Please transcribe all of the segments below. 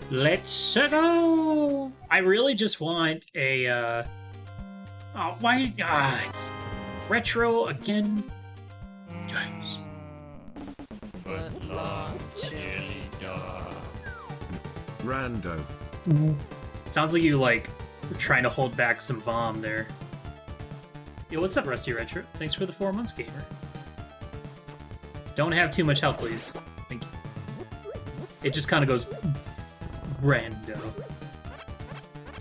Let's go! I really just want a, Oh, why is... it's retro again. James. Rando. Sounds like you, like, were trying to hold back some vom there. Yo, what's up, Rusty Retro? Thanks for the 4 months, gamer. Don't have too much health, please. Thank you. It just kind of goes... Rando.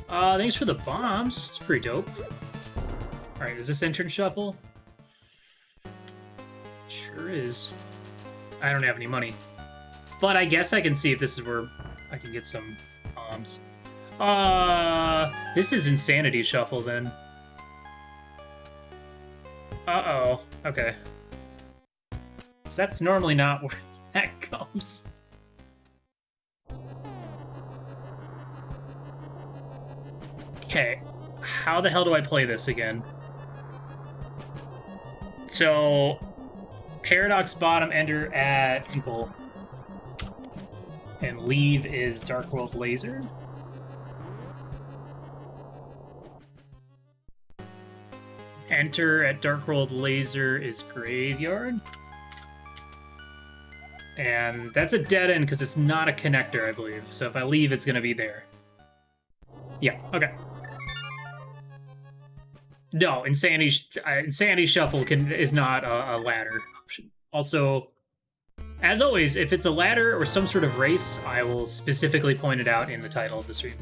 Thanks for the bombs. It's pretty dope. Alright, is this intern shuffle? Sure is. I don't have any money. But I guess I can see if this is where I can get some bombs. This is Insanity Shuffle, then. Uh-oh. Okay. So that's normally not where that comes. Okay. How the hell do I play this again? So... Paradox bottom, ender at ankle. And leave is Dark World Laser. Enter at Dark World Laser is Graveyard. And that's a dead end because it's not a connector, I believe. So if I leave, it's going to be there. Yeah, okay. No, Insanity Shuffle is not a ladder option. Also, as always, if it's a ladder or some sort of race, I will specifically point it out in the title of the stream.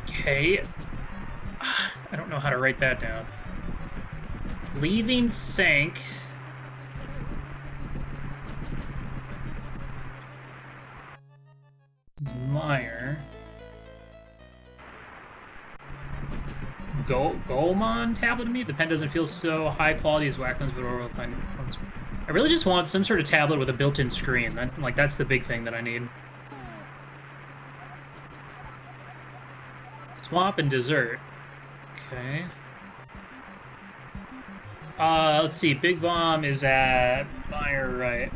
Okay. I don't know how to write that down. Leaving Sank. Is Meyer. Goemon tablet to me? The pen doesn't feel so high quality as Wacman's, but overall kind of... I really just want some sort of tablet with a built-in screen. That's the big thing that I need. Swamp and dessert. Okay. Let's see. Big Bomb is at Meyer, right?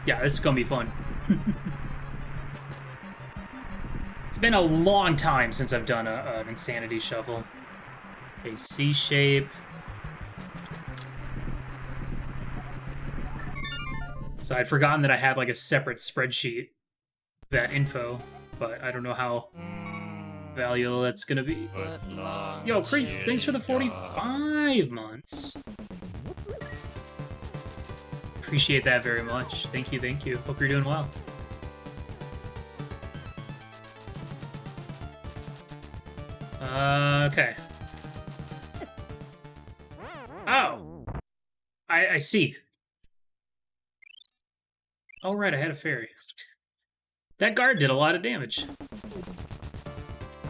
Yeah, this is gonna be fun. It's been a long time since I've done an Insanity Shuffle. A C shape. So I'd forgotten that I had like a separate spreadsheet of that info, but I don't know how valuable that's gonna be. Yo, Chris, thanks for the 45 months. Appreciate that very much. Thank you, thank you. Hope you're doing well. Okay. Oh! I see. Oh, right, I had a fairy. That guard did a lot of damage.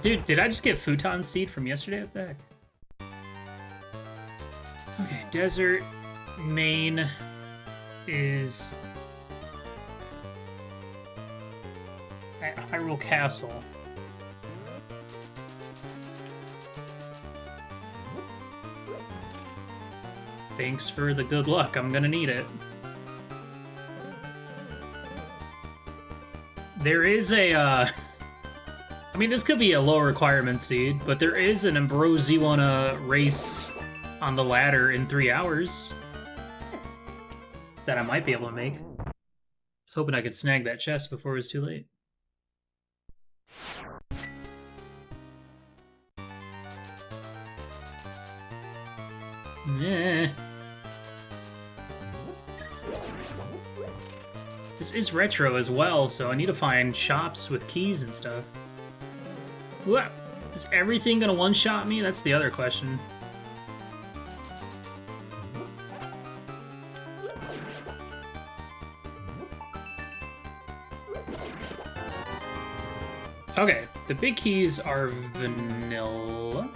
Dude, did I just get Futon Seed from yesterday? What the heck? Okay, Desert, Main is... at Hyrule Castle. Thanks for the good luck. I'm gonna need it. There is a, I mean, this could be a low requirement seed, but there is an Ambrosiwana race on the ladder in 3 hours that I might be able to make. I was hoping I could snag that chest before it was too late. Yeah. This is retro as well, so I need to find shops with keys and stuff. What? Is everything gonna one-shot me? That's the other question. Okay, the big keys are vanilla.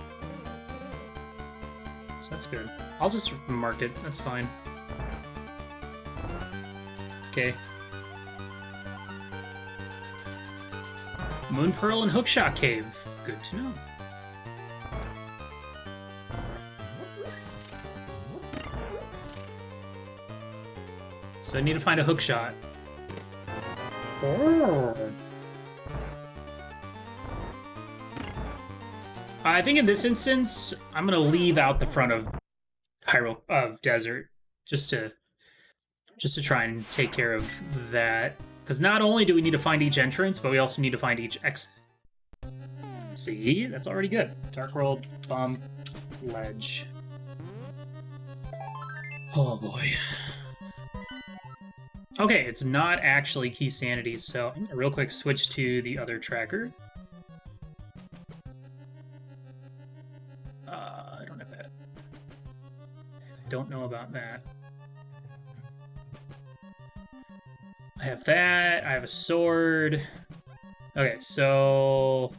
So that's good. I'll just mark it, that's fine. Okay. Moon Pearl and Hookshot Cave. Good to know. So I need to find a hook shot. I think in this instance, I'm gonna leave out the front of Desert just to try and take care of that. Because not only do we need to find each entrance, but we also need to find each exit. See, that's already good. Dark World, Bump, Ledge. Oh boy. Okay, it's not actually Key Sanity, so I'm gonna real quick switch to the other tracker. I don't have that. I don't know about that. I have that. I have a sword. Okay, so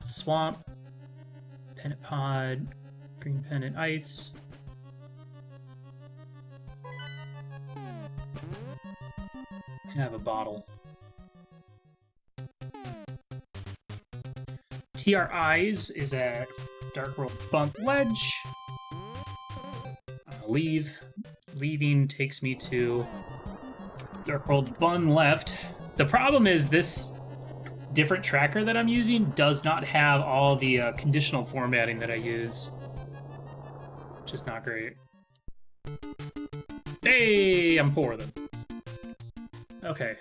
Swamp, Pennant Pod, Green Pennant Ice. I have a bottle. TRIs is at Dark World Bump Ledge. Leave. Leaving takes me to Dark World Bun left. The problem is this different tracker that I'm using does not have all the conditional formatting that I use. Which is not great. Hey, I'm poor then. Okay,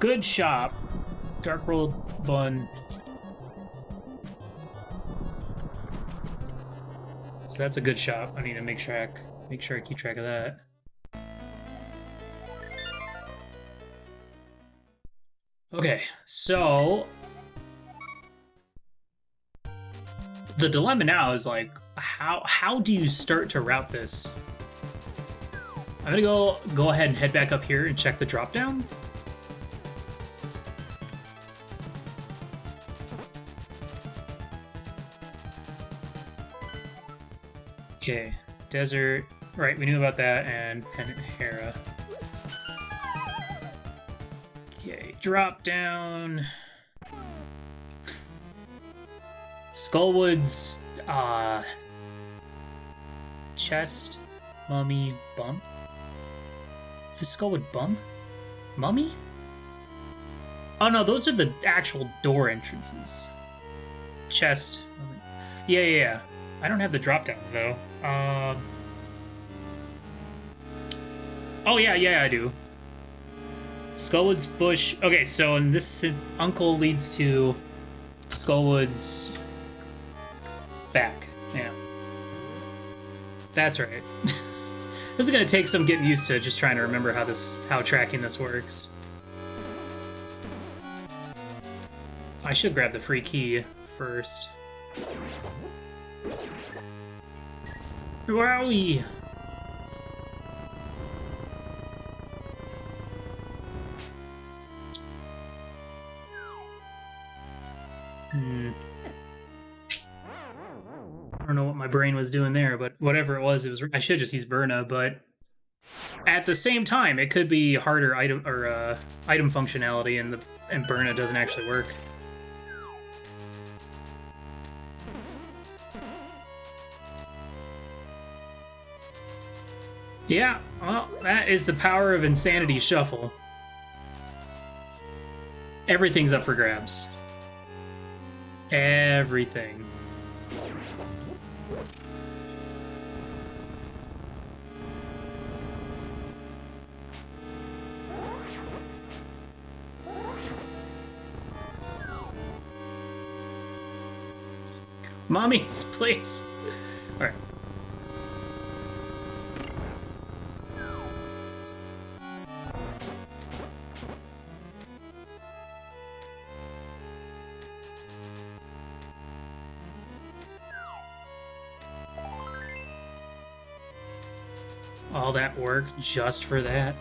good shop. Dark World Bun. So that's a good shop. I need to make sure I keep track of that. Okay, so the dilemma now is like, how do you start to route this? I'm gonna go ahead and head back up here and check the drop down. Okay, desert. Right, we knew about that, and Pennant Hera. Okay, drop down. Skullwood's chest, mummy, bump. Is this Skullwood bump? Mummy? Oh no, those are the actual door entrances. Chest. Yeah. I don't have the drop downs though. Oh yeah, I do. Skullwood's bush. Okay, so in this uncle leads to Skullwood's back. Yeah. That's right. This is gonna take some getting used to, just trying to remember how tracking this works. I should grab the free key first. Wowie! I don't know what my brain was doing there, but whatever it was I should just use Burna, but at the same time, it could be harder item functionality, and Burna doesn't actually work. Yeah, well, that is the power of Insanity Shuffle. Everything's up for grabs. Everything. Mommies, please. All right. All that work just for that?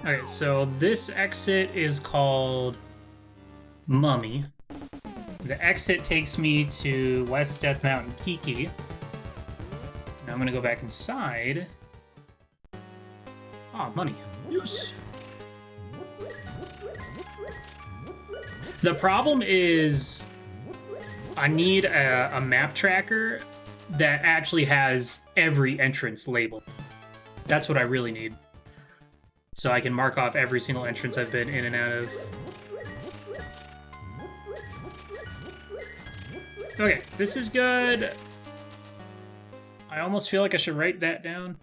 Okay, so this exit is called Mummy. The exit takes me to West Death Mountain Kiki. Now I'm gonna go back inside. Ah, money. Yes. The problem is I need a map tracker that actually has every entrance labeled. That's what I really need. So I can mark off every single entrance I've been in and out of. Okay, this is good. I almost feel like I should write that down.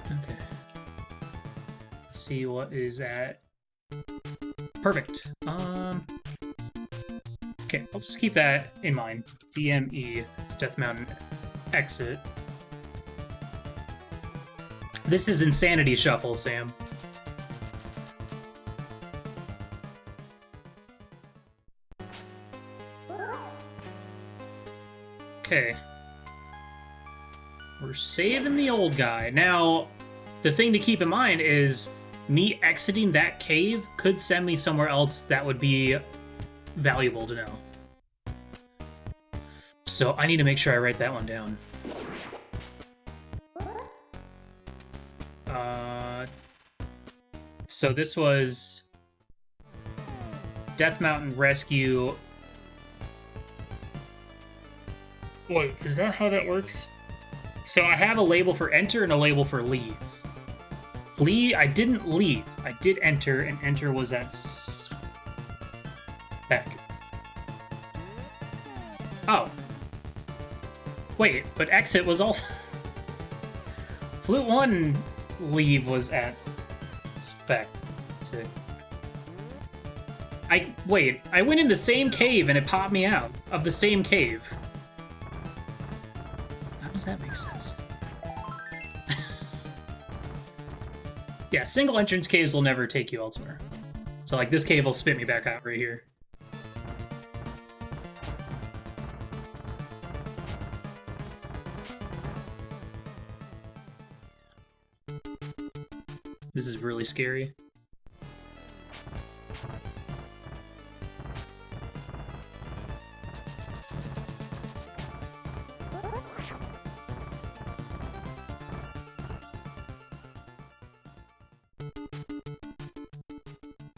Okay. Let's see what is at. Perfect. Okay, I'll just keep that in mind. DME, it's Death Mountain exit. This is Insanity Shuffle, Sam. Okay. We're saving the old guy. Now, the thing to keep in mind is me exiting that cave could send me somewhere else that would be valuable to know. So I need to make sure I write that one down. So this was Death Mountain Rescue. Wait, is that how that works? So I have a label for enter and a label for leave. I didn't leave. I did enter, and enter was at spec. Oh. Wait, but exit was also... Flute 1 leave was at spec. Wait, I went in the same cave and it popped me out of the same cave. How does that make sense? Yeah, single entrance caves will never take you elsewhere. So like this cave will spit me back out right here. This is really scary.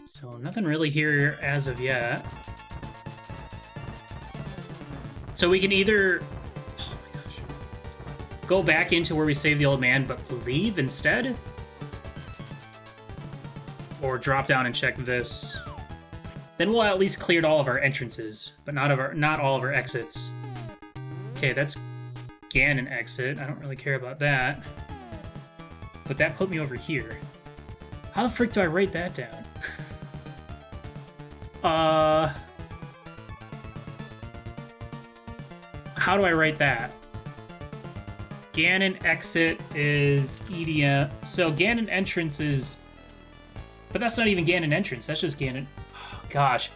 So nothing really here as of yet. So we can either, oh my gosh, go back into where we saved the old man, but leave instead? Or drop down and check this. Then we'll at least cleared all of our entrances, but not all of our exits. Okay, that's Ganon exit. I don't really care about that. But that put me over here. How the frick do I write that down? How do I write that? Ganon exit is EDM. So Ganon entrance is... But that's not even Ganon entrance. That's just Ganon... Oh, gosh.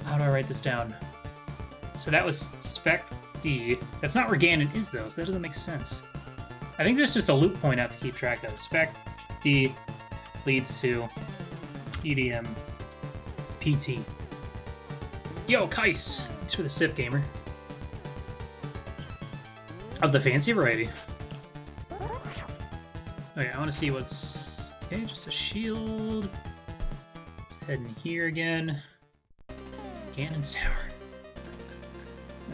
How do I write this down? So that was Spec D. That's not where Ganon is, though, so that doesn't make sense. I think there's just a loop point I have to keep track of. Spec D leads to EDM PT. Yo, Kais! Thanks for the sip, gamer. Of the fancy variety. Okay, I want to see what's... Okay, just a shield. Let's head in here again. Ganon's Tower.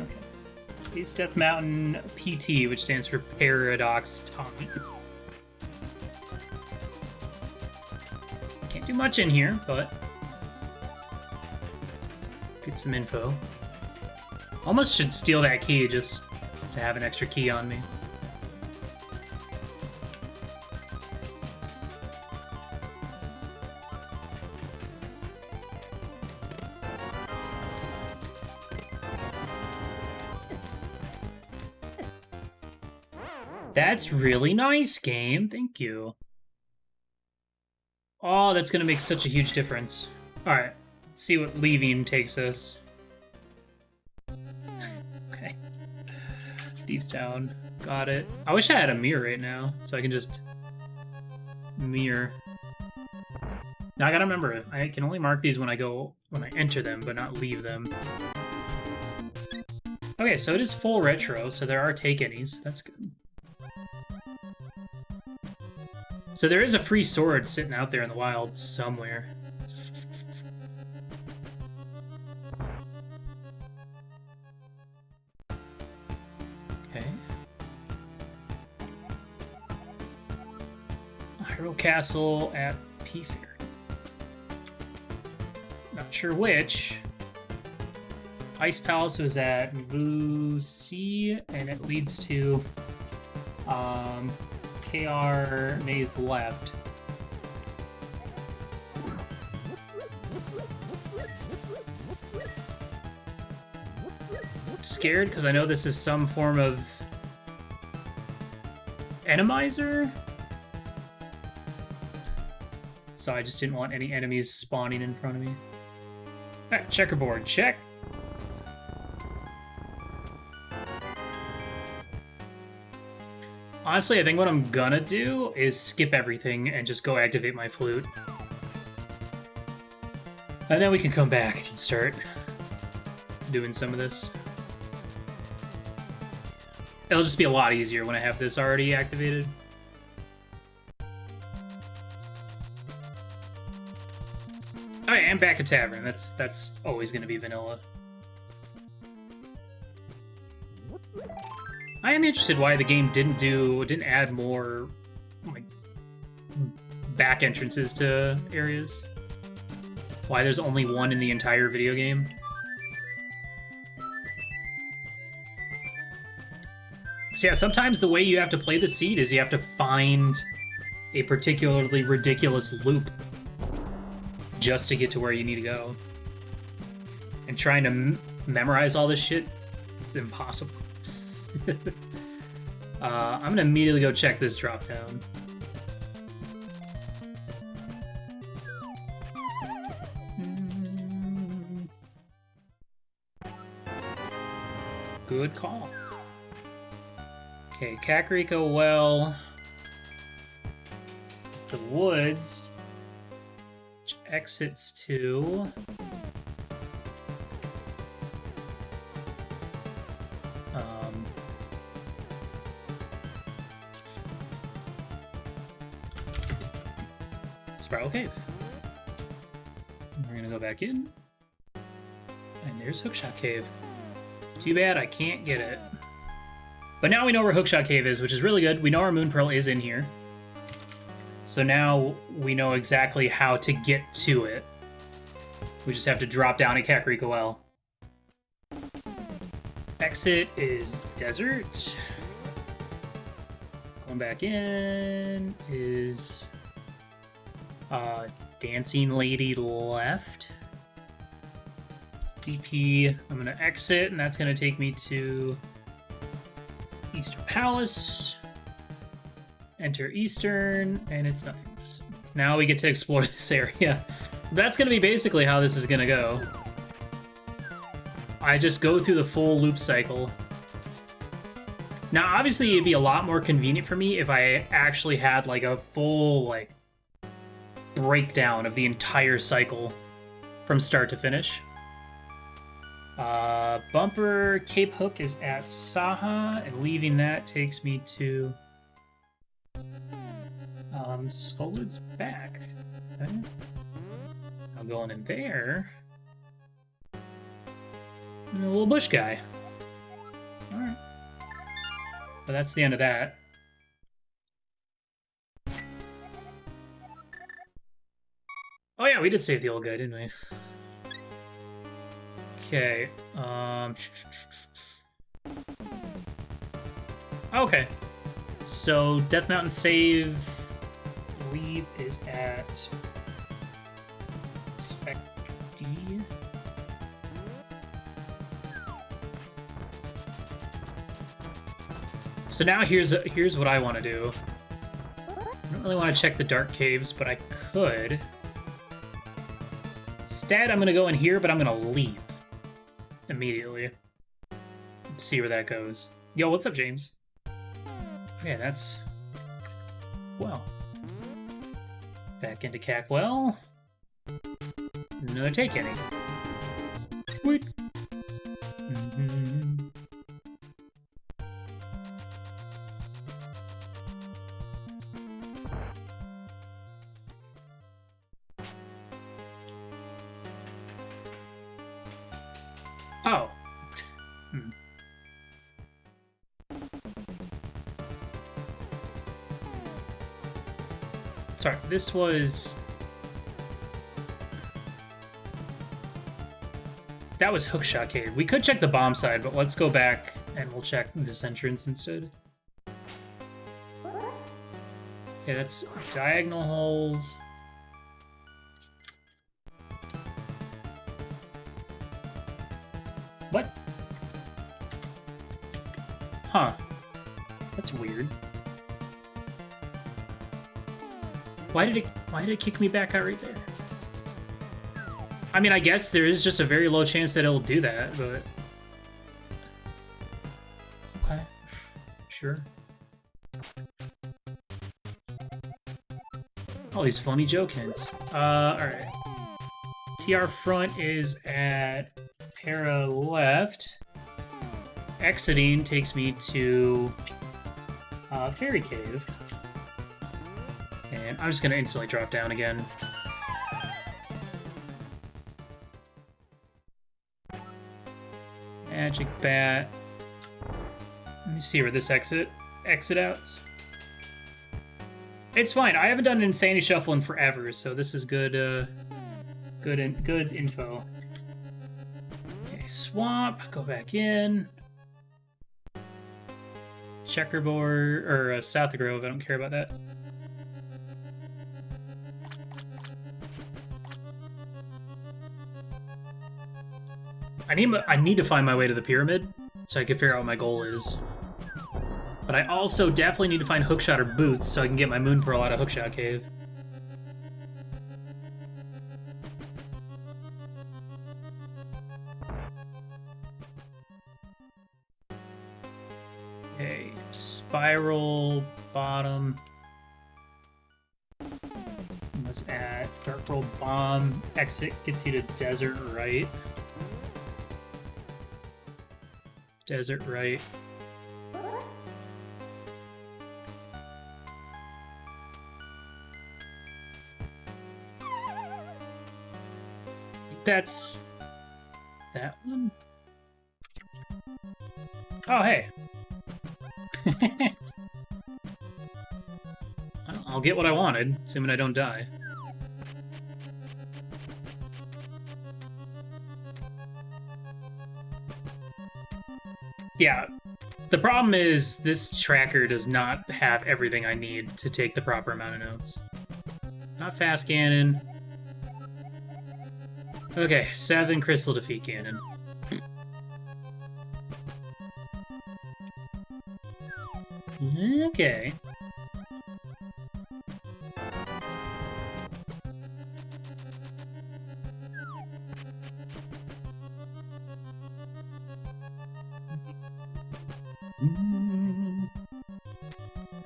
Okay. East Death Mountain PT, which stands for Paradox Tongue. Can't do much in here, but... Get some info. Almost should steal that key just to have an extra key on me. That's really nice, game. Thank you. Oh, that's gonna make such a huge difference. Alright, let's see what leaving takes us. Okay. Thieves Town. Got it. I wish I had a mirror right now, so I can just mirror. Now I gotta remember, I can only mark these when I enter them, but not leave them. Okay, so it is full retro, so there are take any's. That's good. So there is a free sword sitting out there in the wild somewhere. Hyrule Castle at P Fair. Not sure which. Ice Palace was at Blue Sea, and it leads to KR Maze left. I'm scared because I know this is some form of enemizer. So I just didn't want any enemies spawning in front of me. Alright, checkerboard, check. Honestly, I think what I'm gonna do is skip everything and just go activate my flute. And then we can come back and start doing some of this. It'll just be a lot easier when I have this already activated. Alright, and back at Tavern. That's always gonna be vanilla. I am interested why the game didn't add more like back entrances to areas. Why there's only one in the entire video game. So yeah, sometimes the way you have to play the seed is you have to find a particularly ridiculous loop just to get to where you need to go. And trying to memorize all this shit is impossible. I'm gonna immediately go check this drop down. Good call. Okay, Kakariko Well. It's the woods, which exits to Spiral Cave. We're gonna go back in, and there's Hookshot Cave. Too bad I can't get it. But now we know where Hookshot Cave is, which is really good. We know our Moon Pearl is in here. So now we know exactly how to get to it. We just have to drop down at Kakariko Well. Exit is desert. Going back in is Dancing Lady left. DP, I'm gonna exit, and that's gonna take me to Eastern Palace. Enter Eastern, and it's not. Now we get to explore this area. That's gonna be basically how this is gonna go. I just go through the full loop cycle. Now, obviously, it'd be a lot more convenient for me if I actually had like a full like breakdown of the entire cycle from start to finish. Bumper Cape Hook is at Saha, and leaving that takes me to Skullwood's back. Okay. I'm going in there. And a little bush guy. Alright. But that's the end of that. Oh yeah, we did save the old guy, didn't we? Okay, okay. So, Death Mountain save, I believe, is at Spec D. So now here's what I want to do. I don't really want to check the dark caves, but I could. Instead, I'm going to go in here, but I'm going to leave immediately. Let's see where that goes. Yo, what's up, James? Yeah, that's... well. Back into Cackwell. Another take any. Wait. Oh. Sorry, this was... That was Hookshot Cave. We could check the bomb side, but let's go back and we'll check this entrance instead. Yeah, that's diagonal holes. What? Huh. That's weird. Why did it kick me back out right there? I mean, I guess there is just a very low chance that it'll do that, but... Okay. Sure. All these funny joke hints. Alright. TR front is at para left. Exiting takes me to Fairy Cave. And I'm just gonna instantly drop down again. Magic Bat. Let me see where this exit outs. It's fine. I haven't done an Insanity Shuffle in forever, so this is good. Good info. Okay, swamp. Go back in. Checkerboard or South of Grove. I don't care about that. I need to find my way to the pyramid so I can figure out what my goal is. But I also definitely need to find Hookshot or Boots so I can get my Moon Pearl out of Hookshot Cave. Okay, Spiral bottom. Let's add Dark Roll Bomb. Exit gets you to Desert right. Desert right. That's that one. Oh, hey. I'll get what I wanted, assuming I don't die. Yeah, the problem is this tracker does not have everything I need to take the proper amount of notes. Not fast cannon. Okay, 7 crystal defeat cannon. Okay.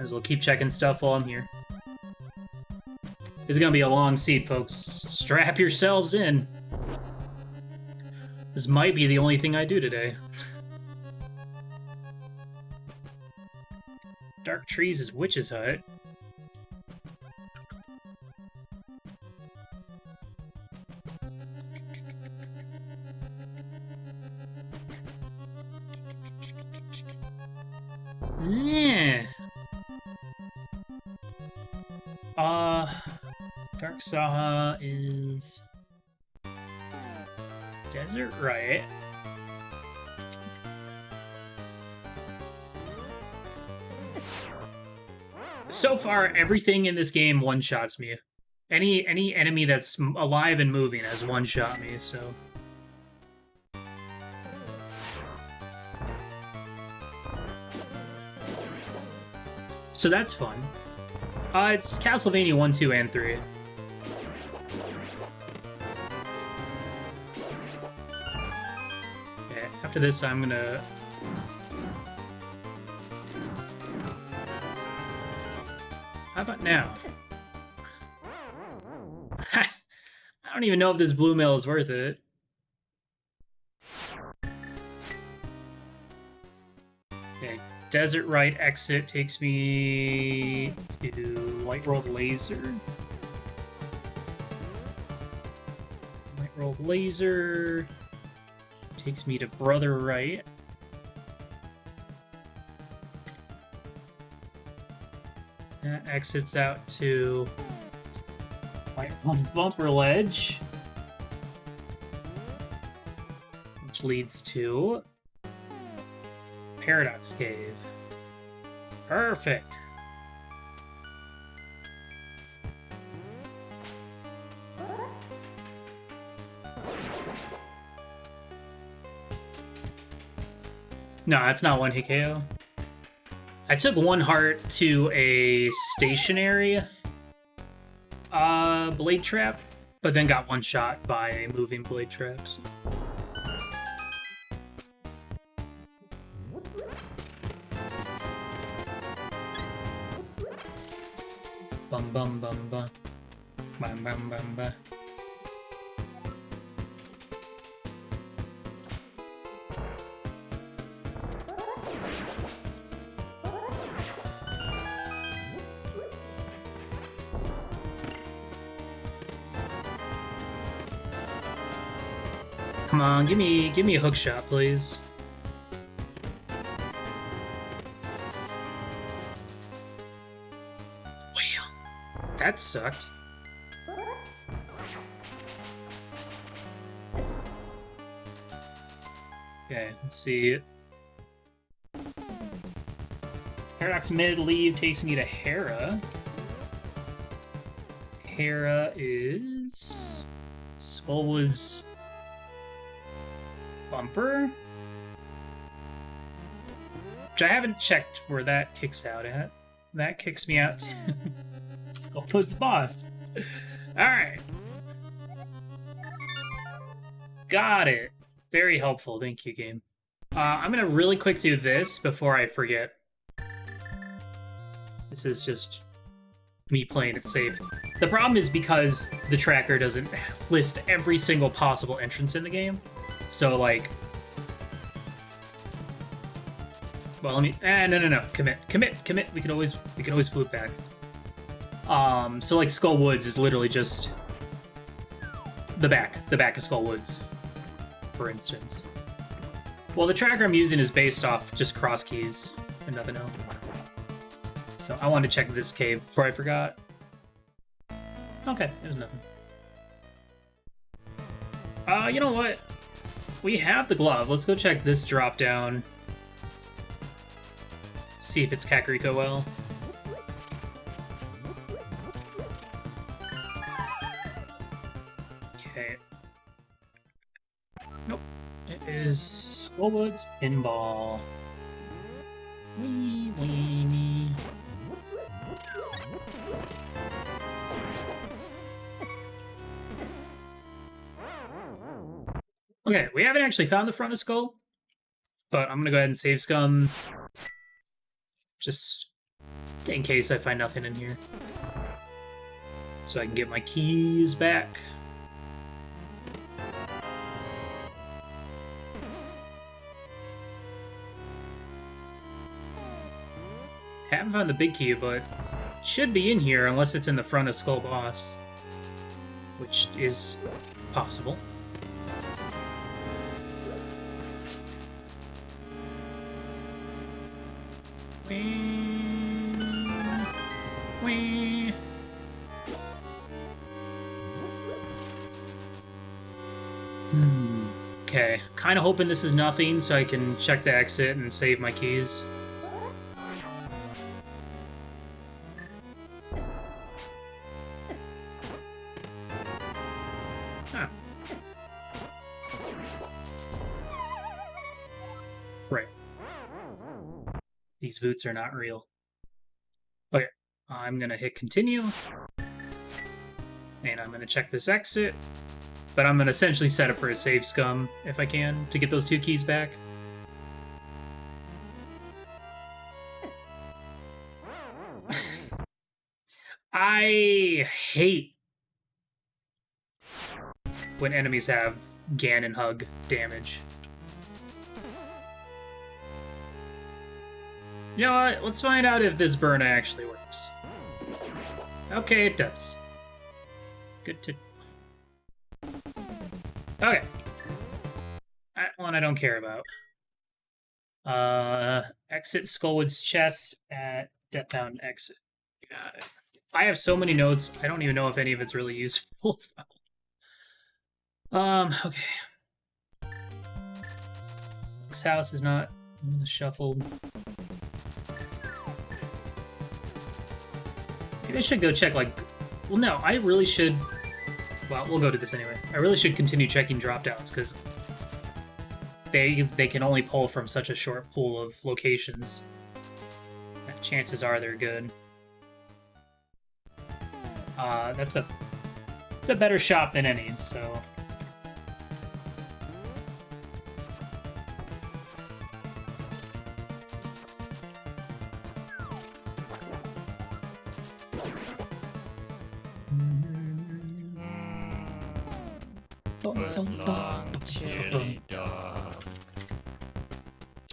As well keep checking stuff while I'm here. This is gonna be a long seat, folks. Strap yourselves in. This might be the only thing I do today. Dark Trees is Witch's Hut. Yeah. Dark Saha is Desert Right. So far, everything in this game one-shots me. Any enemy that's alive and moving has one-shot me, so... So that's fun. It's Castlevania 1, 2, and 3. Okay, after this I'm gonna... How about now? I don't even know if this blue mail is worth it. Okay, Desert Right exit takes me to White World Laser. White World Laser takes me to Brother Right. That exits out to Right on bumper ledge. Which leads to Paradox Cave. Perfect. No, that's not one hit KO. I took 1 heart to a stationary blade trap, but then got 1 shot by moving blade traps. Bum bum bum bum. Bum bum bum bum. Come on, give me a hook shot, please. Well, that sucked. Okay, let's see. Paradox mid leave takes me to Hera. Hera is Skullwood's bumper, which I haven't checked where that kicks out at. That kicks me out to Skullwood's boss. Alright. Got it. Very helpful. Thank you, game. I'm gonna really quick do this before I forget. This is just me playing it safe. The problem is because the tracker doesn't list every single possible entrance in the game. So, like... Well, let me... No. Commit. We can always flip back. So, like, Skull Woods is literally just... The back of Skull Woods, for instance. Well, the tracker I'm using is based off just cross keys and nothing else. So, I wanted to check this cave before I forgot. Okay, there's nothing. You know what? We have the glove. Let's go check this drop down. See if it's Kakariko well. Okay. Nope. It is Skullwood's Pinball. Wee. Okay, we haven't actually found the front of Skull, but I'm gonna go ahead and save Scum, just in case I find nothing in here, so I can get my keys back. Haven't found the big key, but it should be in here unless it's in the front of Skull Boss, which is possible. Wee. Okay, kind of hoping this is nothing so I can check the exit and save my keys. Ah. Right. These boots are not real. Okay, I'm gonna hit continue. And I'm gonna check this exit. But I'm gonna essentially set up for a save Scum, if I can, to get those 2 keys back. I hate when enemies have Ganon Hug damage. You know what? Let's find out if this burn actually works. Okay, it does. Good to... Okay. That one I don't care about. Exit Skullwood's chest at Death Mountain exit. Got it. I have so many notes, I don't even know if any of it's really useful. Okay. This house is not shuffled. Maybe I should go check, like... Well, no, I really should... Well, we'll go to this anyway. I really should continue checking drop-downs, because they can only pull from such a short pool of locations. Chances are they're good. It's a better shop than any, so...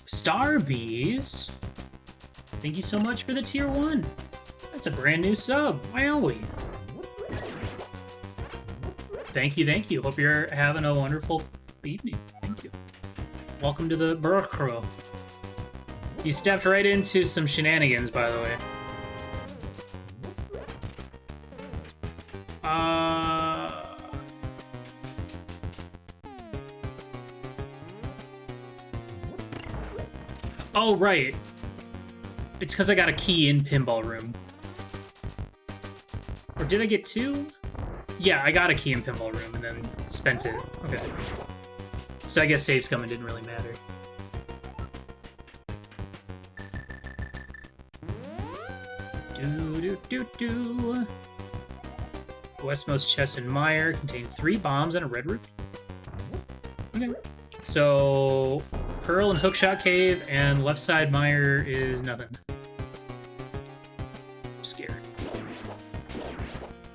Starbees? Thank you so much for the tier 1. That's a brand new sub. Wowie. Thank you, thank you. Hope you're having a wonderful evening. Thank you. Welcome to the Burkrow. You stepped right into some shenanigans, by the way. Oh, right. It's because I got a key in Pinball Room. Or did I get 2? Yeah, I got a key in Pinball Room and then spent it. Okay. So I guess save scumming didn't really matter. Do. Westmost chest and mire contain 3 bombs and a red root. Okay. So... Pearl and Hookshot Cave, and left side mire is nothing. I'm scared.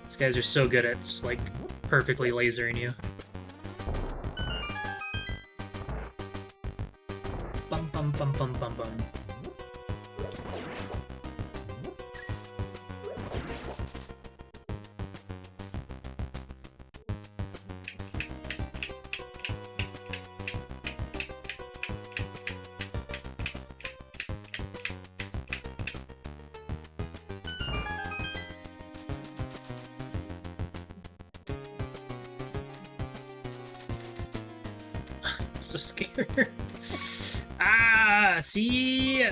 These guys are so good at just, like, perfectly lasering you. Bum bum bum bum bum bum. So scared. See?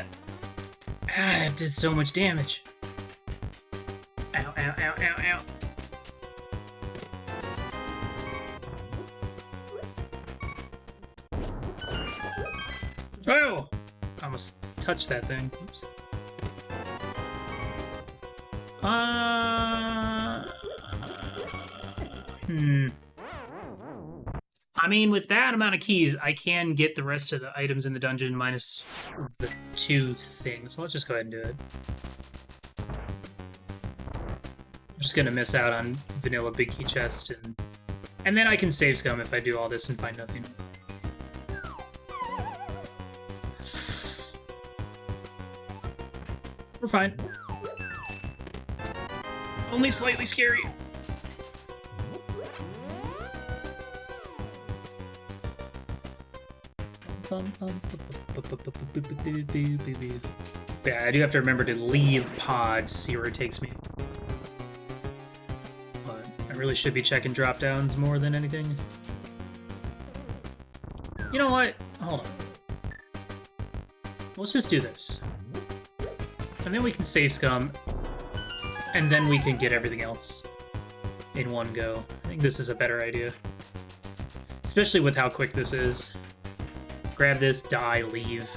That did so much damage. Ow, ow, ow, ow, ow. Oh! I almost touched that thing. Oops. I mean, with that amount of keys, I can get the rest of the items in the dungeon minus the 2 things. So let's just go ahead and do it. I'm just gonna miss out on vanilla big key chest, and then I can save scum if I do all this and find nothing. We're fine. Only slightly scary. Yeah, I do have to remember to leave pod to see where it takes me. But I really should be checking drop downs more than anything. You know what? Hold on. Let's just do this. And then we can save scum. And then we can get everything else in one go. I think this is a better idea. Especially with how quick this is. Grab this, die, leave.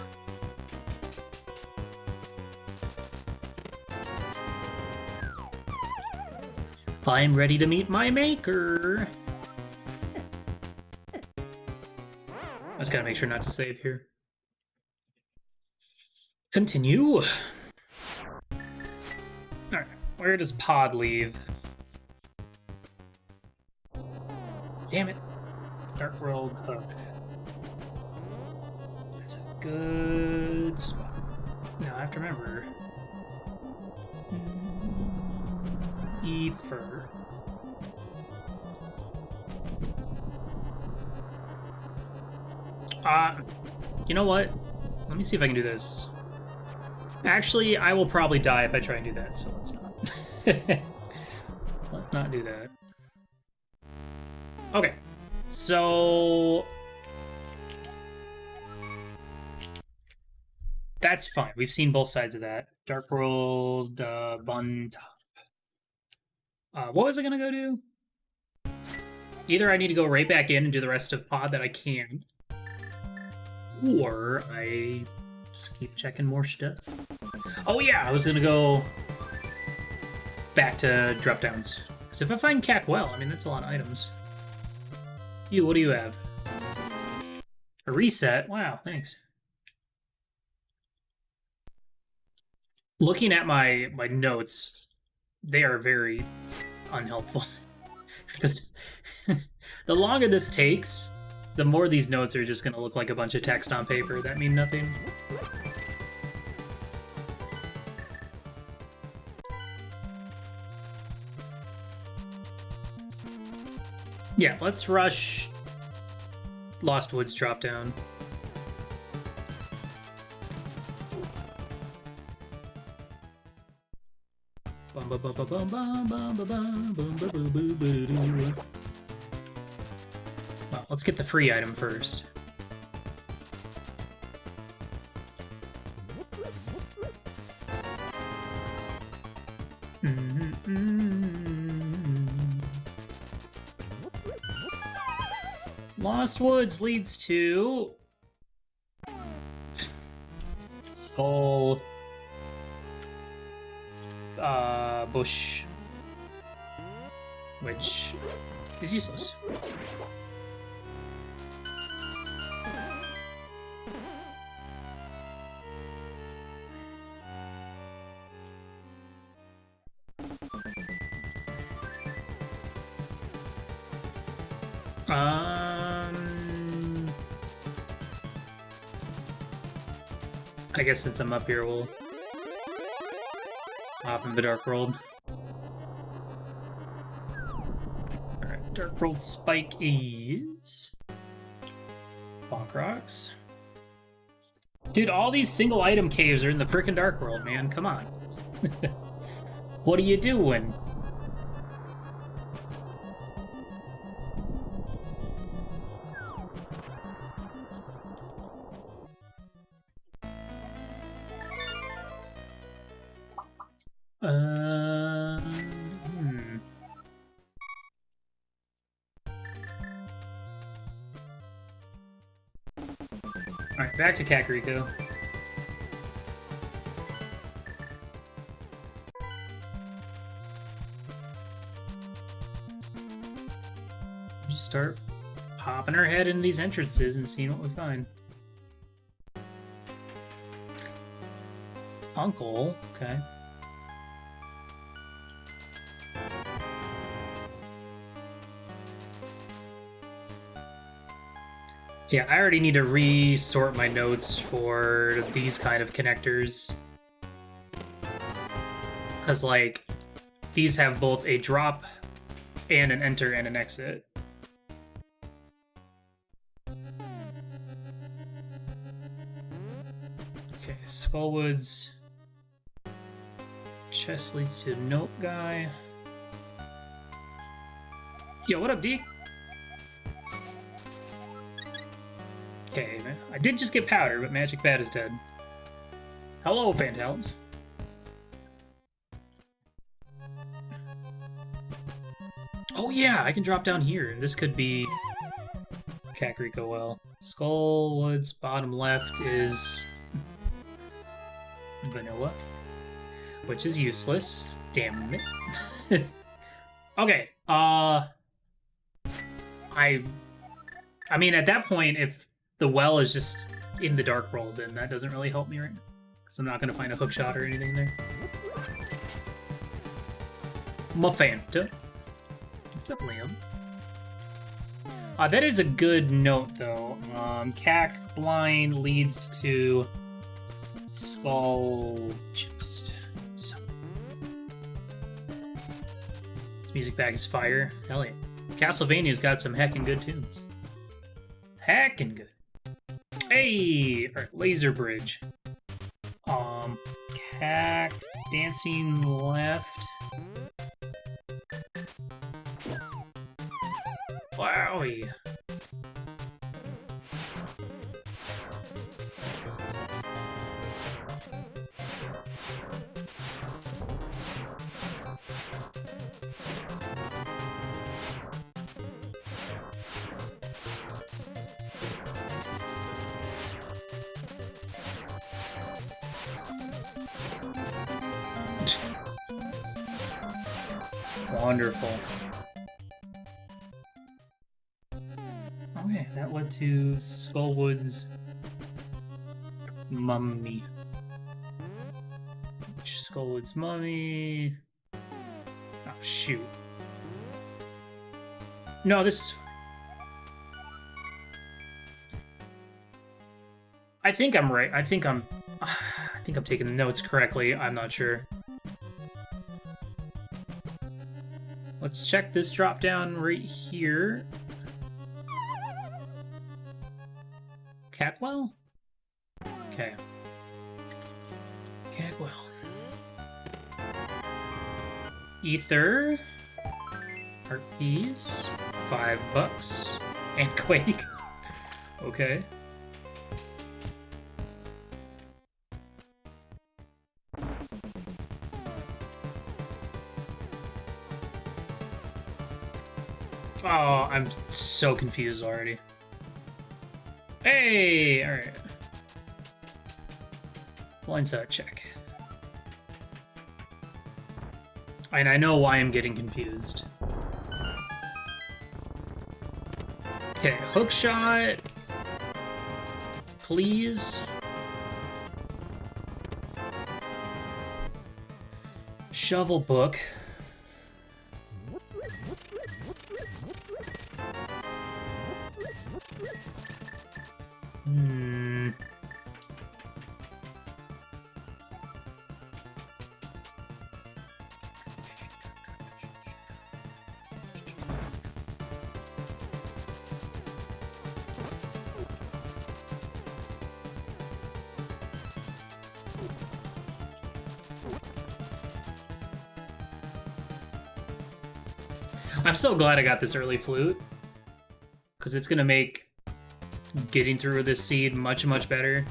I'm ready to meet my maker. I just gotta make sure not to save here. Continue. Alright, where does pod leave? Damn it. Dark World Hook. That's a good spot. Now I have to remember. Ether. You know what? Let me see if I can do this. Actually, I will probably die if I try and do that, so let's not. Let's not do that. Okay, so that's fine. We've seen both sides of that. Dark World, Bun Top. What was I gonna go do? Either I need to go right back in and do the rest of pod that I can, or I just keep checking more stuff. Oh yeah, I was gonna go back to drop downs. Because if I find Cack well, I mean, that's a lot of items. You, what do you have? A reset? Wow, thanks. Looking at my notes, they are very unhelpful. Because the longer this takes, the more these notes are just going to look like a bunch of text on paper that mean nothing. Yeah, let's rush Lost Woods drop down. Well, let's get the free item first. Lost Woods leads to Skull Bush, which is useless. I guess since I'm up here, we'll hop in the Dark World. Alright, Dark World Spike is Bonk Rocks. Dude, all these single item caves are in the frickin' Dark World, man. Come on. What are you doing? Alright, back to Kakariko. Just start popping our head in these entrances and seeing what we find. Uncle, okay. Yeah, I already need to resort my notes for these kind of connectors. Because, like, these have both a drop and an enter and an exit. Okay, Skullwoods. Chest leads to Note Guy. Yo, what up, D? Okay, man. I did just get powder, but Magic Bat is dead. Hello, Phantalms. Oh yeah, I can drop down here. This could be Kakariko well. Skullwoods, bottom left is vanilla, which is useless. Damn it. Okay, I mean, at that point, if the well is just in the Dark World, then that doesn't really help me right now. Because I'm not going to find a hookshot or anything there. Mafanta. What's up, Liam? That is a good note, though. Cack Blind leads to Skull Chest. So. This music bag is fire. Hell yeah. Castlevania's got some heckin' good tunes. Heckin' good. Hey! Alright, Laser Bridge. Cack, dancing left. Wowie. Wonderful. Okay, that led to Skullwood's mummy. Skullwood's mummy. Oh, shoot. No, this is fine. I think I'm right. I think I'm taking the notes correctly. I'm not sure. Let's check this drop down right here. Catwell? Okay. Catwell. Ether. Heart piece. $5. And Quake. Okay. Oh, I'm so confused already. Hey! Alright. Blindsight check. And I know why I'm getting confused. Okay, hook shot. Please. Shovel book. I'm so glad I got this early flute, because it's gonna make getting through this seed much, much better.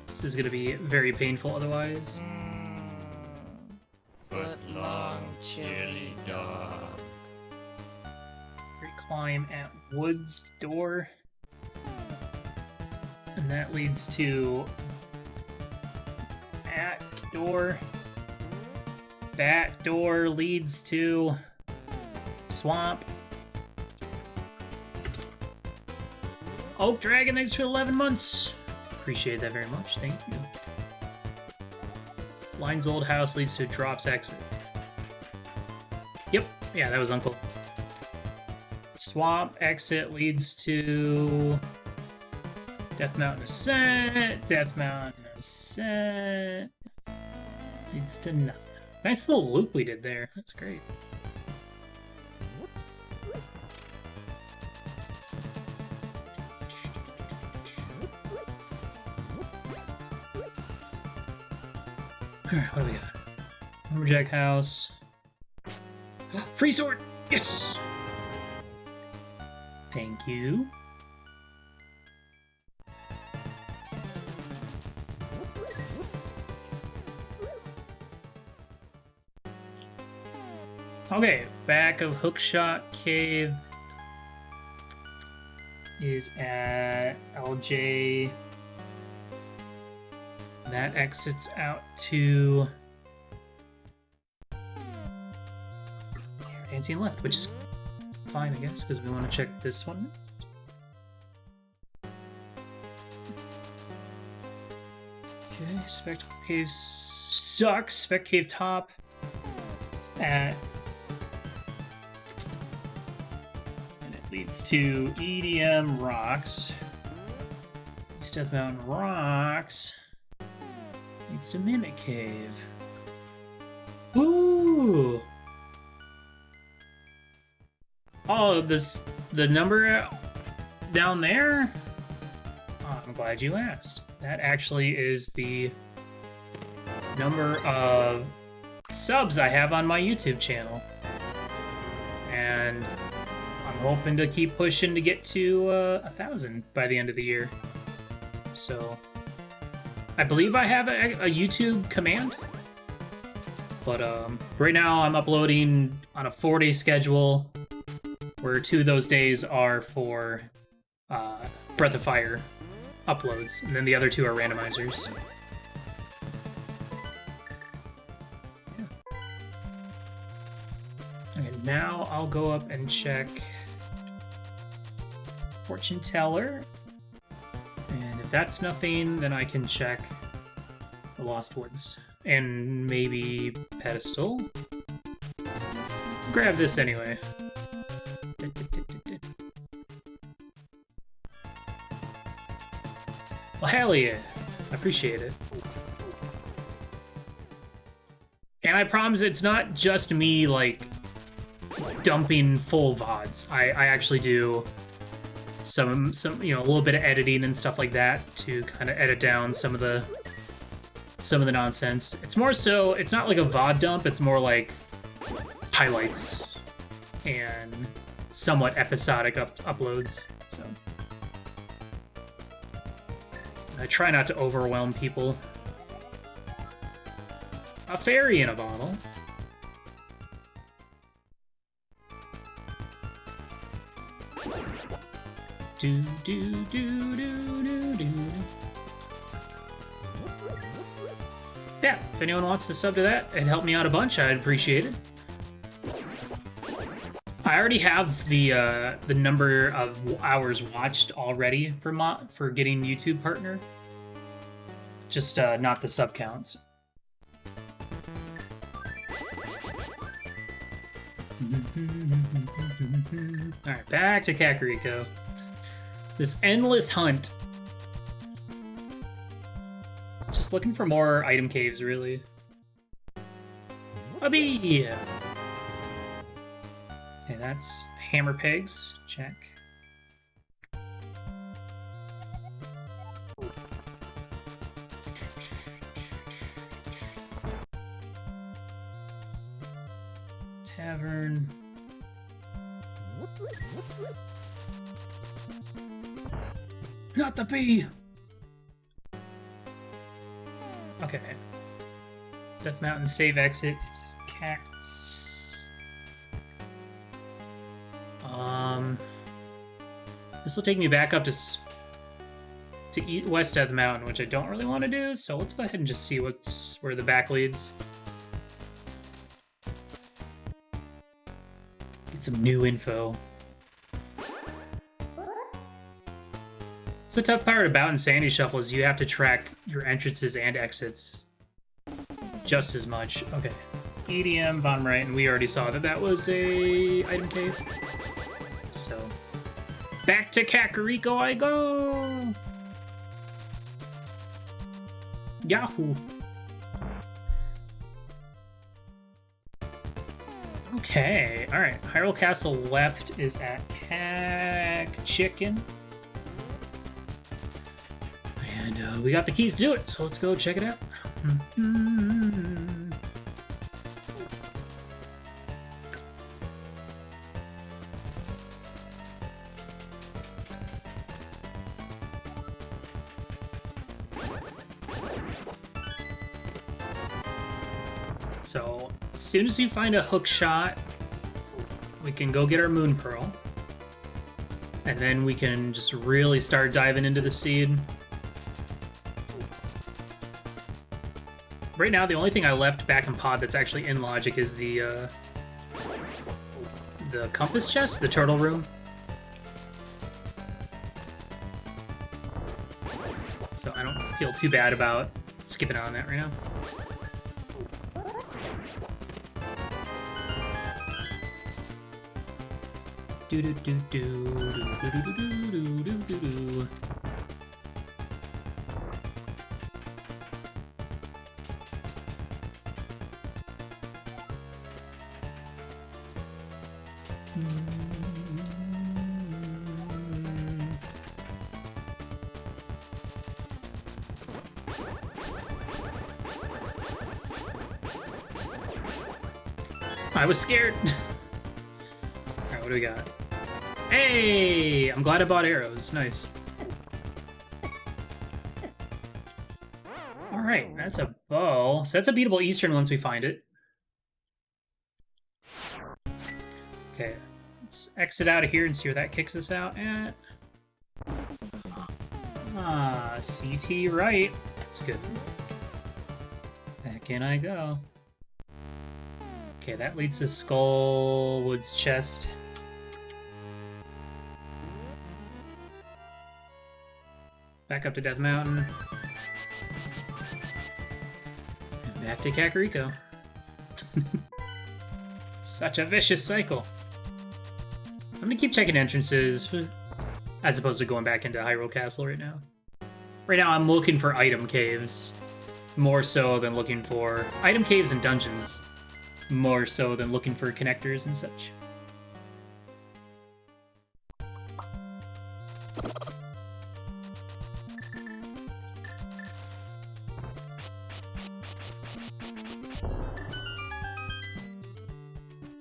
This is gonna be very painful otherwise. Foot long chili dog. Climb at Wood's door. And that leads to that door. That door leads to Swamp. Oak Dragon, thanks for 11 months. Appreciate that very much. Thank you. Line's old house leads to Drops exit. Yep. Yeah, that was Uncle. Swamp exit leads to Death Mountain Ascent. Death Mountain Ascent leads to nothing. Nice little loop we did there. That's great. Alright, what do we got? Lumberjack House. Free sword! Yes! Thank you. Okay, back of Hookshot Cave is at LJ. That exits out to Dancing Left, which is fine, I guess, because we want to check this one. Okay, Spectacle Cave sucks. Spec Cave Top at... and it leads to EDM Rocks. Death Mountain Rocks. Leads to Mimic Cave. Ooh! Oh, the number down there? Oh, I'm glad you asked. That actually is the number of subs I have on my YouTube channel. And I'm hoping to keep pushing to get to 1,000 by the end of the year. So I believe I have a YouTube command, but right now I'm uploading on a 4-day schedule, where 2 of those days are for Breath of Fire uploads, and then the other 2 are randomizers. Yeah. Okay, now I'll go up and check Fortune Teller. And if that's nothing, then I can check the Lost Woods. And maybe Pedestal? Grab this anyway. Well, hell yeah. I appreciate it. And I promise it's not just me, like, dumping full VODs. I actually do some a little bit of editing and stuff like that to kind of edit down some of the nonsense. It's more so, it's not like a VOD dump, it's more like highlights and somewhat episodic uploads. So I try not to overwhelm people. A fairy in a bottle. Do do do do do do. Yeah, if anyone wants to sub to that and help me out a bunch, I'd appreciate it. I already have the number of hours watched already for getting YouTube partner. Just not the sub counts. Alright, back to Kakariko. This endless hunt. Just looking for more item caves, really. A bee! Okay, that's hammer pegs. Check. Tavern. Not the bee! Okay. Death Mountain save exit. Cats. This will take me back up to west of the mountain, which I don't really want to do. So let's go ahead and just see where the back leads. Get some new info. It's the tough part about in Sandy Shuffle is you have to track your entrances and exits just as much. Okay, EDM bottom right, and we already saw that was a item cave. So back to Kakariko I go. Yahoo. Okay, all right. Hyrule Castle left is at Chicken. And we got the keys to do it, so let's go check it out. So, as soon as we find a hook shot, we can go get our Moon Pearl. And then we can just really start diving into the seed. Right now, the only thing I left back in Pod that's actually in logic is the compass chest, the turtle room. So I don't feel too bad about skipping on that right now. Do do do do do do do do do do do. I was scared. Alright, what do we got? Hey! I'm glad I bought arrows. Nice. Alright, that's a bow. So that's a beatable Eastern once we find it. Okay, let's exit out of here and see where that kicks us out at. Ah, CT right. That's good. Back in I go. Okay, that leads to Skullwood's chest. Back up to Death Mountain. And back to Kakariko. Such a vicious cycle. I'm gonna keep checking entrances as opposed to going back into Hyrule Castle right now. Right now I'm looking for item caves. More so than looking for item caves and dungeons. More so than looking for connectors and such.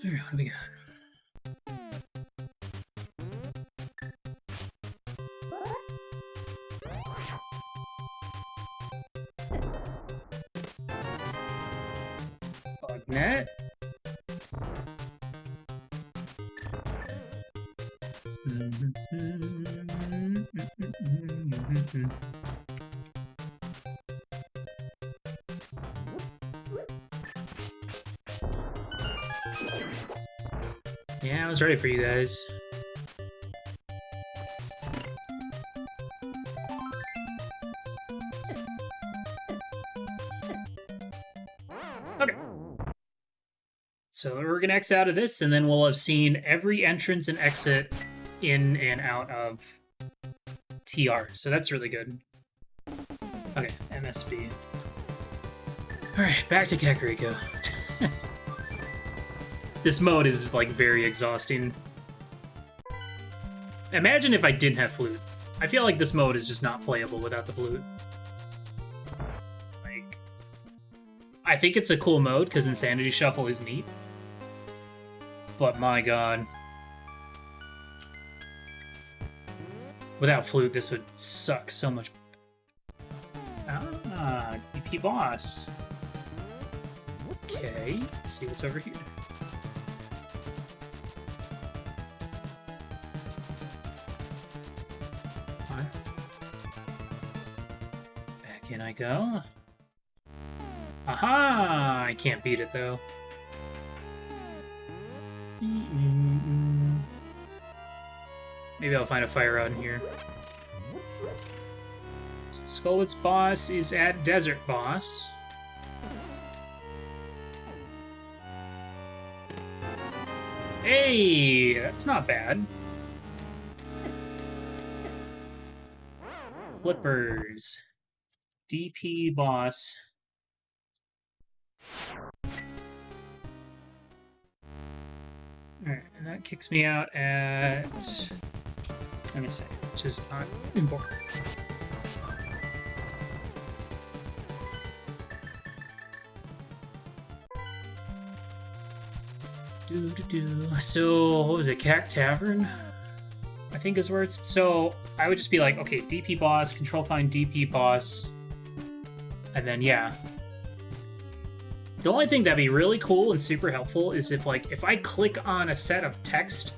Alright, what do we got? Bugnet. Yeah, I was ready for you guys. Okay. So we're gonna X out of this, and then we'll have seen every entrance and exit in and out of TR. So that's really good. Okay, MSB. Alright, back to Kakariko. This mode is, like, very exhausting. Imagine if I didn't have flute. I feel like this mode is just not playable without the flute. Like, I think it's a cool mode, because Insanity Shuffle is neat. But my god. Without flute, this would suck so much. Ah, DP boss. Okay, let's see what's over here. Back in I go. Aha! I can't beat it though. Maybe I'll find a fire rod in here. Skullwood's boss is at Desert Boss. Hey, that's not bad. Flippers. DP boss. Alright, and that kicks me out at... let me see, which is not important. So, what was it? Cack Tavern? I think is where it's... So, I would just be like, okay, DP boss, control find DP boss. And then, yeah. The only thing that'd be really cool and super helpful is if, like, if I click on a set of text,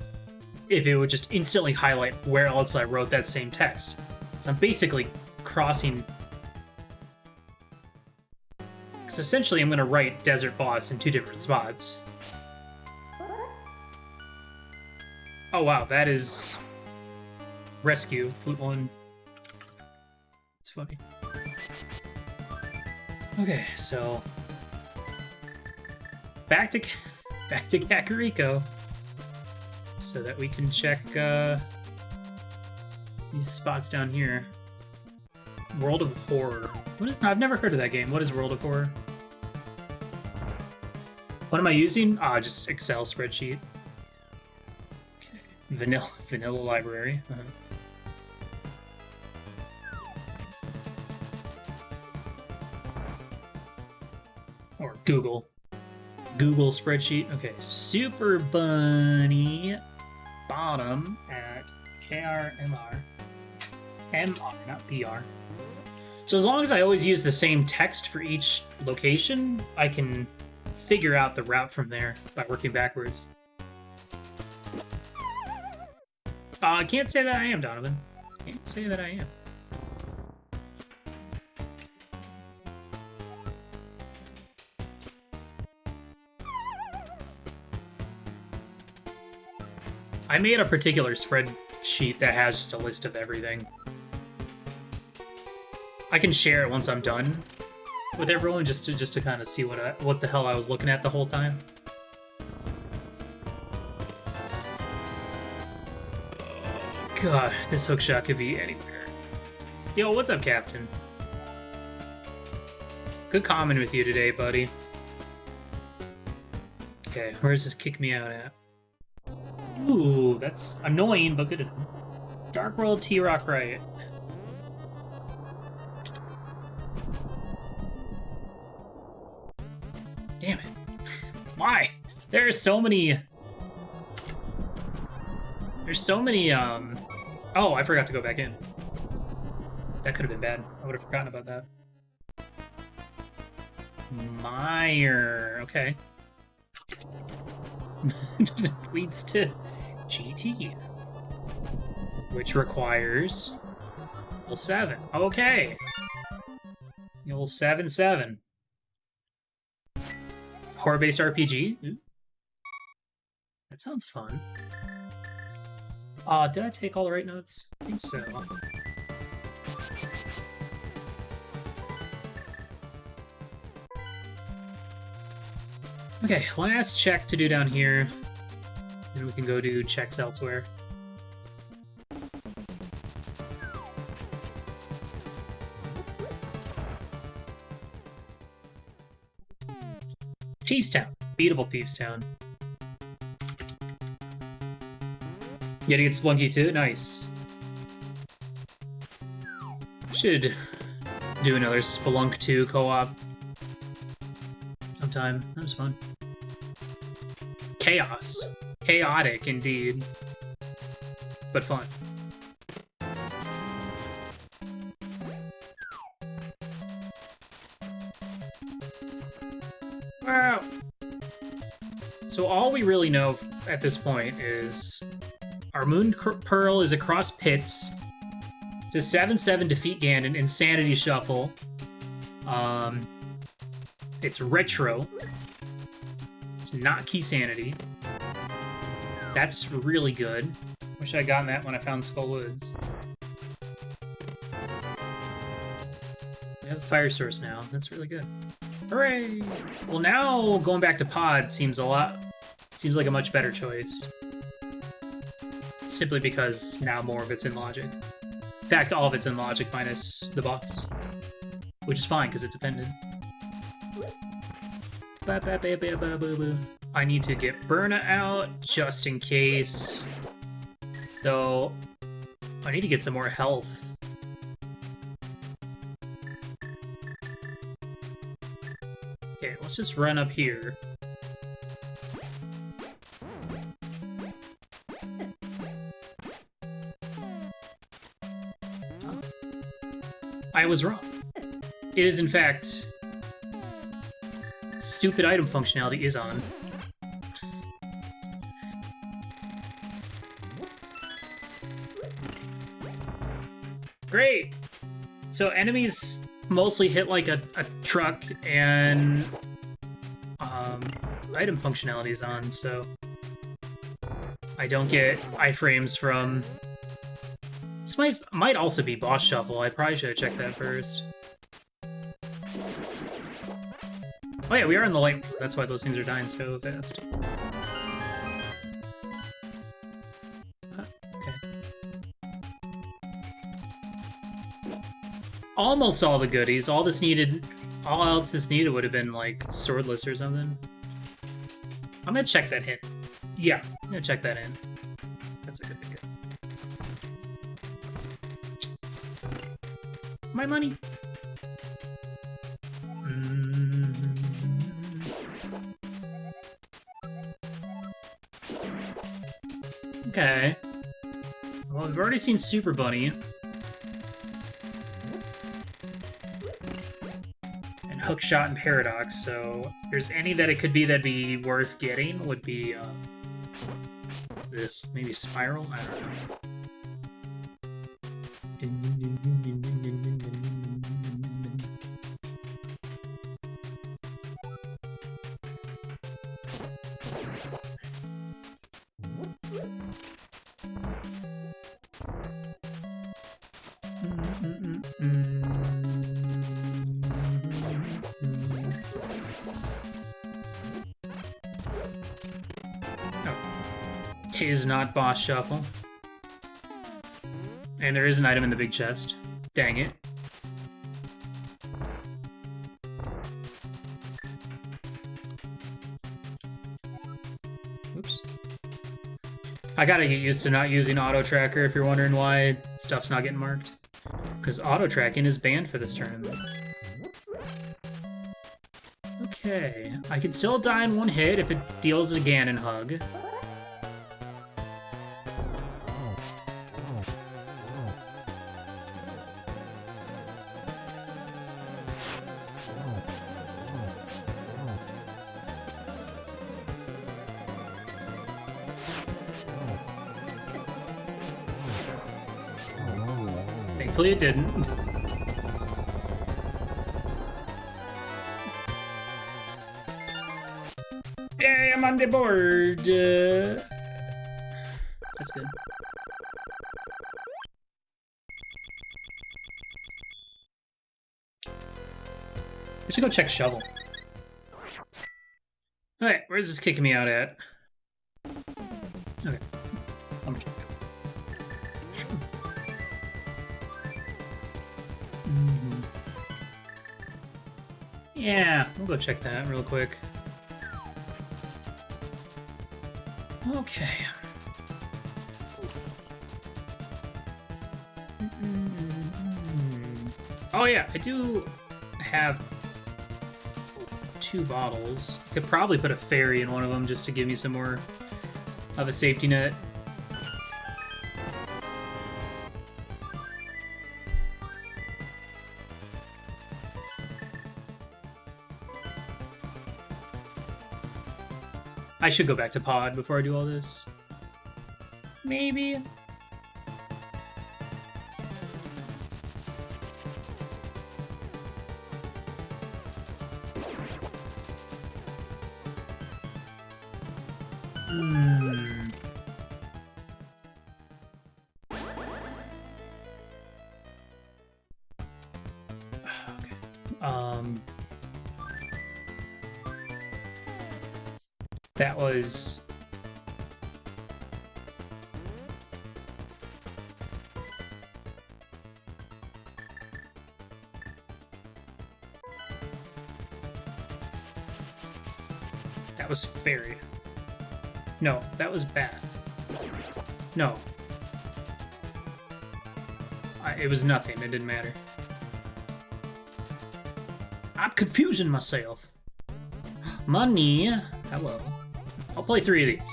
if it would just instantly highlight where else I wrote that same text. So I'm basically crossing... Because essentially I'm going to write Desert Boss in 2 different spots. Oh wow, that is... Rescue, Flute 1. It's funny. Okay, so... Back to Kakariko. So that we can check these spots down here. World of Horror. What is? I've never heard of that game. What is World of Horror? What am I using? Ah, just Excel spreadsheet. Okay. Vanilla library. Or Google spreadsheet. Okay, Super Bunny. bottom at KRMR. MR, not BR. So as long as I always use the same text for each location, I can figure out the route from there by working backwards. I can't say that I am, Donovan. Can't say that I am. I made a particular spreadsheet that has just a list of everything. I can share it once I'm done with everyone, just to kind of see what the hell I was looking at the whole time. God, this hookshot could be anywhere. Yo, what's up, Captain? Good comment with you today, buddy. Okay, where does this kick me out at? Ooh, that's annoying, but good enough. Dark World T-Rock Riot. Damn it. Why? There are so many... There's so many, Oh, I forgot to go back in. That could have been bad. I would have forgotten about that. Meyer. Okay. Leads to GT. Which requires... level 7. Okay. Level 7-7. Horror-based RPG? Ooh. That sounds fun. Did I take all the right notes? I think so. Okay, last check to do down here. And we can go do checks elsewhere. Chiefstown. Beatable Chiefstown. You gotta get Splunky too? Nice. Should do another Spelunk 2 co-op sometime. That was fun. Chaos. Chaotic, indeed. But fun. Wow. So all we really know at this point is our Moon Pearl is across pits. It's a 7-7 defeat Ganon, Insanity Shuffle. It's retro. It's not Key Sanity. That's really good. Wish I'd gotten that when I found Skull Woods. We have a fire source now. That's really good. Hooray! Well, now going back to Pod seems like a much better choice. Simply because now more of it's in logic. In fact, all of it's in logic minus the boss. Which is fine, because it's dependent. I need to get Burna out, just in case. Though, I need to get some more health. Okay, let's just run up here. I was wrong. It is, in fact, stupid item functionality is on. Great! So enemies mostly hit like a truck, and item functionality is on, so I don't get iframes from... This might also be boss shuffle. I probably should have checked that first. Oh yeah, we are in the light. That's why those things are dying so fast. Okay. Almost all the goodies. All else this needed would have been like swordless or something. I'm gonna check that hint. Yeah, I'm gonna check that in. That's a good idea. My money. Okay. Well, we've already seen Super Bunny. And Hookshot and Paradox, so if there's any that it could be that'd be worth getting would be this. Maybe Spiral? I don't know. Tis not boss shuffle. And there is an item in the big chest. Dang it. Oops. I gotta get used to not using auto tracker if you're wondering why stuff's not getting marked. Because auto tracking is banned for this tournament. Okay. I can still die in one hit if it deals a Ganon hug. Thankfully it didn't. Yay, I'm on the board! That's good. I should go check Shovel. Alright, where's this kicking me out at? Okay. I'm gonna check. Sure. Yeah, we'll go check that real quick. Okay. Oh yeah, I do have 2 bottles. Could probably put a fairy in one of them just to give me some more of a safety net. I should go back to pod before I do all this. Maybe. Okay. That was... That was fairy. No, that was bad. No. It was nothing, it didn't matter. I'm confusing myself. Money. Hello. I'll play 3 of these.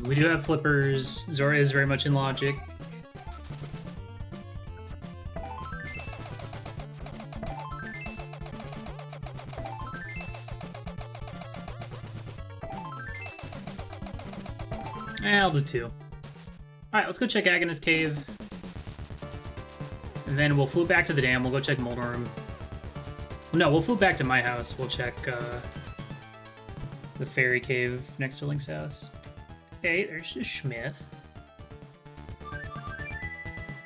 We do have flippers. Zora is very much in logic. I'll do 2. Alright, let's go check Agonist Cave. And then we'll float back to the dam. We'll go check Moldorm. No, we'll float back to my house. We'll check the fairy cave next to Link's house. Okay, there's just Smith.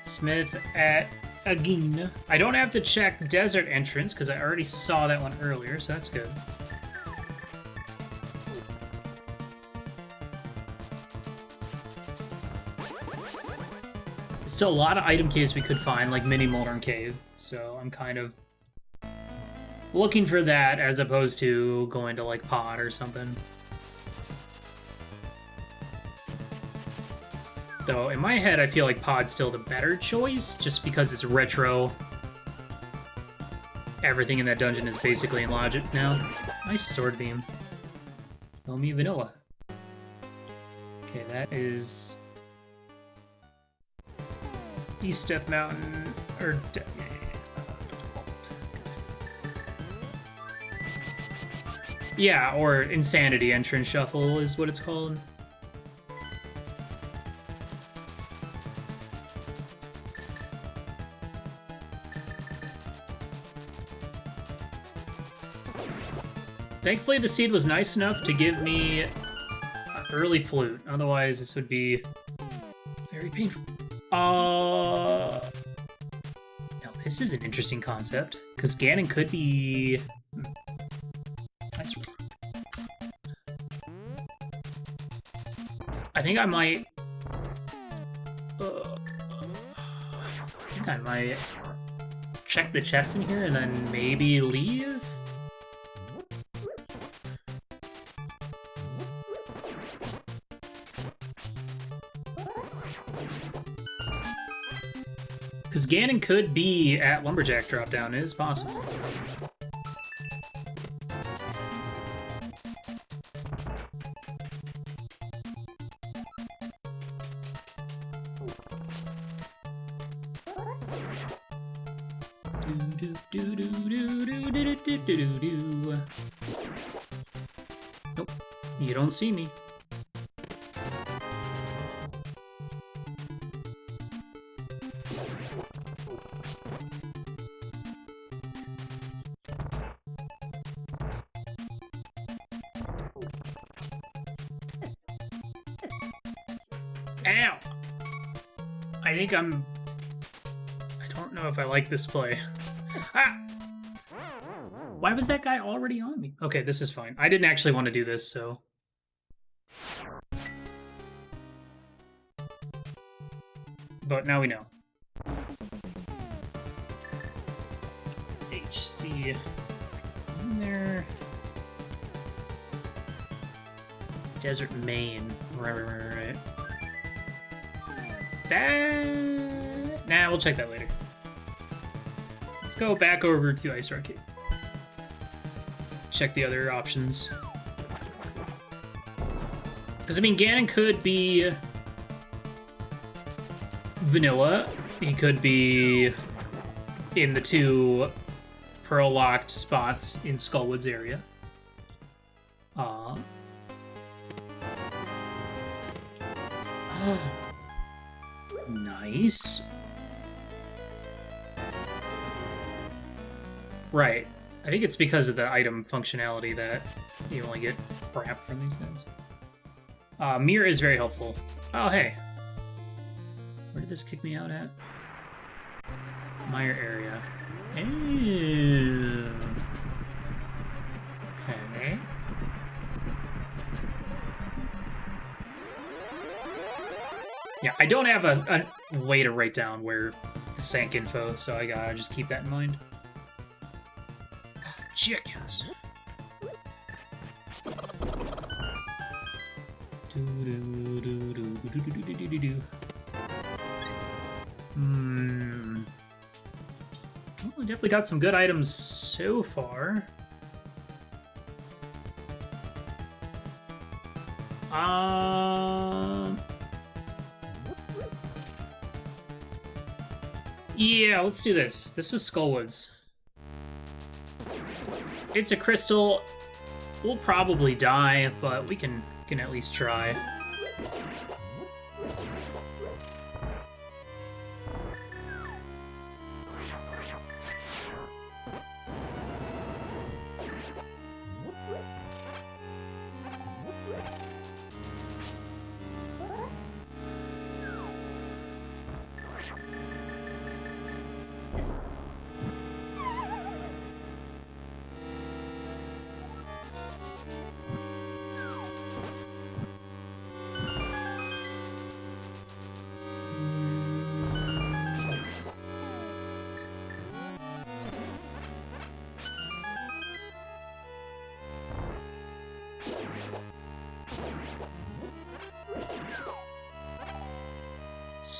Smith at Agin. I don't have to check Desert Entrance because I already saw that one earlier, so that's good. There's still a lot of item caves we could find, like Mini Moldorm Cave, so I'm kind of looking for that as opposed to going to, like, Pod or something. Though, in my head, I feel like Pod's still the better choice, just because it's retro. Everything in that dungeon is basically in logic now. Nice sword beam. Tell me vanilla. Okay, that is... East Death Mountain, or... Yeah, or Insanity Entrance Shuffle is what it's called. Thankfully, the seed was nice enough to give me an early flute. Otherwise, this would be very painful. Now, this is an interesting concept, because Ganon could be... Nice. I think I might... check the chest in here and then maybe leave? Because Ganon could be at Lumberjack dropdown, it is possible. Nope, you don't see me. Ow! I think I don't know if I like this play. Ah! Why was that guy already on me? Okay, this is fine. I didn't actually want to do this, so... But now we know. HC... in there... Desert Main. Right. That... Nah, we'll check that later. Let's go back over to Ice Arcade. Check the other options. Because, I mean, Ganon could be... vanilla. He could be in the two Pearl-locked spots in Skullwoods area. Nice. Right. I think it's because of the item functionality that you only get crap from these guys. Mirror is very helpful. Oh, hey. Where did this kick me out at? Mire area. Ew. Okay. Yeah, I don't have a way to write down where the sank info, so I gotta just keep that in mind. Chickens. Well, we definitely got some good items so far. Yeah, let's do this. This was Skullwoods. It's a crystal. We'll probably die, but we can at least try.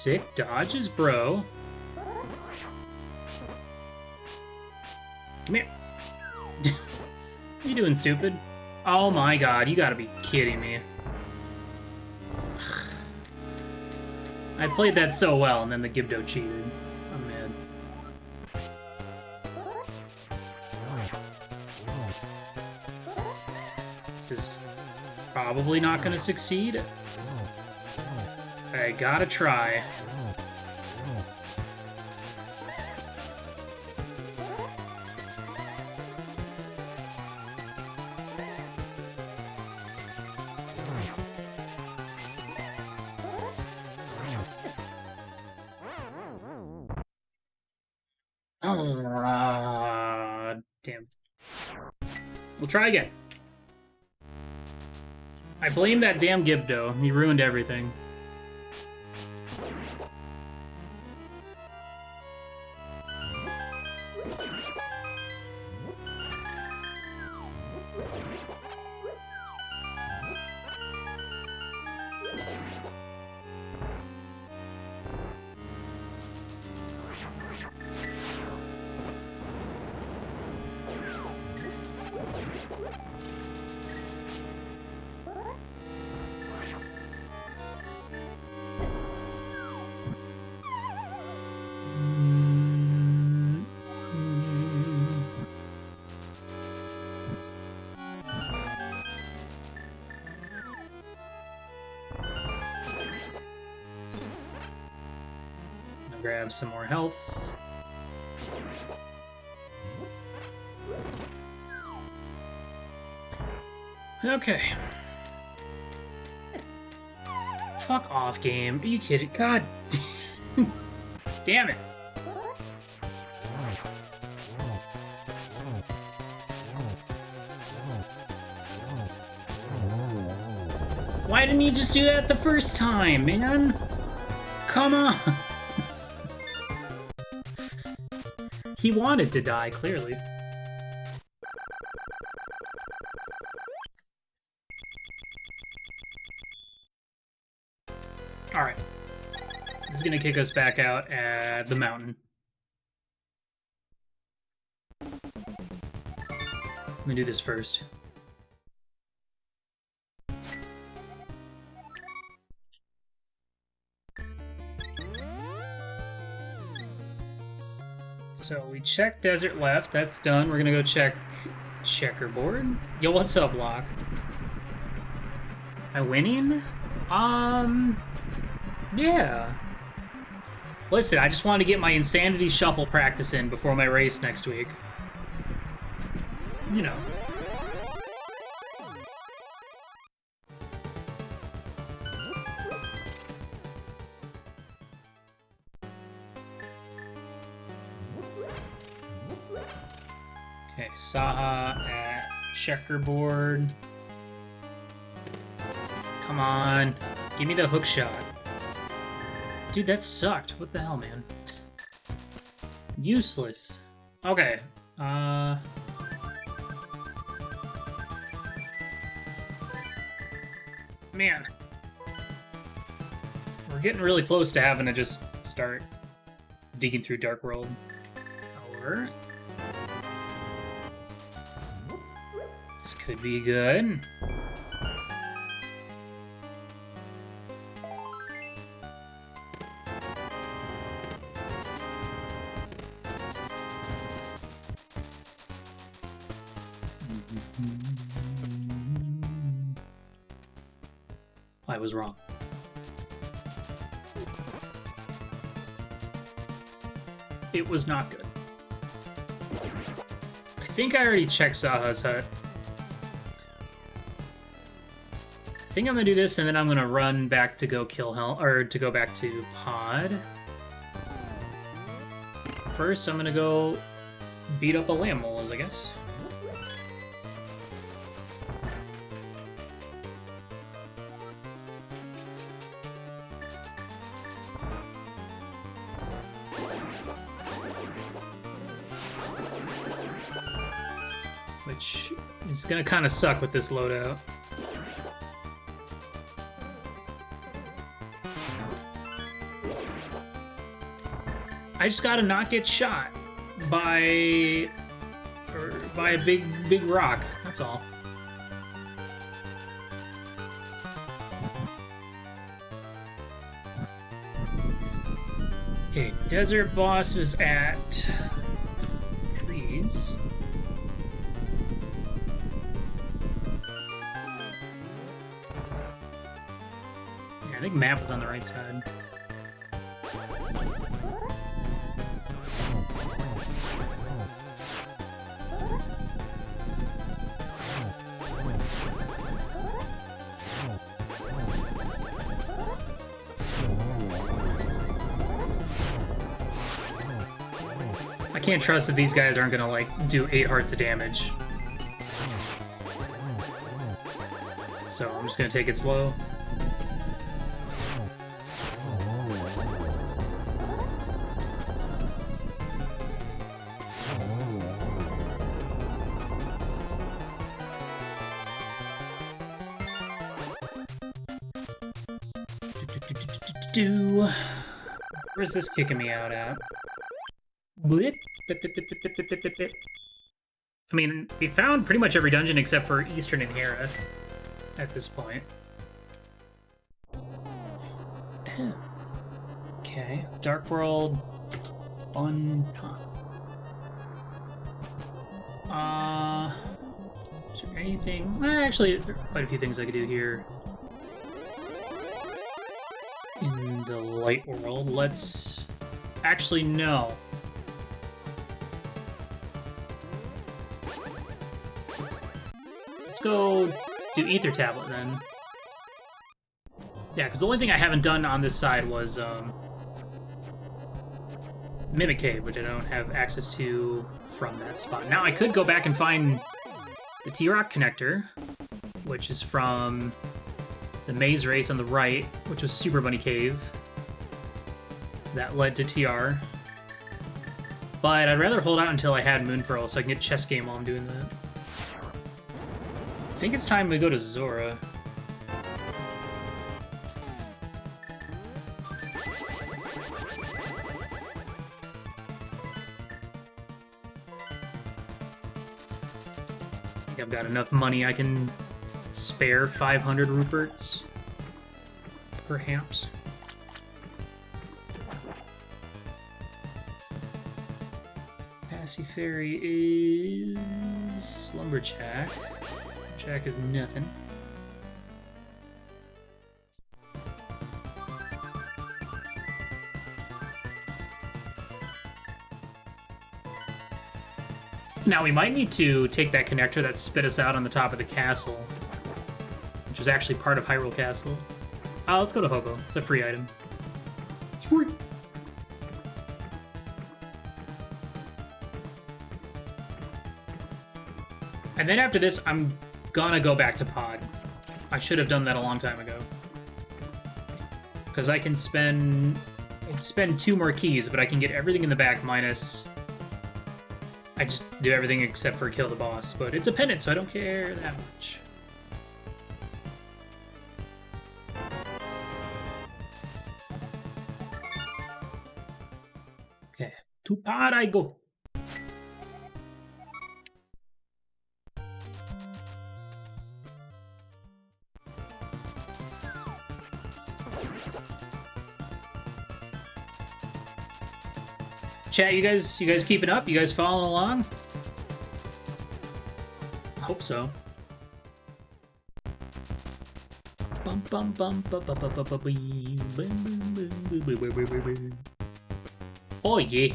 Sick dodges, bro. Come here. What are you doing, stupid? Oh my god, you gotta be kidding me. I played that so well, and then the Gibdo cheated. I'm mad. This is probably not gonna succeed. I gotta try. Damn. We'll try again. I blame that damn Gibdo. He ruined everything. Grab some more health. Okay. Fuck off, game. Are you kidding? God damn it. Why didn't you just do that the first time, man? Come on. He wanted to die, clearly. Alright. This is gonna kick us back out at the mountain. Let me do this first. So we checked desert left, that's done. We're gonna go check checkerboard. Yo, what's up, Locke? Am I winning? Yeah. Listen, I just wanted to get my Insanity Shuffle practice in before my race next week. You know. Okay, Saha at checkerboard. Come on. Give me the hook shot. Dude, that sucked. What the hell, man? Useless. Okay. Man. We're getting really close to having to just start digging through Dark World. Or... this could be good. I was wrong. It was not good. I think I already checked Saha's hut. I think I'm gonna do this, and then I'm gonna run back to go kill Hell, or to go back to Pod. First, I'm gonna go beat up a Lammoles, I guess. Which is gonna kind of suck with this loadout. I just gotta not get shot by a big rock. That's all. Okay, desert boss was at trees. Yeah, I think map was on the right side. I can't trust that these guys aren't gonna, like, do 8 hearts of damage. So I'm just gonna take it slow. Where's this kicking me out at? Blip. I mean, we found pretty much every dungeon except for Eastern and Hera at this point. Okay, Dark World on top. Is there anything? Actually, there are quite a few things I could do here. In the light world, let's... Actually, no. Let's go do Ether Tablet, then. Yeah, because the only thing I haven't done on this side was, Mimic Cave, which I don't have access to from that spot. Now, I could go back and find the T-Rock connector, which is from the maze race on the right, which was Super Bunny Cave. That led to TR. But I'd rather hold out until I had Moon Pearl so I can get chess game while I'm doing that. I think it's time we go to Zora. I think I've got enough money I can spare 500 Ruperts, perhaps. Passy Fairy is Lumberjack. Lumberjack is nothing. Now, we might need to take that connector that spit us out on the top of the castle, which was actually part of Hyrule Castle. Let's go to Hobo. It's a free item. It's free! And then after this, I'm gonna go back to Pod. I should have done that a long time ago. Because I can spend 2 more keys, but I can get everything in the back minus... I just do everything except for kill the boss, but it's a pennant, so I don't care that much. Okay, to Pod I go. Chat, you guys keeping up? You guys following along? Hope so. Oh yeah.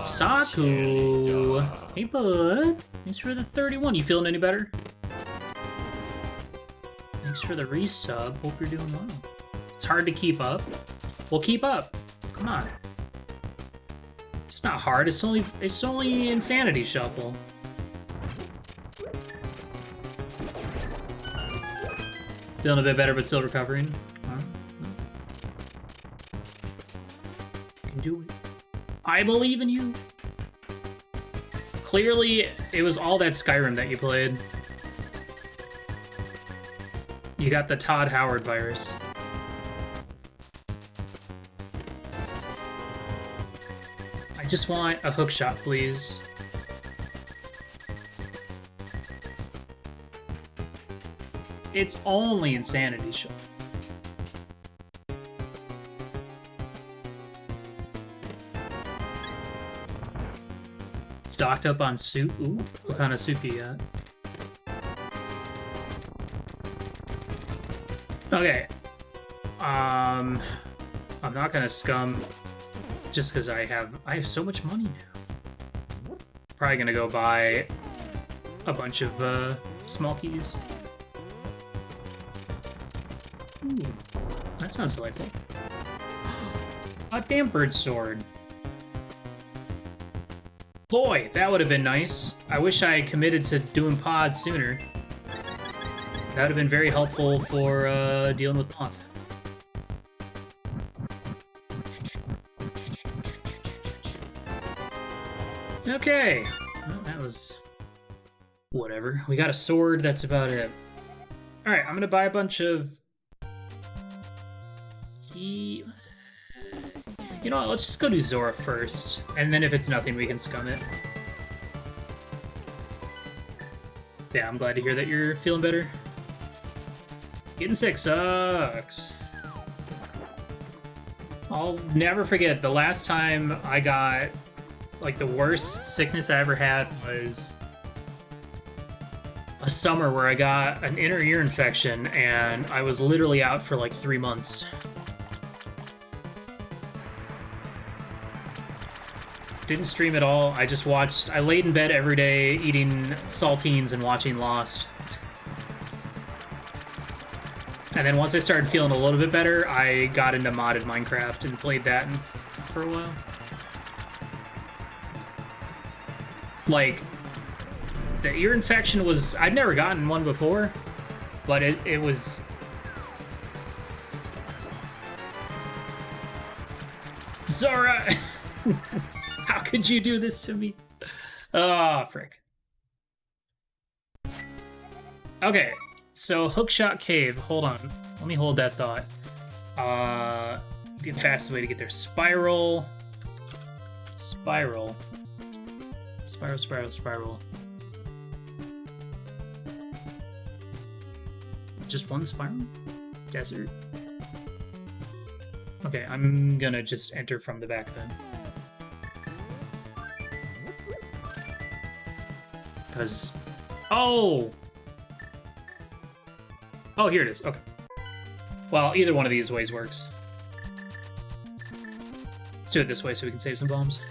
Saku. Hey bud. Thanks for the 31. You feeling any better? Thanks for the resub. Hope you're doing well. It's hard to keep up. We'll keep up. Come on. It's not hard. It's only Insanity Shuffle. Feeling a bit better, but still recovering. You can do it. I believe in you. Clearly, it was all that Skyrim that you played. You got the Todd Howard virus. I just want a hook shot, please. It's only Insanity Shuffle. Stocked up on soup. Ooh, what kind of soup you got? Okay. I'm not gonna scum just because I have so much money now. Probably gonna go buy a bunch of small keys. Ooh, that sounds delightful. A dampered sword. Boy, that would have been nice. I wish I had committed to doing pods sooner. That would have been very helpful for dealing with moth. Okay. Well, that was... whatever. We got a sword, that's about it. Alright, I'm gonna buy a bunch of... You know what, let's just go do Zora first. And then if it's nothing, we can scum it. Yeah, I'm glad to hear that you're feeling better. Getting sick sucks. I'll never forget the last time I got, like, the worst sickness I ever had was a summer where I got an inner ear infection and I was literally out for like 3 months. Didn't stream at all. I just watched. I laid in bed every day eating saltines and watching Lost. And then once I started feeling a little bit better, I got into modded Minecraft and played that for a while. Like, the ear infection was... I'd never gotten one before, but it was... Zora! How could you do this to me? Oh, frick. Okay, so Hookshot Cave. Hold on. Let me hold that thought. Be a fastest way to get there. Spiral. Spiral. Spiral, spiral, spiral. Just one spiral? Desert. Okay, I'm gonna just enter from the back then. Because... Oh! Oh, here it is. Okay. Well, either one of these ways works. Let's do it this way so we can save some bombs.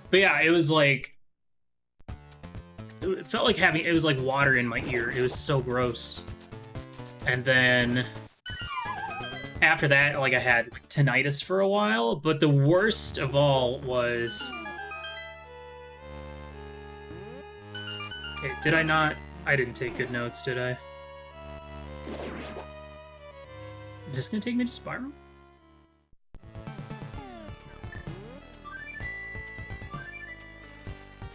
But yeah, it was like... It felt like having... It was like water in my ear. It was so gross. And then... After that, like, I had like, tinnitus for a while, but the worst of all was... Okay, did I not... I didn't take good notes, did I? Is this gonna take me to Spiral?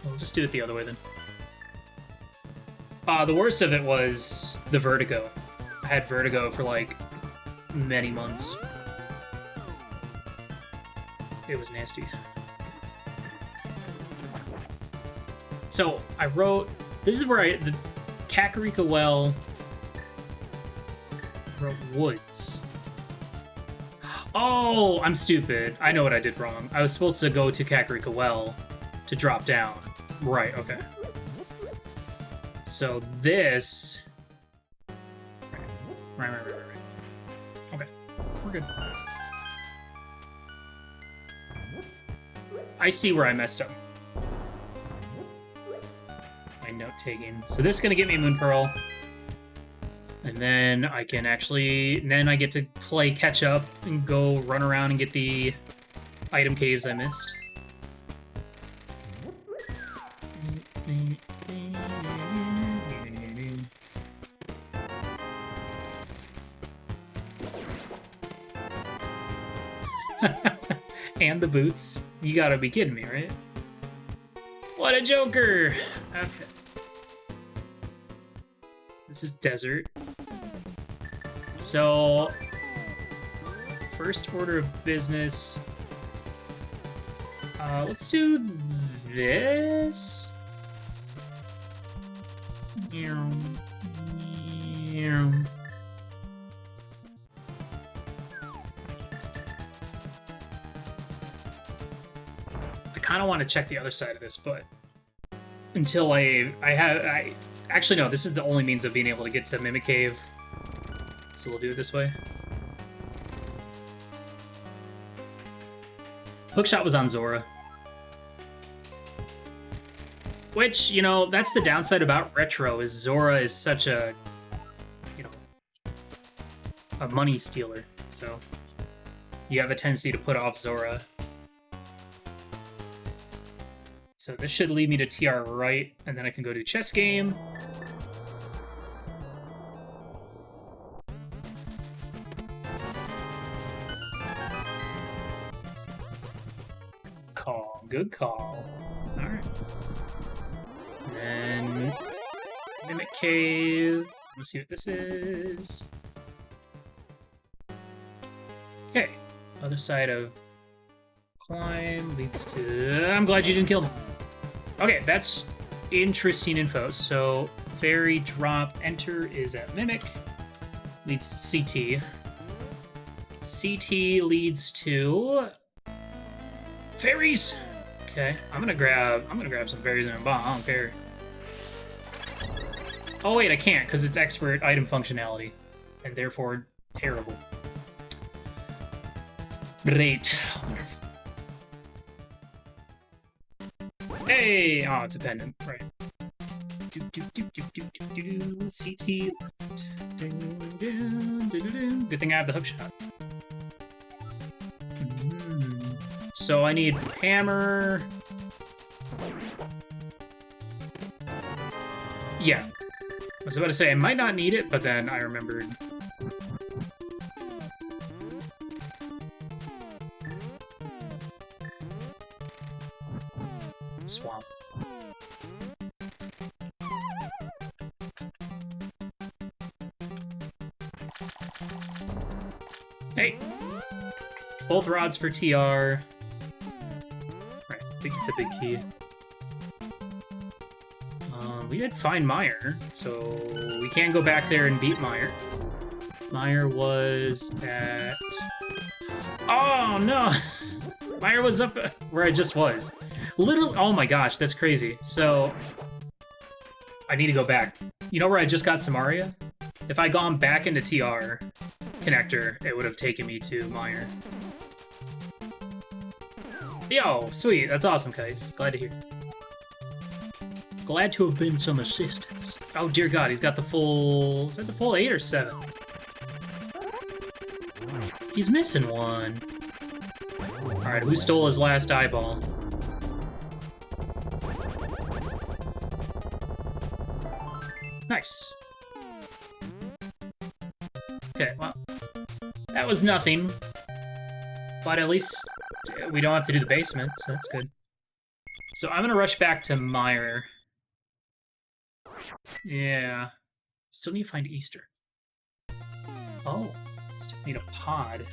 We'll just do it the other way then. The worst of it was the vertigo. I had vertigo for like many months. It was nasty. So I wrote, this is where the Kakarika Well wrote woods. Oh, I'm stupid. I know what I did wrong. I was supposed to go to Kakarika Well to drop down. Right, okay. So this... Right. Okay, we're good. I see where I messed up. My note-taking. So this is gonna get me Moon Pearl. And then I can actually... Then I get to play catch-up and go run around and get the item caves I missed. And the boots. You gotta be kidding me, right? What a joker! Okay. This is desert. So, first order of business. Let's do this. I kind of want to check the other side of this, but until I actually no, this is the only means of being able to get to Mimic Cave. So we'll do it this way. Hookshot was on Zora. Which, you know, that's the downside about Retro, is Zora is such a, you know, a money stealer. So you have a tendency to put off Zora. So this should lead me to TR right, and then I can go to chess game. Call. Good call. Alright. And then Mimic Cave. Let's see what this is. Okay. Other side of climb leads to... I'm glad you didn't kill me. Okay, that's interesting info. So, fairy drop enter is at Mimic. Leads to CT. CT leads to... fairies! Okay, I'm gonna grab some fairies and a bomb. I don't care. Oh wait, I can't, because it's expert item functionality. And therefore, terrible. Great. Wonderful. Hey! Oh, it's a pendant. Right. CT left. Good thing I have the hookshot. So I need hammer. Yeah. I was about to say I might not need it, but then I remembered. Swamp. Hey! Both rods for TR. Right, to get the big key. We did find Meyer, so we can go back there and beat Meyer. Meyer was at... Oh, no! Meyer was up where I just was. Literally, oh my gosh, that's crazy. So, I need to go back. You know where I just got Samaria? If I'd gone back into TR connector, it would have taken me to Meyer. Yo, sweet, that's awesome, guys. Glad to hear. Glad to have been some assistance. Oh dear God, he's got the full... Is that the full 8 or 7? He's missing one. Alright, who stole his last eyeball? Nice. Okay, well, that was nothing. But at least we don't have to do the basement, so that's good. So I'm gonna rush back to Meyer. Yeah. Still need to find Easter. Oh. Still need a pod.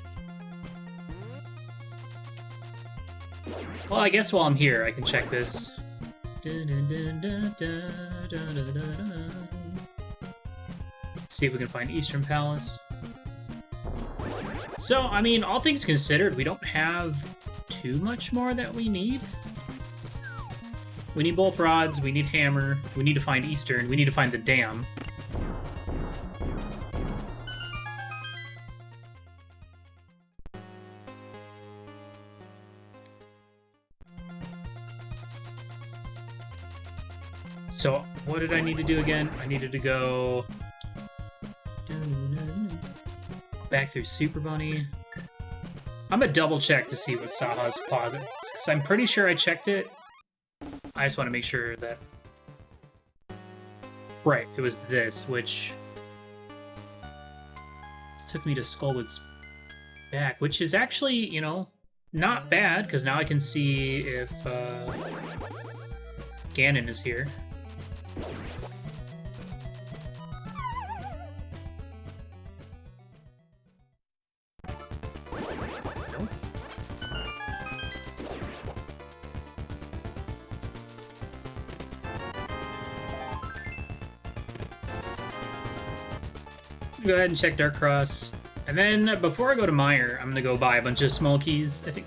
Well, I guess while I'm here, I can check this. See if we can find Eastern Palace. So, I mean, all things considered, we don't have too much more that we need. We need both rods, we need hammer, we need to find Eastern, we need to find the dam. So, what did I need to do again? I needed to go back through Super Bunny. I'm gonna double check to see what Saha's pod is, because I'm pretty sure I checked it. I just want to make sure that... Right, it was this, which... took me to Skullwood's back, which is actually, you know, not bad, because now I can see if Ganon is here. Go ahead and check Dark Cross. And then, before I go to Meyer, I'm gonna go buy a bunch of small keys, I think.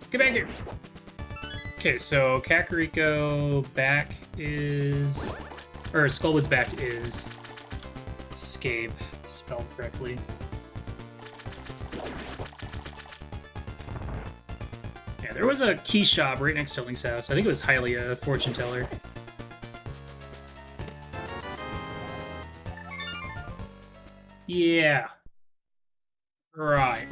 Get back here! Okay, so Kakariko back is... Or Skullwood's back is... Escape, spelled correctly. Yeah, there was a key shop right next to Link's house. I think it was Hylia, a fortune teller. Yeah. Right.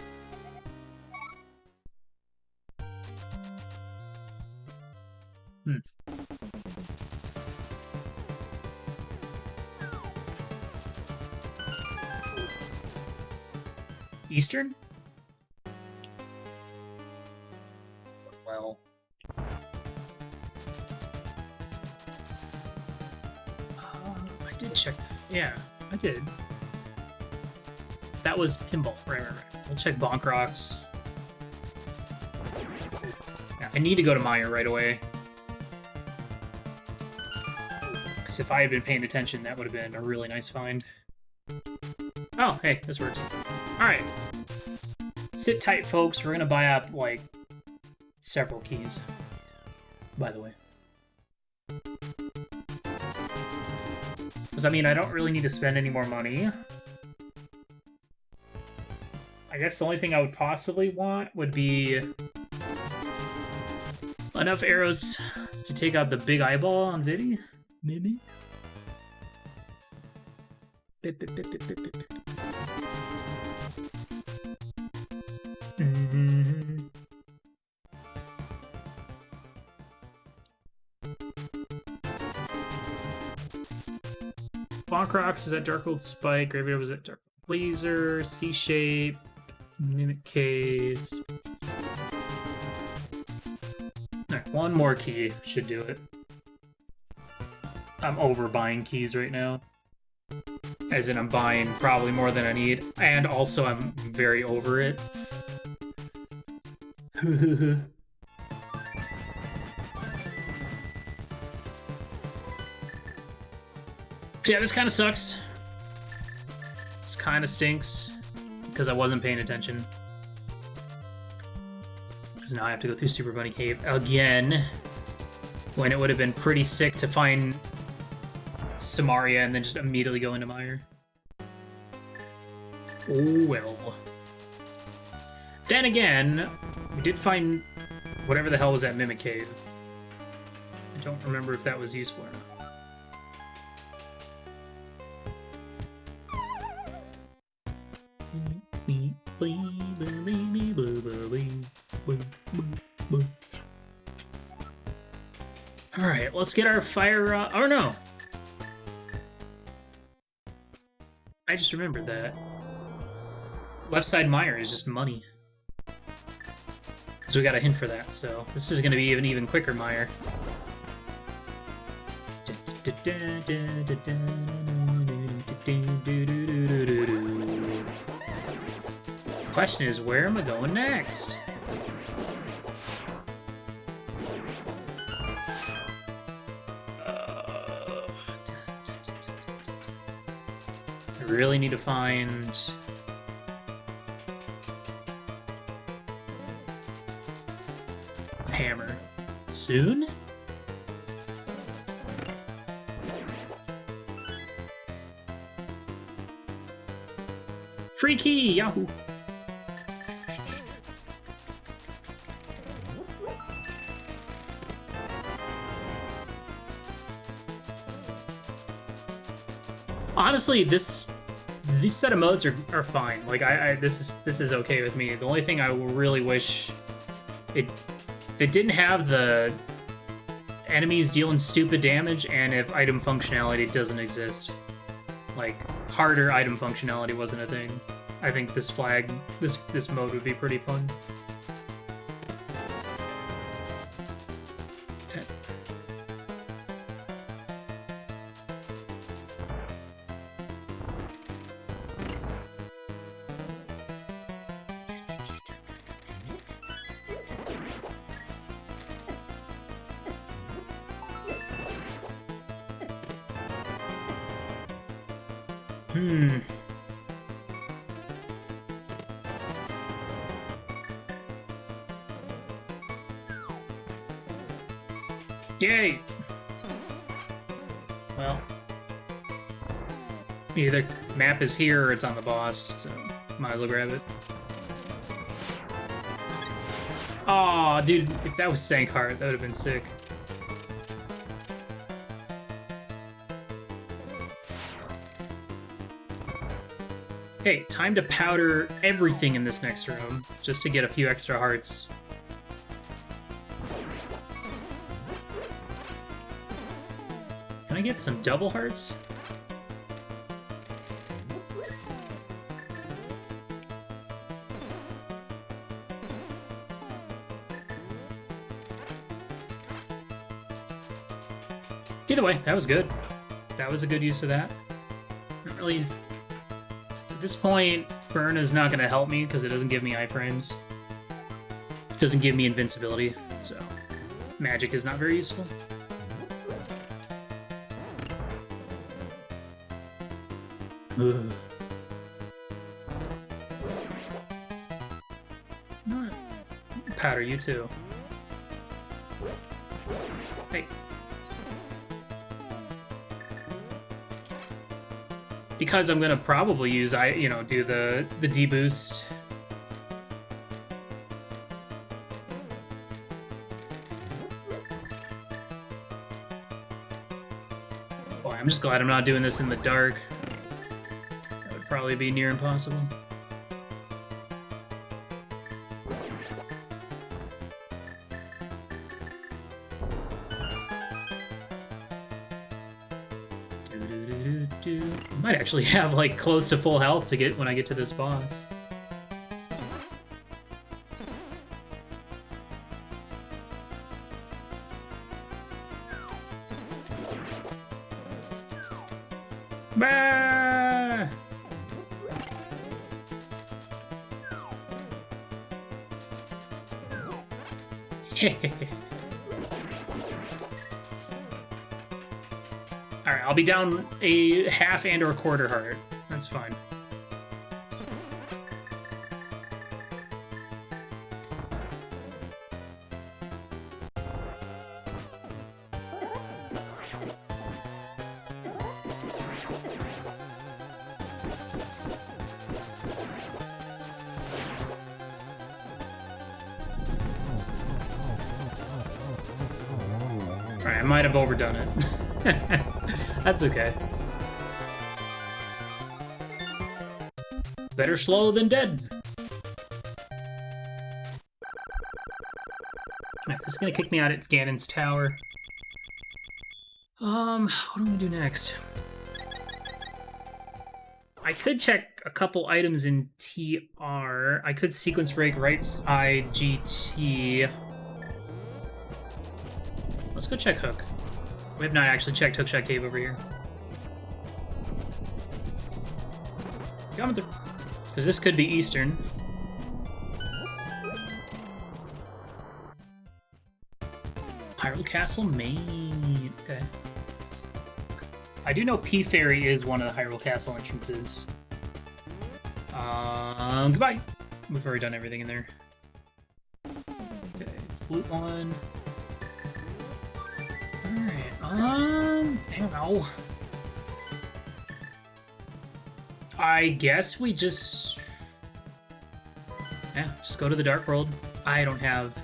Eastern? Well. I did check. Yeah, I did. That was pinball. Right. We'll check Bonk Rocks. Yeah, I need to go to Meyer right away. Because if I had been paying attention, that would have been a really nice find. Oh, hey, this works. Alright. Sit tight, folks. We're gonna buy up, like, several keys. By the way. Because, I mean, I don't really need to spend any more money. I guess the only thing I would possibly want would be enough arrows to take out the big eyeball on Viddy. Maybe? Bip, bip, bip, bip, bip, bip. Bonk Rocks was at Darkhold Spike, Graveyard was at Dark Blazer, C-Shape, Mimic Caves. Alright, one more key should do it. I'm over buying keys right now. As in, I'm buying probably more than I need, and also I'm very over it. So yeah, this kind of sucks. This kind of stinks, because I wasn't paying attention. Because now I have to go through Super Bunny Cave again, when it would have been pretty sick to find Samaria and then just immediately go into Meyer. Oh well. Then again, we did find whatever the hell was that Mimic Cave. I don't remember if that was useful or not. Alright, let's get our fire... oh no! I just remembered that. Left side Meyer is just money. So we got a hint for that, so this is gonna be an even quicker Meyer. Question is, where am I going next? I really need to find... hammer. Soon? Free key! Yahoo! Honestly, these set of modes are fine. Like this is okay with me. The only thing I really wish if it didn't have the enemies dealing stupid damage, and if item functionality doesn't exist. Like harder item functionality wasn't a thing. I think this mode would be pretty fun. Yay! Well, either map is here or it's on the boss, so might as well grab it. Aw, dude, if that was Sankheart, that would have been sick. Okay, time to powder everything in this next room, just to get a few extra hearts. Can I get some double hearts? Either way, that was good. That was a good use of that. Not really... At this point, Burn is not going to help me because it doesn't give me iframes. It doesn't give me invincibility, so magic is not very useful. Ugh. Not powder you too. Hey. Because I'm gonna probably use do the deboost. Boy, I'm just glad I'm not doing this in the dark. That would probably be near impossible. I might actually have like close to full health to get when I get to this boss. Bah! Alright, I'll be down a half and or quarter heart. That's fine. Alright, I might have overdone it. That's okay. Better slow than dead. Right, this is gonna kick me out at Ganon's tower. What do we do next? I could check a couple items in TR. I could sequence break right side GT. Let's go check Hook. We have not actually checked Hookshot Cave over here. Coming through. Because this could be Eastern. Hyrule Castle, Maine. Okay. I do know P Ferry is one of the Hyrule Castle entrances. Goodbye. We've already done everything in there. Okay, flute one. Alright, I don't know. I guess we just... Yeah, just go to the Dark World. I don't have...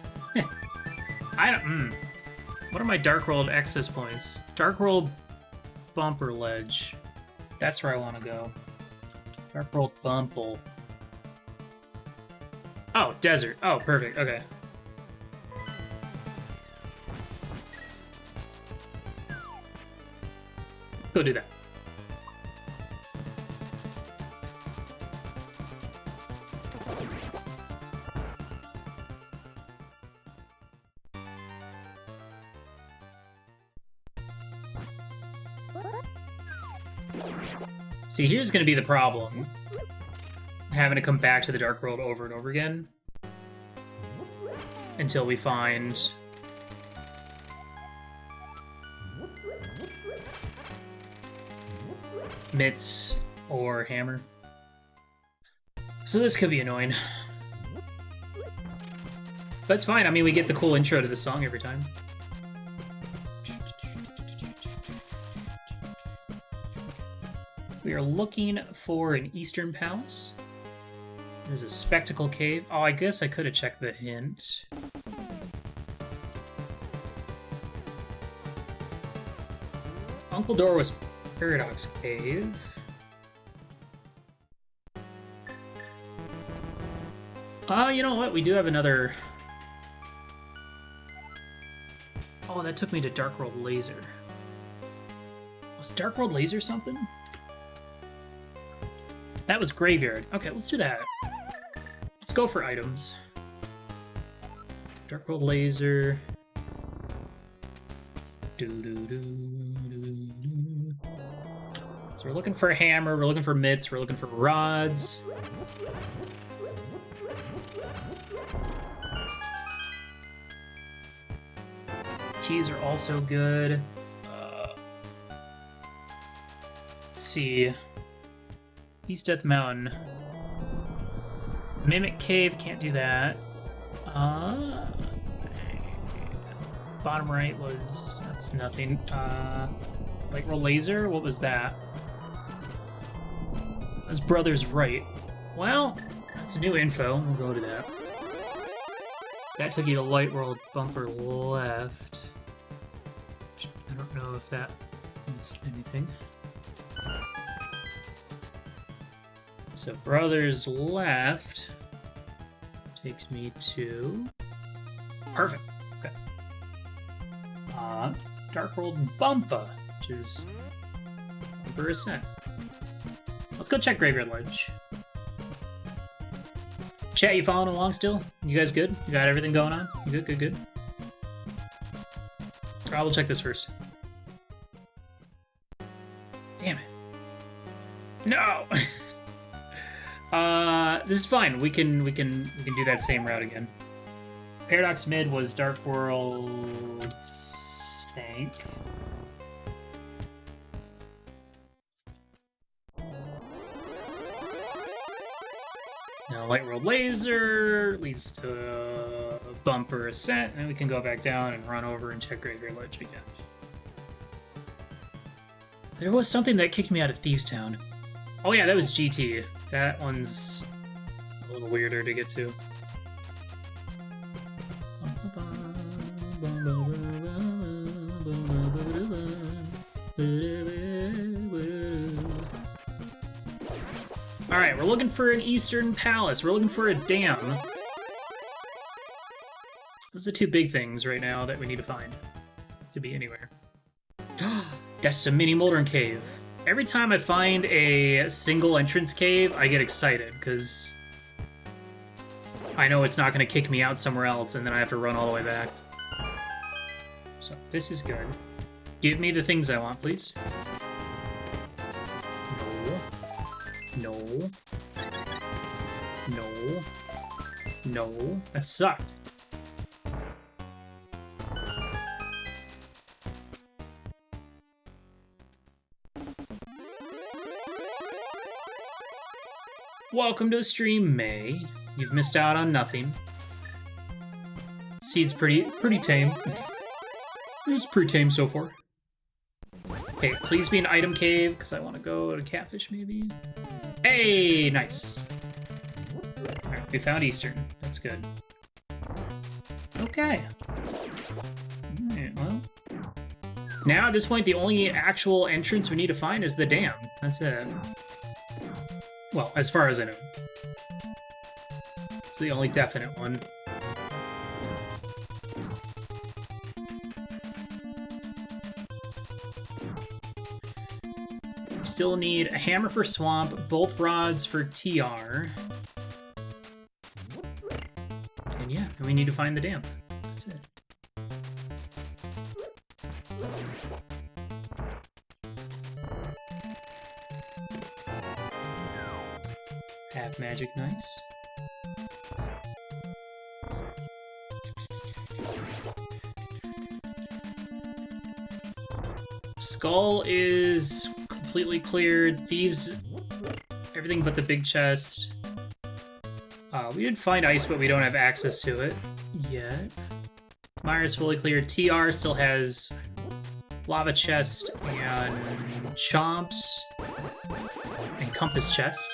What are my Dark World access points? Dark World Bumper Ledge. That's where I want to go. Dark World Bumble. Oh, Desert. Oh, perfect. Okay. Go do that. See, here's going to be the problem. Having to come back to the Dark World over and over again. Until we find... Mitz or hammer. So this could be annoying. But it's fine. I mean, we get the cool intro to the song every time. We are looking for an Eastern Palace. There's a Spectacle Cave. Oh, I guess I could have checked the hint. Uncle Dora was Paradox Cave. You know what? We do have another... Oh, that took me to Dark World Laser. Was Dark World Laser something? That was Graveyard. Okay, let's do that. Let's go for items. Dark World Laser. So we're looking for a hammer, we're looking for mitts, we're looking for rods. Keys are also good. Let's see. East Death Mountain. Mimic Cave, can't do that. Bottom right was... that's nothing. Light Roll Laser, what was that? His brother's right. Well, that's new info. We'll go to that. That took you to Light World Bumper left. I don't know if that means anything. So brothers left takes me to... Perfect. Okay. Dark World Bumpa, which is Bumper Ascent. Let's go check Graveyard Ledge. Chat, you following along still? You guys good? You got everything going on? You good? Good, good. I will check this first. Damn it. No! This is fine. We can do that same route again. Paradox mid was Dark World Sank. Now Light World Laser leads to Bumper Ascent, and then we can go back down and run over and check Graveyard Ledge again. There was something that kicked me out of Thieves Town. Oh yeah, that was GT. That one's a little weirder to get to. Alright, we're looking for an Eastern Palace. We're looking for a dam. Those are two big things right now that we need to find. Could be anywhere. That's a mini Molten Cave. Every time I find a single entrance cave, I get excited, because I know it's not going to kick me out somewhere else, and then I have to run all the way back. So, this is good. Give me the things I want, please. No. No. No. No. That sucked. Welcome to the stream, May. You've missed out on nothing. Seed's pretty tame. It's pretty tame so far. Okay, please be an item cave, because I want to go to Catfish, maybe? Hey, nice. Alright, we found Eastern. That's good. Okay. Alright, well. Now, at this point, the only actual entrance we need to find is the dam. That's it. Well, as far as I know. It's the only definite one. Still need a hammer for Swamp, both rods for TR. And yeah, we need to find the dam. That's it. Half magic, nice. Skull is completely cleared. Thieves everything but the big chest. We did find ice, but we don't have access to it yet. Myra's fully cleared. TR still has lava chest and chomps and compass chest.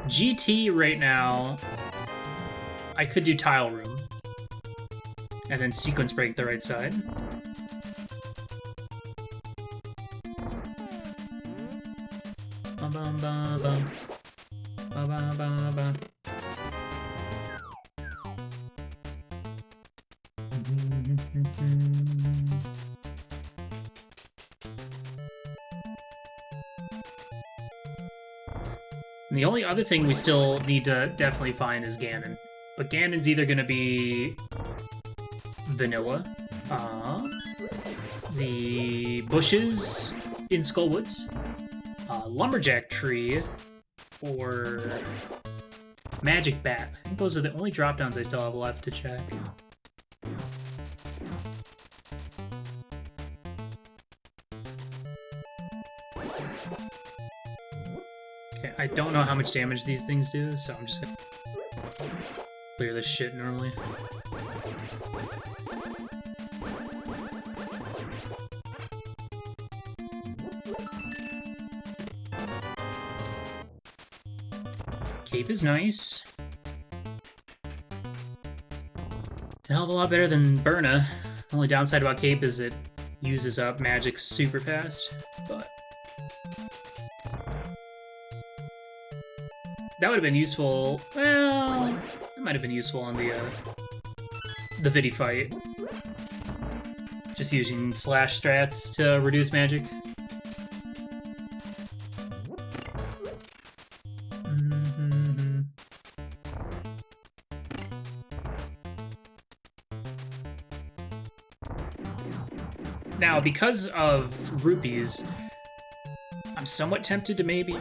GT right now, I could do tile room and then sequence break the right side. Bum, bum, bum, bum. Bum, bum, bum, bum. And the only other thing we still need to definitely find is Ganon. But Ganon's either going to be vanilla, the bushes in Skullwoods, lumberjack tree, or magic bat. I think those are the only drop-downs I still have left to check. Okay, I don't know how much damage these things do, so I'm just gonna clear this shit normally. Cape is nice. A hell of a lot better than Burna. Only downside about Cape is it uses up magic super fast, but that would have been useful. Well, it might have been useful on the Vidi fight. Just using slash strats to reduce magic. Now, because of rupees, I'm somewhat tempted to maybe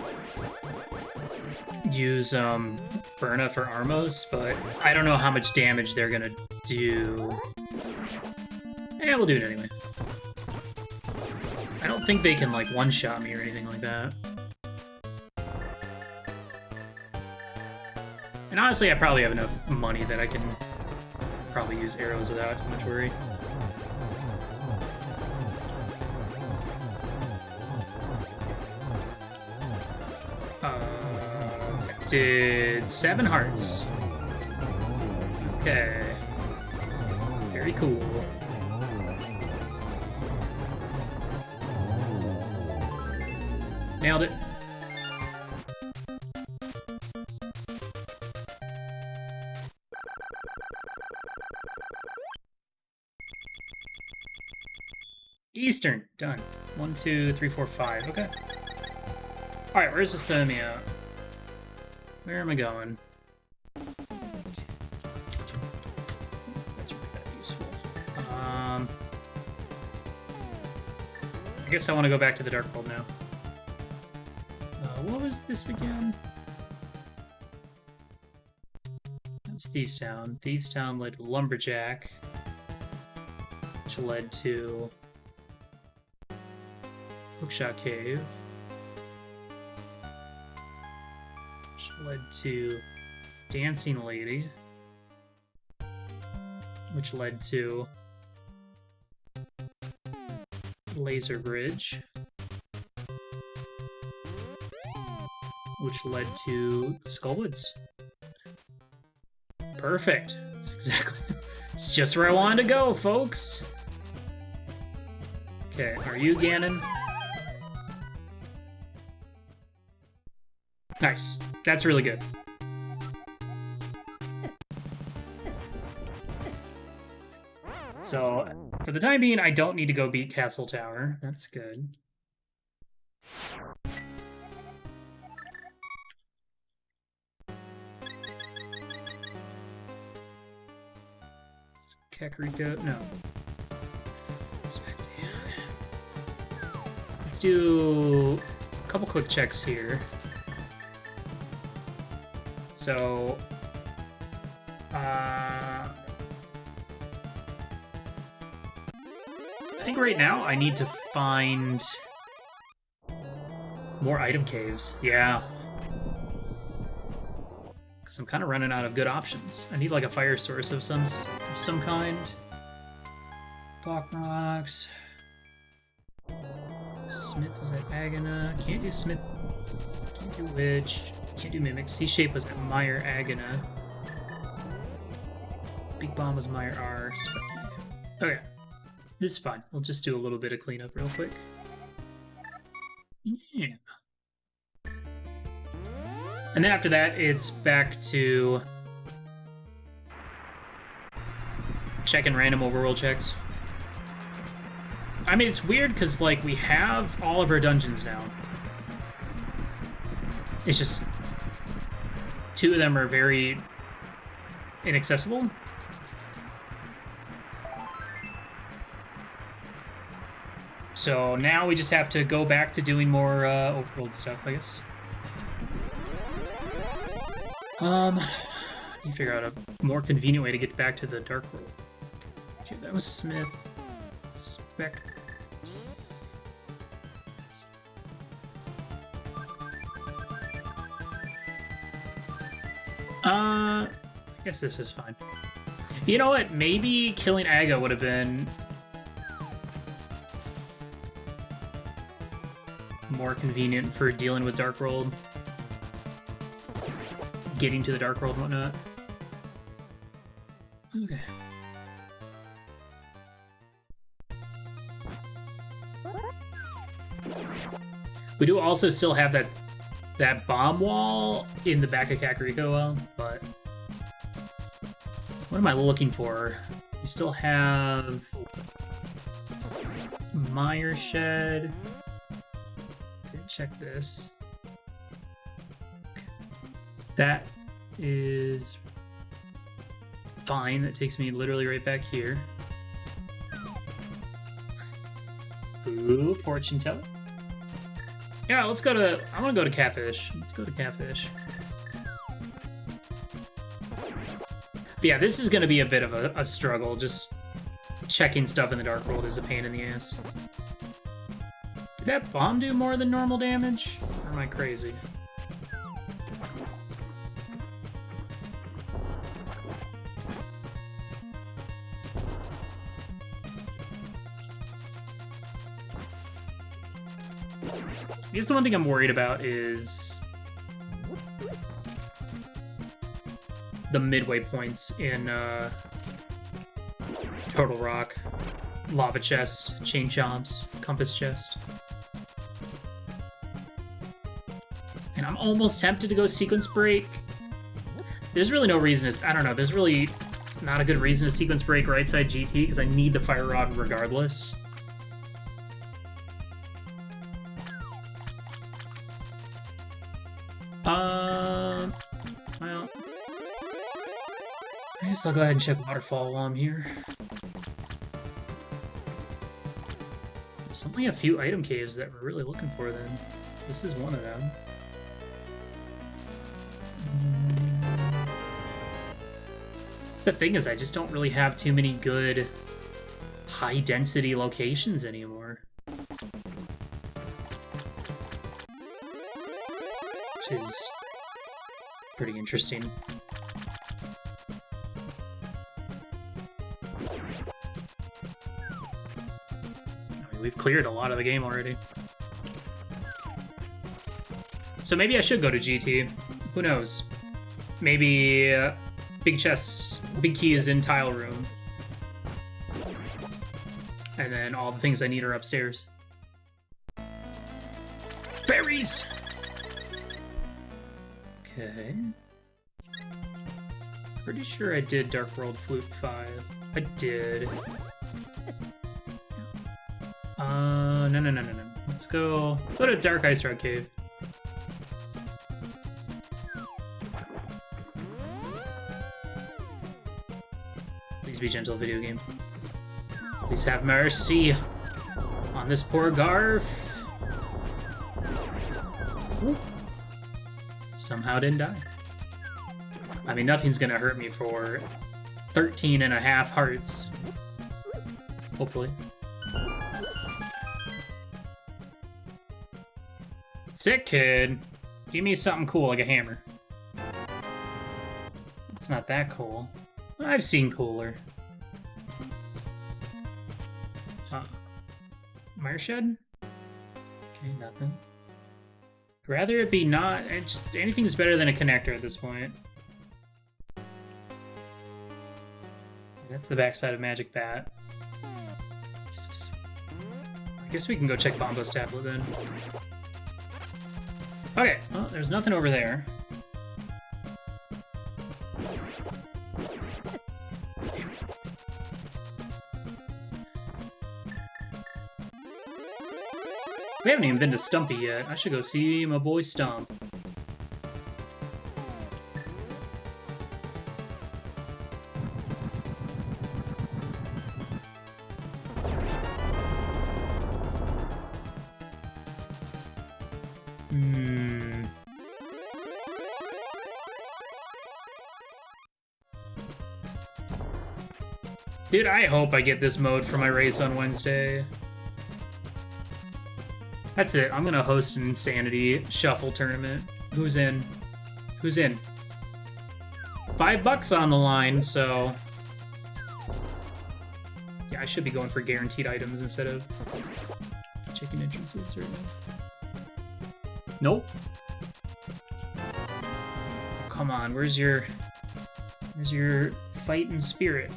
use Burna for Armos, but I don't know how much damage they're gonna do. Yeah, we'll do it anyway. I don't think they can, like, one-shot me or anything like that. And honestly, I probably have enough money that I can probably use arrows without too much worry. Did 7 hearts. Okay. Very cool. Nailed it. Eastern. Done. 1, 2, 3, 4, 5. Okay. Alright, where's this throwing me out? Where am I going? That's really that useful. I guess I want to go back to the Dark World now. What was this again? That was Thieves Town. Thieves Town led to Lumberjack, which led to Hookshot Cave. Led to Dancing Lady, which led to Laser Bridge, which led to Skullwoods. Perfect. That's exactly. It's just where I wanted to go, folks. Okay, are you Ganon? Nice. That's really good. So, for the time being, I don't need to go beat Castle Tower. That's good. Kakariko? No. Let's do a couple quick checks here. So, I think right now I need to find more item caves. Yeah, because I'm kind of running out of good options. I need like a fire source of some kind. Block rocks. Smith was at Agana. Can't do Smith. Can't do Witch. Can't do Mimic. C-Shape was at Meyer Agana. Big Bomb was Meyer R. Okay. This is fine. We'll just do a little bit of cleanup real quick. Yeah. And then after that, it's back to checking random overworld checks. I mean, it's weird because, like, we have all of our dungeons now. It's just 2 of them are very inaccessible. So now we just have to go back to doing more overworld stuff, I guess. You figure out a more convenient way to get back to the Dark World. Okay, that was Smith. Spec. I guess this is fine. You know what? Maybe killing Aga would have been more convenient for dealing with Dark World. Getting to the Dark World and whatnot. Okay. We do also still have that bomb wall in the back of Kakariko well, but what am I looking for? We still have Meyer Shed. Okay, check this. Okay. That is fine. That takes me literally right back here. Ooh, fortune teller. Yeah, let's go to... I want to go to Catfish. Let's go to Catfish. But yeah, this is going to be a bit of a struggle. Just checking stuff in the Dark World is a pain in the ass. Did that bomb do more than normal damage? Or am I crazy? I guess the one thing I'm worried about is the midway points in Total Rock, Lava Chest, Chain Chomps, Compass Chest. And I'm almost tempted to go Sequence Break. There's really no reason to... I don't know, there's really not a good reason to Sequence Break right side GT, because I need the Fire Rod regardless. Well, I guess I'll go ahead and check Waterfall while I'm here. There's only a few item caves that we're really looking for then. This is one of them. The thing is, I just don't really have too many good high-density locations anymore. Which is pretty interesting. I mean, we've cleared a lot of the game already. So maybe I should go to GT. Who knows? Maybe big chests, big key is in tile room. And then all the things I need are upstairs. Fairies! Okay. Pretty sure I did Dark World Flute 5. I did. No. Let's go to Dark Ice Rod Cave. Please be gentle, video game. Please have mercy on this poor Garf. Ooh. Somehow didn't die. I mean, nothing's gonna hurt me for 13.5 hearts. Hopefully. Sick kid. Give me something cool like a hammer. It's not that cool. I've seen cooler. Mireshed? Okay, nothing. Rather it be not. Just anything's better than a connector at this point. That's the backside of Magic Bat. I guess we can go check Bombo's tablet then. Okay, well, there's nothing over there. We haven't even been to Stumpy yet. I should go see my boy Stump. Dude, I hope I get this mode for my race on Wednesday. That's it. I'm gonna host an Insanity Shuffle tournament. Who's in? Who's in? $5 on the line, so... Yeah, I should be going for guaranteed items instead of chicken entrances right now. Nope. Come on, where's your fighting spirit?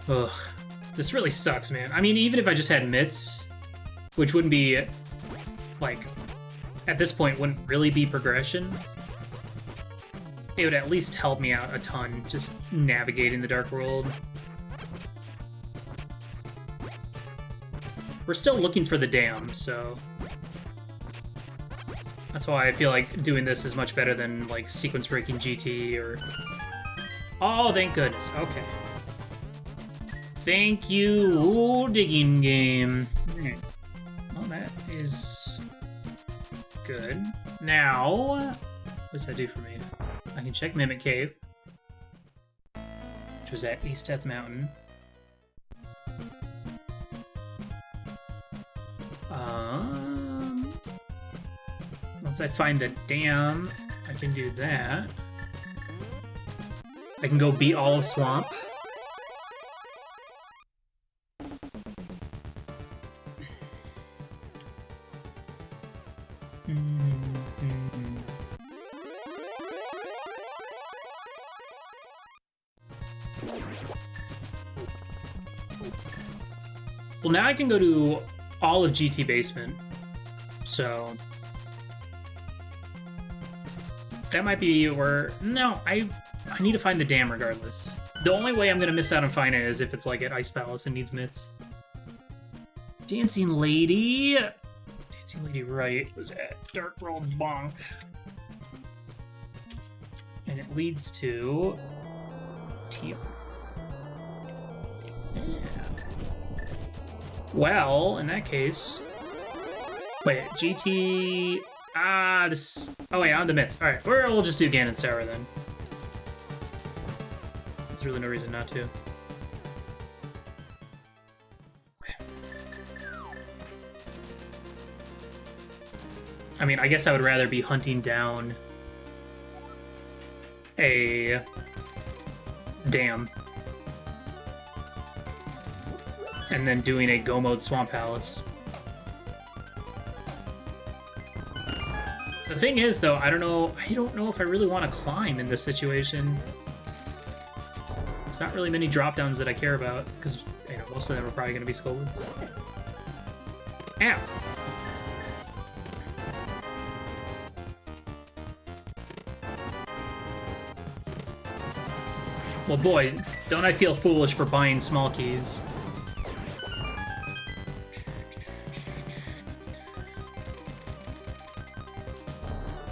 Ugh, this really sucks, man. I mean, even if I just had mitts, which wouldn't be, like, at this point, wouldn't really be progression, it would at least help me out a ton, just navigating the Dark World. We're still looking for the dam, so... That's why I feel like doing this is much better than, like, sequence breaking GT or... Oh, thank goodness. Okay. Thank you, digging game. Well, that is good. Now, what does that do for me? I can check Mimic Cave, which was at East Death Mountain. Once I find the dam, I can do that. I can go beat all of Swamp. Well, now I can go to all of GT Basement, so that might be where... No, I need to find the dam regardless. The only way I'm going to miss out on finding it is if it's like at Ice Palace and needs mitts. Dancing Lady... Dancing Lady right was at Dark World Bonk. And it leads to... Teal. Yeah. Well, in that case... Wait, GT... this... Oh wait, on the mitts. Alright, we'll just do Ganon's Tower then. There's really no reason not to. I mean, I guess I would rather be hunting down a dam and then doing a Go Mode Swamp Palace. The thing is, though, I don't know if I really want to climb in this situation. There's not really many drop-downs that I care about, because most of them are probably going to be Scolds. Ow! Well, boy, don't I feel foolish for buying small keys.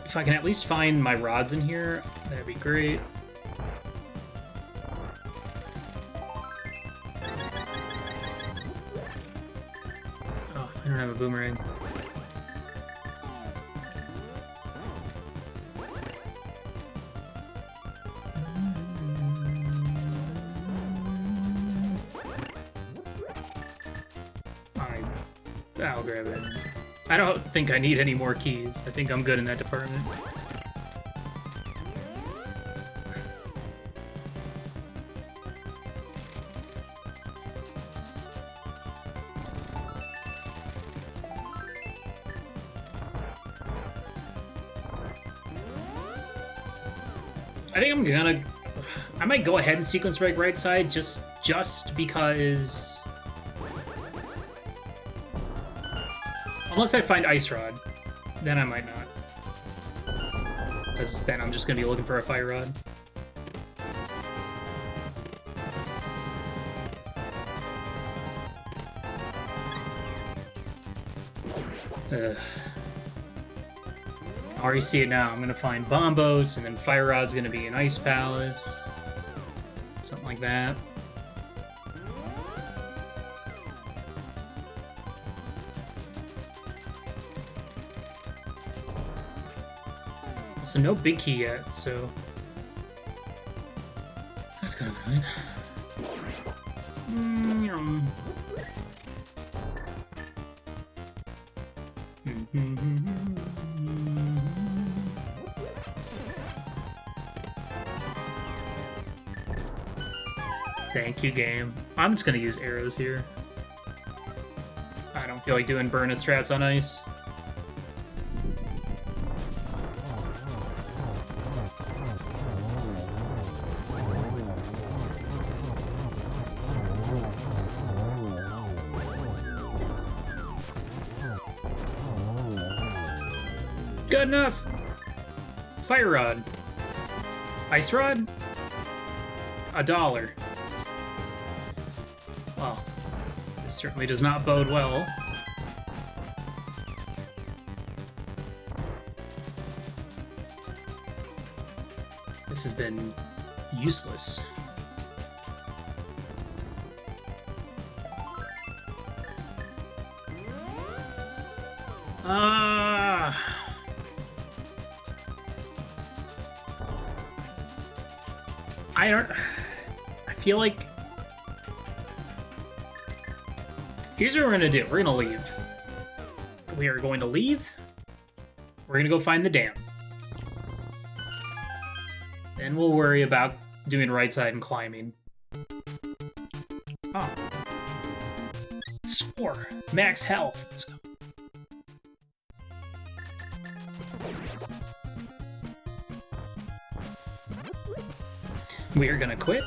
If I can at least find my rods in here, that'd be great. Oh, I don't have a boomerang. I'll grab it. I don't think I need any more keys. I think I'm good in that department. I think I'm gonna... I might go ahead and sequence break right side just because... Unless I find Ice Rod, then I might not. Because then I'm just gonna be looking for a Fire Rod. I already see it now. I'm gonna find Bombos, and then Fire Rod's gonna be an Ice Palace. Something like that. So no big key yet, so... That's kind of fine. Thank you, game. I'm just gonna use arrows here. I don't feel like doing burn strats on ice. Good enough! Fire Rod. Ice Rod? $1. Well, this certainly does not bode well. This has been useless. I feel like... Here's what we're gonna do. We're gonna leave. We are going to leave. We're gonna go find the dam. Then we'll worry about doing right side and climbing. Oh. Score! Max health. Let's go. We are gonna quit.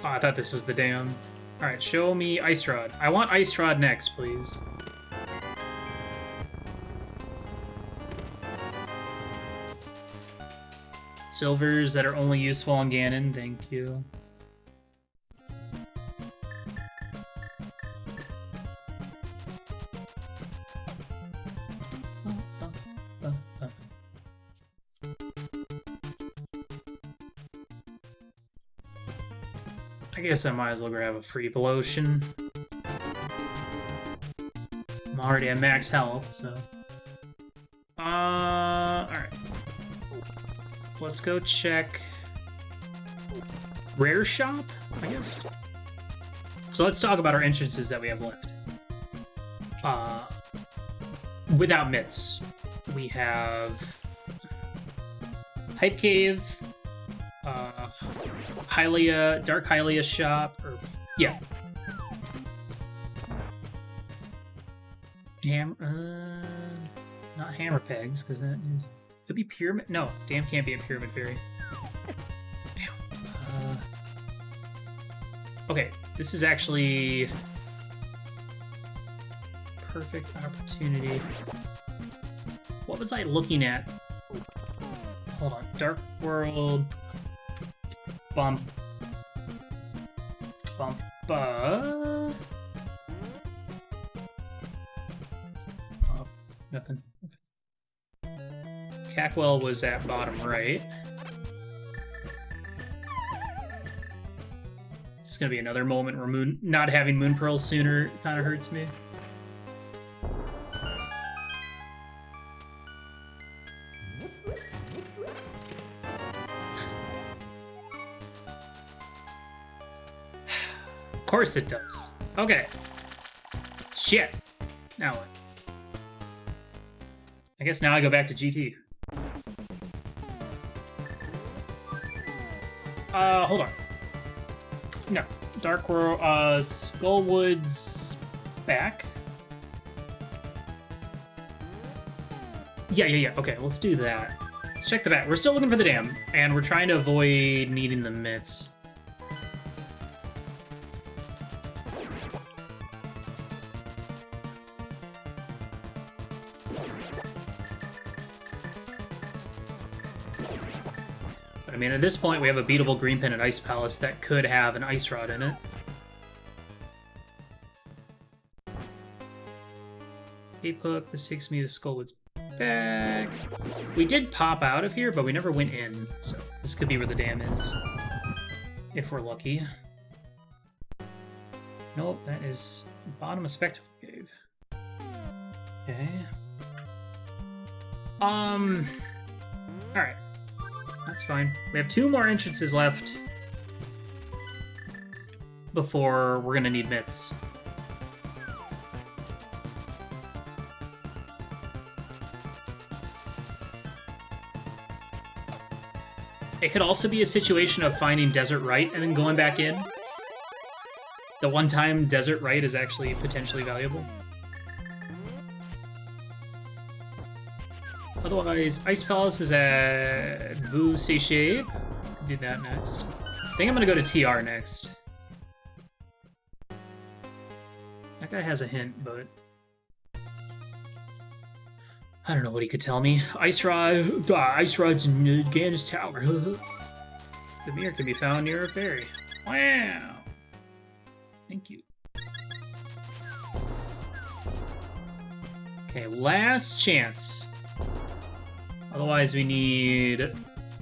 Oh, I thought this was the dam. Alright, show me Ice Rod. I want Ice Rod next, please. Silvers that are only useful on Ganon, thank you. I guess I might as well grab a free potion. I'm already at max health, so... alright. Let's go check... Rare Shop, I guess? So let's talk about our entrances that we have left. Without mitts, we have... Hype Cave... Hylia, Dark Hylia shop, or yeah. Not hammer pegs, because that is could be pyramid. No, damn can't be a pyramid fairy. Damn. Okay, this is actually perfect opportunity. What was I looking at? Hold on, Dark World. Bump. Oh, nothing. Okay. Cackwell was at bottom right. This is gonna be another moment where not having Moon Pearls sooner kind of hurts me. Of course it does. Okay. Shit. Now what? I guess now I go back to GT. Hold on. No. Dark World, Skullwood's back. Yeah. Okay, let's do that. Let's check the back. We're still looking for the dam, and we're trying to avoid needing the mitts. But I mean, at this point, we have a beatable Green Pin and Ice Palace that could have an Ice Rod in it. Cape Hook, this takes me to Skullwood's back. We did pop out of here, but we never went in, so this could be where the dam is. If we're lucky. Nope, that is bottom of Spectacle Cave. Okay. Alright. That's fine. We have 2 more entrances left before we're gonna need mitts. It could also be a situation of finding Desert Right and then going back in. The one time Desert Right is actually potentially valuable. Otherwise, Ice Palace is at Vu Séché. Do that next. I think I'm gonna go to TR next. That guy has a hint, but I don't know what he could tell me. Ice Rod's in Gan's Tower. The mirror can be found near a ferry. Wow. Thank you. Okay, last chance. Otherwise, we need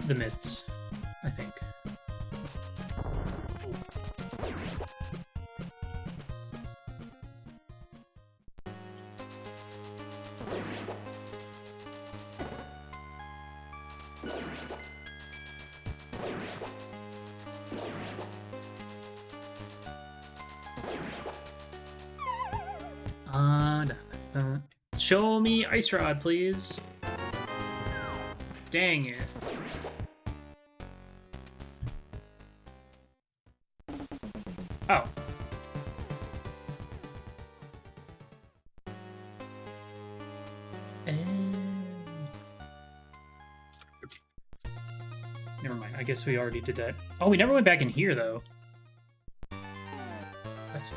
the mitts, I think. Show me Ice Rod, please. Dang it. Oh. Never mind, I guess we already did that. Oh, we never went back in here, though. That's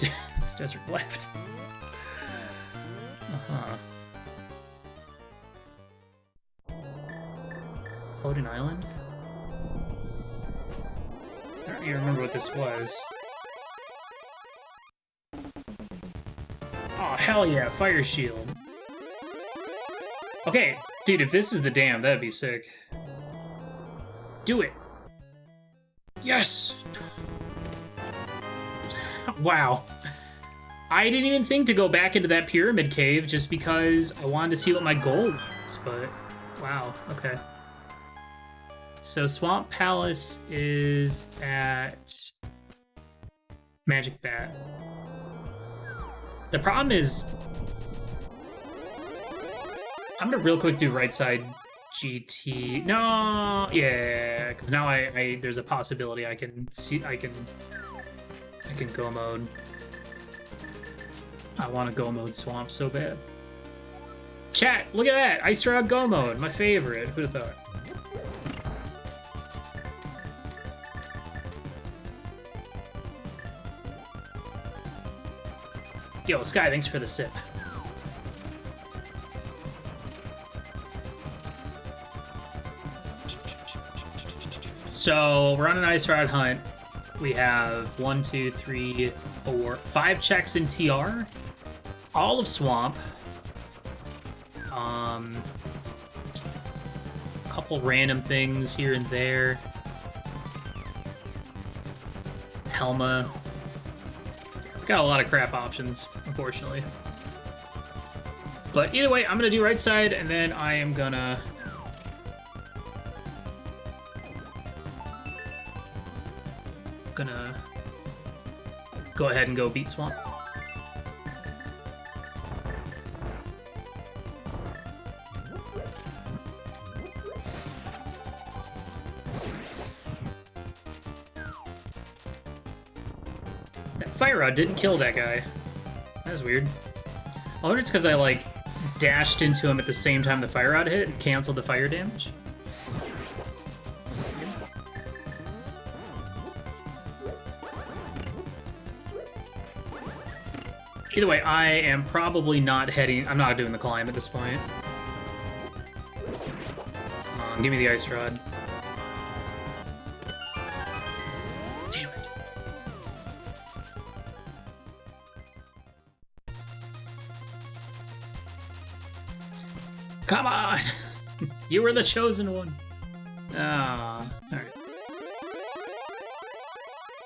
Desert Left. Uh-huh. Floating Island? I don't even remember what this was. Oh, hell yeah, Fire Shield. Okay, dude, if this is the dam, that'd be sick. Do it! Yes! Wow. I didn't even think to go back into that pyramid cave just because I wanted to see what my goal was, but wow, okay. So Swamp Palace is at Magic Bat. The problem is, I'm gonna real quick do right side GT. No, yeah, because now I there's a possibility I can go mode. I want to go mode Swamp so bad. Chat, look at that! Ice Rod go mode, my favorite. Who'd have thought? Yo, Sky, thanks for the sip. So we're on an Ice Rod hunt. We have 1, 2, 3, 4, 5 checks in TR. All of Swamp. A couple random things here and there. Helma. Got a lot of crap options, unfortunately. But either way, I'm gonna do right side, and then I am gonna go ahead and go beat Swamp. That fire rod didn't kill that guy. That's weird. I wonder it's because I, like, dashed into him at the same time the fire rod hit and canceled the fire damage. Either way, I am probably not heading... I'm not doing the climb at this point. Come on, give me the ice rod. Damn it. Come on! You were the chosen one. Ah, alright.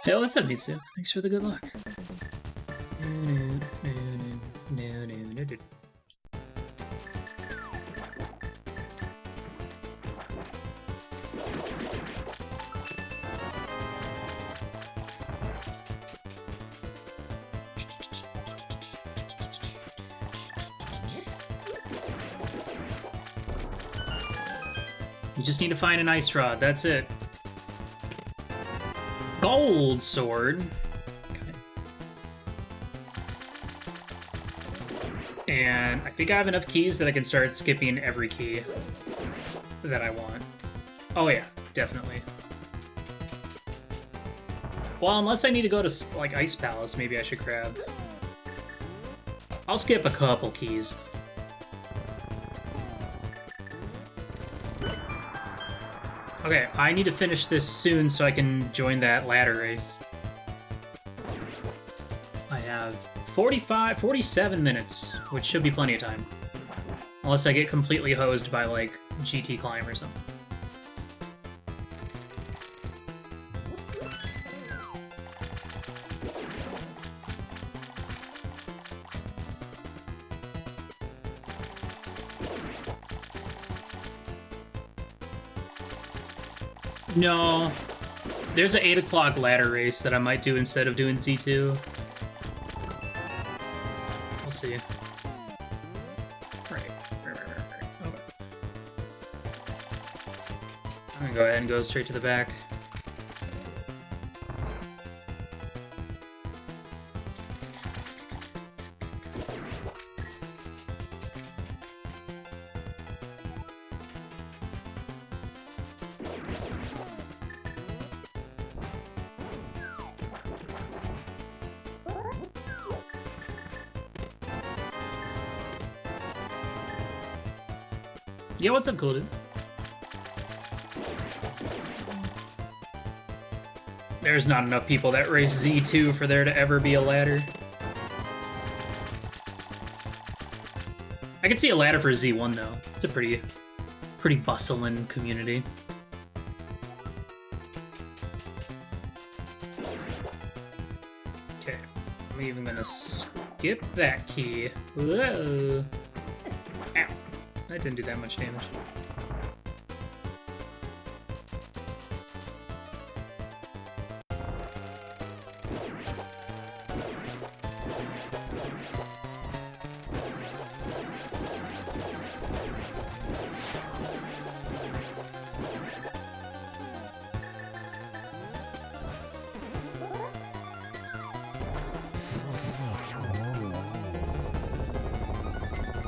Hey, what's up, Mitsu? Thanks for the good luck. You just need to find an ice rod, that's it. Gold sword. And I think I have enough keys that I can start skipping every key that I want. Oh yeah, definitely. Well, unless I need to go to, like, Ice Palace, maybe I should grab... I'll skip a couple keys. Okay, I need to finish this soon so I can join that ladder race. I have 47 minutes, which should be plenty of time. Unless I get completely hosed by, like, GT Climb or something. No. There's an 8 o'clock ladder race that I might do instead of doing Z2. We'll see. Right. Okay. I'm gonna go ahead and go straight to the back. Yeah, what's up, cool dude? There's not enough people that race Z2 for there to ever be a ladder. I can see a ladder for Z1 though. It's a pretty bustling community. Okay, I'm even gonna skip that key. Whoa. Ow. That didn't do that much damage.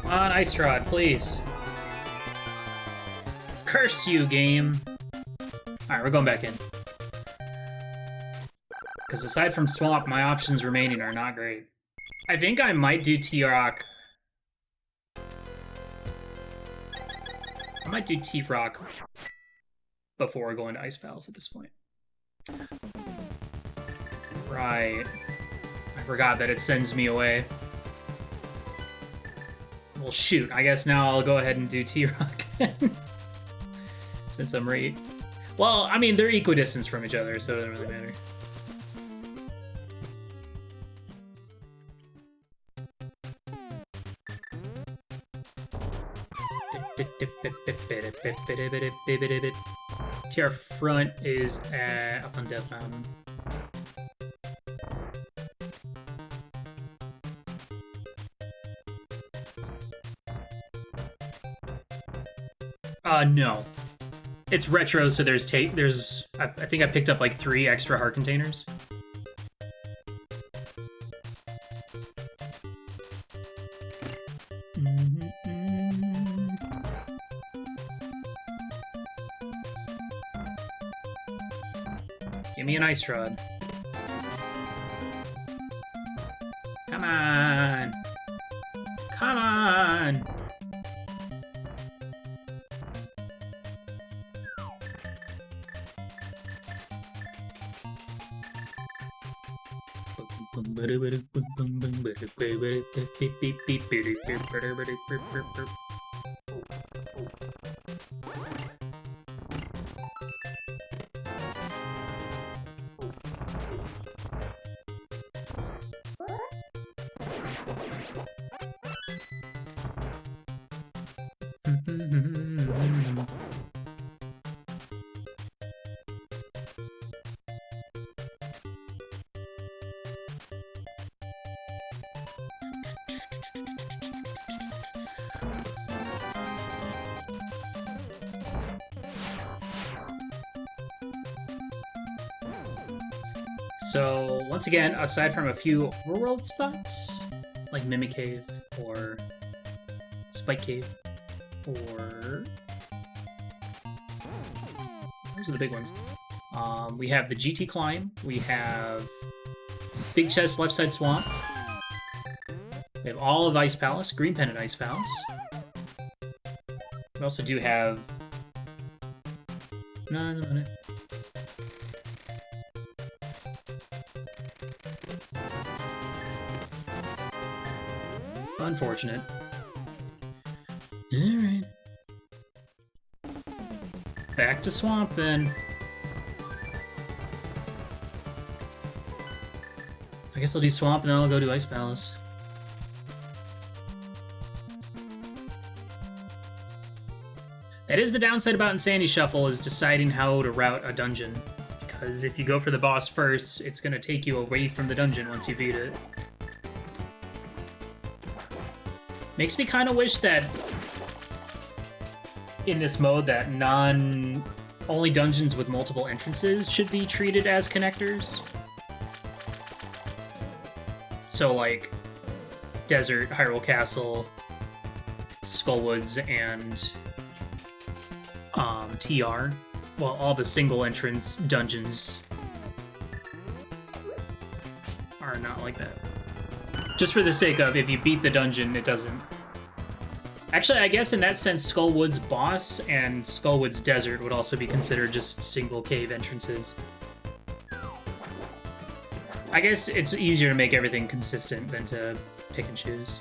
Come on, Ice Rod, please. Curse you, game. Alright, we're going back in. Because aside from Swamp, my options remaining are not great. I think I might do T-Rock. I might do T-Rock before going to Ice Palace at this point. Right. I forgot that it sends me away. Well, shoot. I guess now I'll go ahead and do T-Rock since I'm right. Well, I mean, they're equidistant from each other, so it doesn't really matter. TR front is up on Death Mountain. No. It's retro, so there's I think I picked up like 3 extra heart containers. Give me an ice rod. Come on. Come on. So, once again, aside from a few overworld spots, like Mimic Cave or Spike Cave, or... those are the big ones. We have the GT Climb, we have Big Chest Left Side Swamp, we have all of Ice Palace, Green Pendant Ice Palace. We also do have... No. Unfortunate. Alright. Back to Swamp, then. I guess I'll do Swamp, and then I'll go to Ice Palace. That is the downside about Insanity Shuffle, is deciding how to route a dungeon. Because if you go for the boss first, it's going to take you away from the dungeon once you beat it. Makes me kind of wish that in this mode that only dungeons with multiple entrances should be treated as connectors. So like Desert, Hyrule Castle, Skullwoods, and TR. Well, all the single entrance dungeons are not like that. Just for the sake of, if you beat the dungeon, it doesn't... Actually, I guess in that sense, Skullwood's boss and Skullwood's Desert would also be considered just single cave entrances. I guess it's easier to make everything consistent than to pick and choose.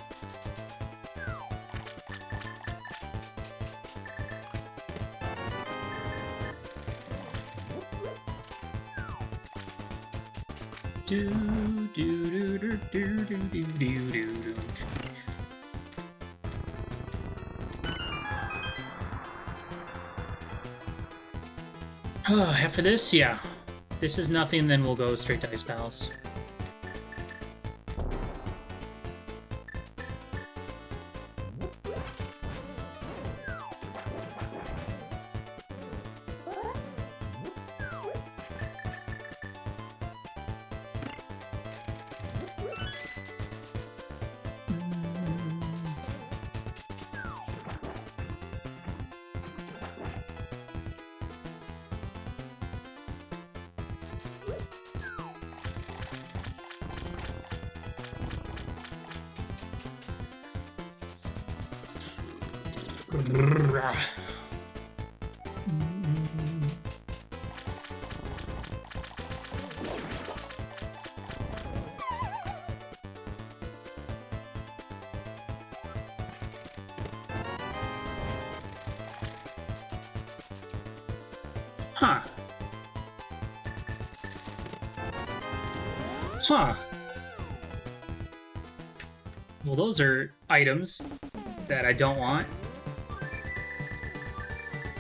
After this, yeah. This is nothing, then we'll go straight to Ice Palace. Huh. Huh. Well, those are items that I don't want.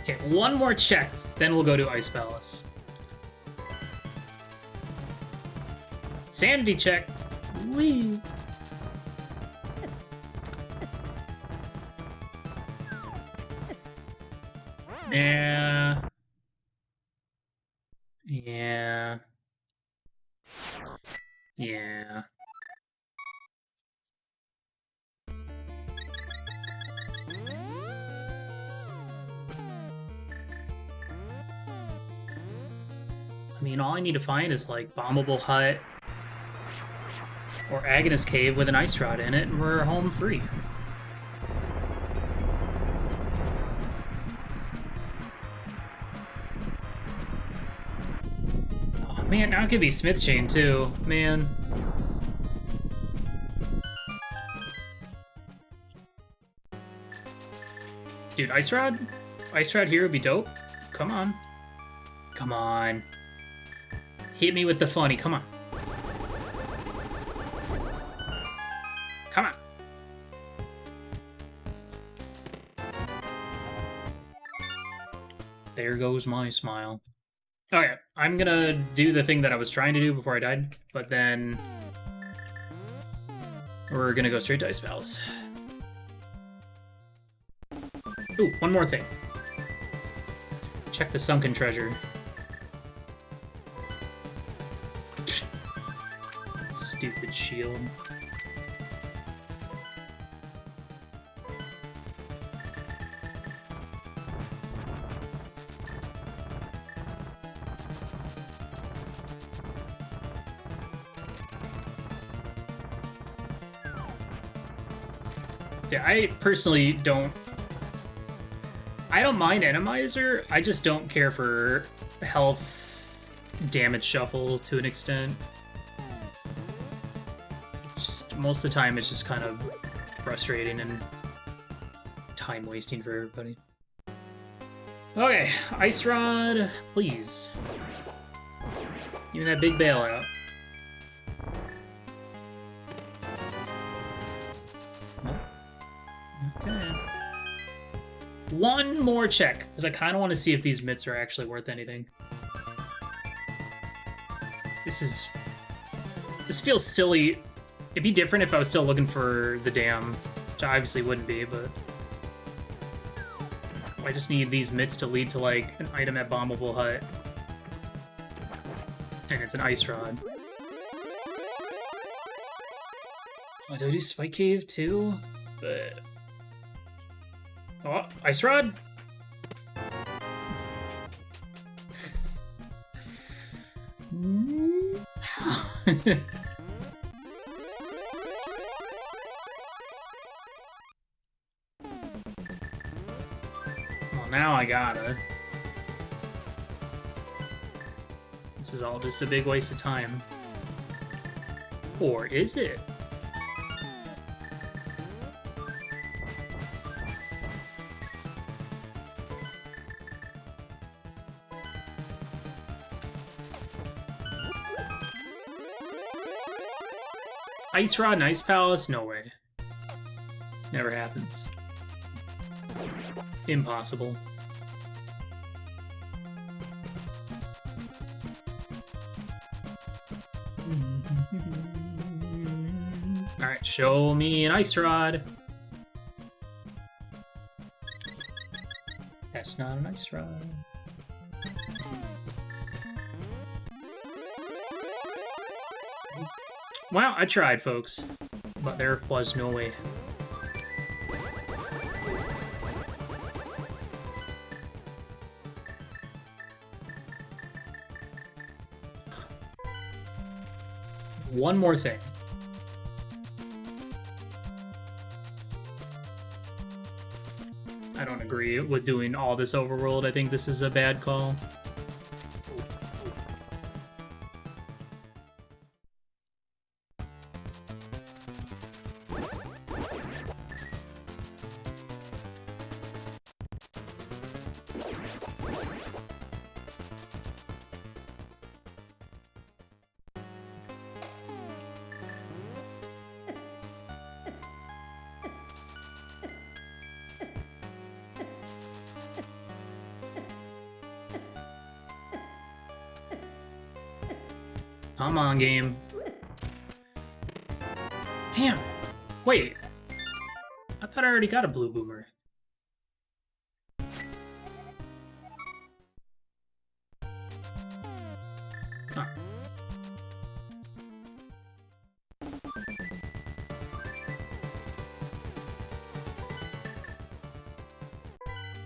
Okay, one more check, then we'll go to Ice Palace. Sanity check. Whee! Yeah. Yeah. Yeah. I mean, all I need to find is, like, Bombable Hut or Agonist Cave with an Ice Rod in it, and we're home free. Oh, man, now it could be Smith Chain, too. Man. Dude, Ice Rod? Ice Rod here would be dope. Come on. Come on. Hit me with the funny, come on. Come on. There goes my smile. Okay, I'm gonna do the thing that I was trying to do before I died, but then we're gonna go straight to Ice Palace. Ooh, one more thing. Check the sunken treasure. Stupid shield. Yeah, I personally don't... I don't mind Enemizer, I just don't care for health damage shuffle to an extent. Just most of the time it's just kind of frustrating and time wasting for everybody. Okay, Ice Rod, please. Give me that big bailout. Okay. One more check, because I kind of want to see if these mitts are actually worth anything. This feels silly. It'd be different if I was still looking for the dam, which I obviously wouldn't be, but... I just need these mitts to lead to, like, an item at Bombable Hut. And it's an Ice Rod. Oh, do I do Spike Cave, too? But... Oh, Ice Rod? Well, now I gotta. This is all just a big waste of time. Or is it? Ice Rod and Ice Palace? No way. Never happens. Impossible. Alright, show me an Ice Rod. That's not an Ice Rod. Well, I tried, folks, but there was no way. One more thing. I don't agree with doing all this overworld. I think this is a bad call. Come on, game. Damn. Wait. I thought I already got a blue boomer.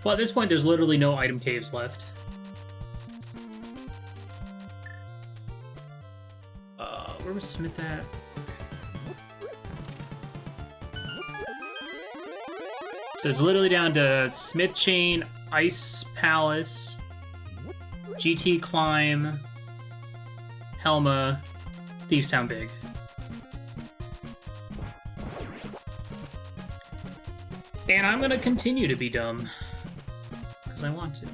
Well, at this point, there's literally no item caves left. Where was Smith at? So it's literally down to Smith Chain, Ice Palace, GT Climb, Helma, Thieves Town Big. And I'm gonna continue to be dumb. Because I want to.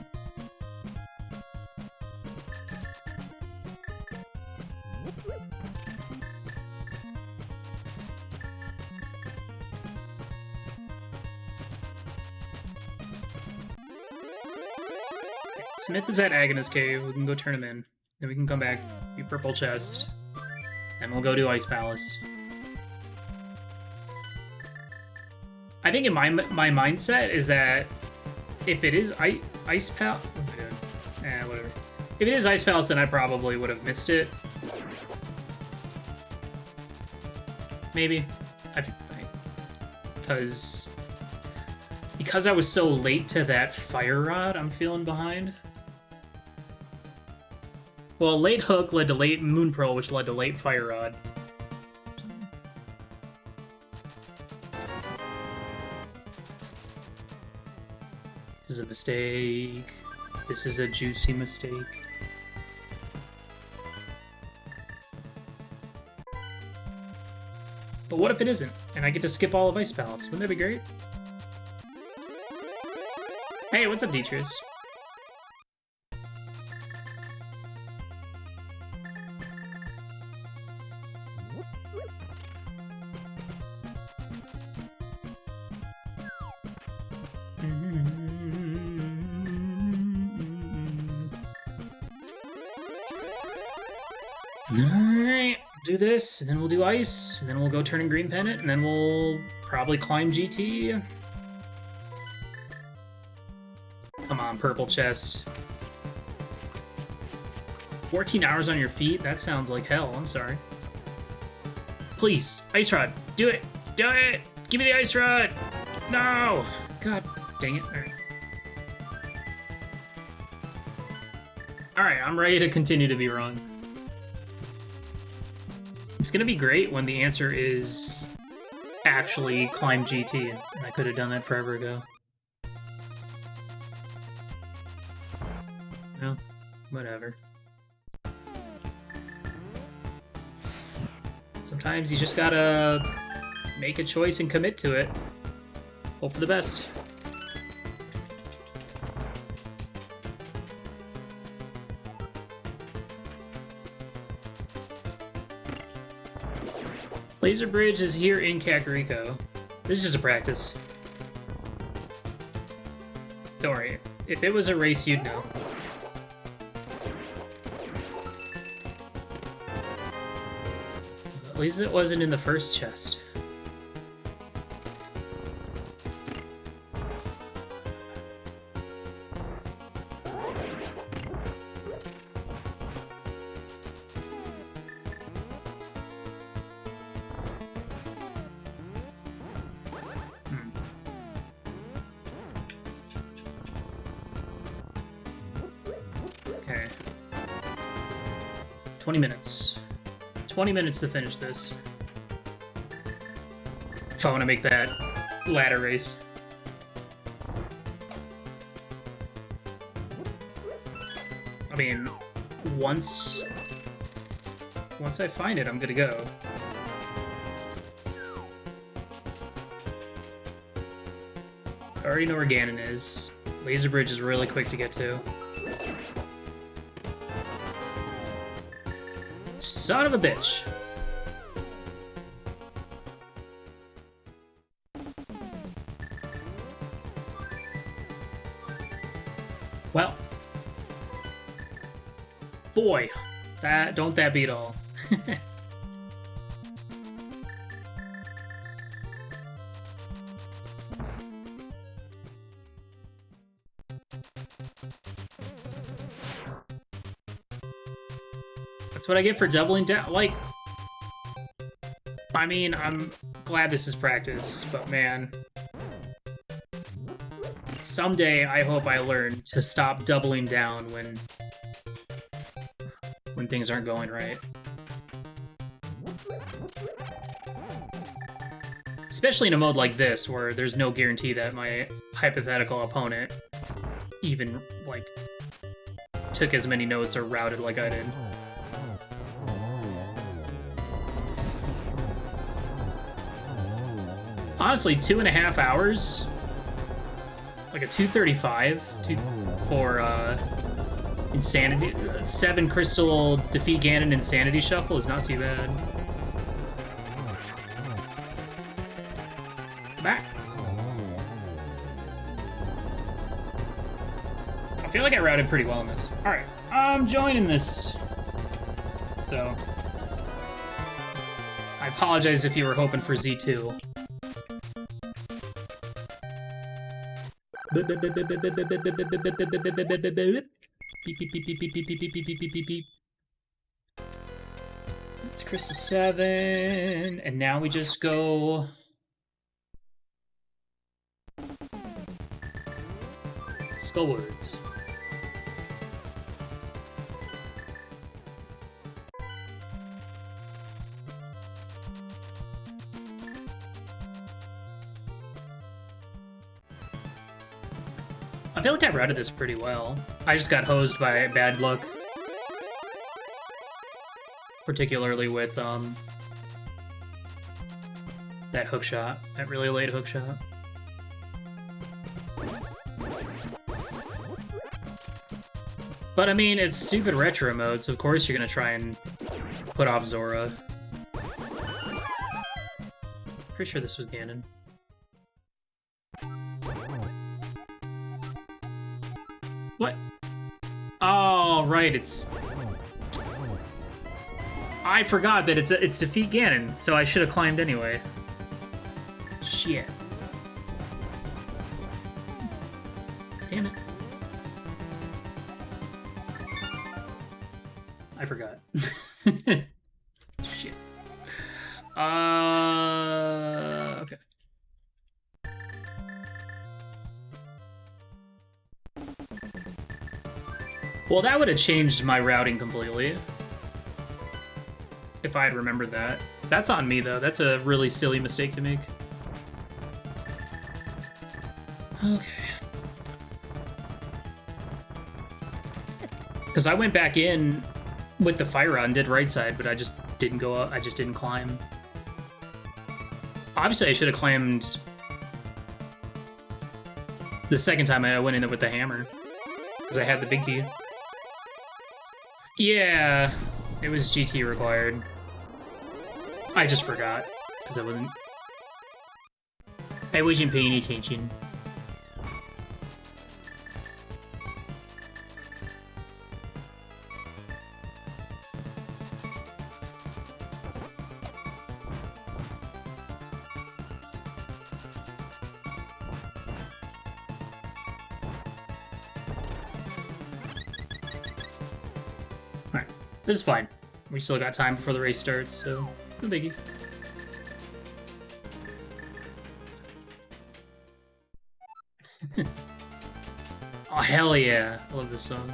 Smith is at Agnes Cave. We can go turn him in. Then we can come back, do Purple Chest. And we'll go to Ice Palace. I think in my mindset is that if it is Ice Palace... Oh my god. Whatever. If it is Ice Palace, then I probably would have missed it. Maybe. Because I was so late to that Fire Rod, I'm feeling behind. Well, late Hook led to late Moon Pearl, which led to late Fire Rod. This is a mistake. This is a juicy mistake. But what if it isn't, and I get to skip all of Ice Palace? Wouldn't that be great? Hey, what's up, Detrius? Alright, do this, and then we'll do Ice, and then we'll go turn in Green Pennant, and then we'll probably climb GT. Come on, Purple Chest. 14 hours on your feet? That sounds like hell, I'm sorry. Please, Ice Rod, do it! Do it! Give me the Ice Rod! No! God dang it. Alright. Alright, I'm ready to continue to be wrong. It's gonna be great when the answer is actually climb GT, and I could have done that forever ago. Well, whatever. Sometimes you just gotta make a choice and commit to it. Hope for the best. Laser Bridge is here in Kakariko. This is just a practice. Don't worry. If it was a race, you'd know. At least it wasn't in the first chest. Okay. 20 minutes. 20 minutes to finish this. If I want to make that ladder race. I mean, once I find it, I'm gonna go. I already know where Ganon is. Laser Bridge is really quick to get to. Son of a bitch. Well. Boy. Don't that beat all. That's what I get for doubling down. Like, I mean, I'm glad this is practice, but man. Someday, I hope I learn to stop doubling down when things aren't going right. Especially in a mode like this, where there's no guarantee that my hypothetical opponent even, like, took as many notes or routed like I did. Honestly, 2.5 hours, like a 235 for Insanity, 7 crystal defeat Ganon Insanity Shuffle is not too bad. Back. I feel like I routed pretty well in this. Alright, I'm joining this. So, I apologize if you were hoping for Z2. Beep, beep, beep, beep, beep, beep, beep, beep, beep, beep, beep, beep, beep, beep, beep, beep, beep. Beep, beep, beep, beep, beep, beep, beep, beep, beep, beep, beep. It's Crystal 7, and now we just go... Skull words. I feel like I routed this pretty well. I just got hosed by bad luck. Particularly with, that hook shot. That really late hook shot. But, I mean, it's stupid retro mode, so of course you're gonna try and put off Zora. Pretty sure this was Ganon. What? Oh, right, it's... I forgot that it's defeat Ganon, so I should have climbed anyway. Shit. Damn it. I forgot. Shit. Okay. Well, that would have changed my routing completely. If I had remembered that. That's on me, though. That's a really silly mistake to make. Okay. Because I went back in with the fire rod and did right side, but I just didn't go up. I just didn't climb. Obviously, I should have climbed the second time I went in there with the hammer. Because I had the big key. Yeah, it was GT required. I just forgot, because I wasn't... I wasn't paying attention. Alright, this is fine. We still got time before the race starts, so no biggie. Oh, hell yeah. I love this song.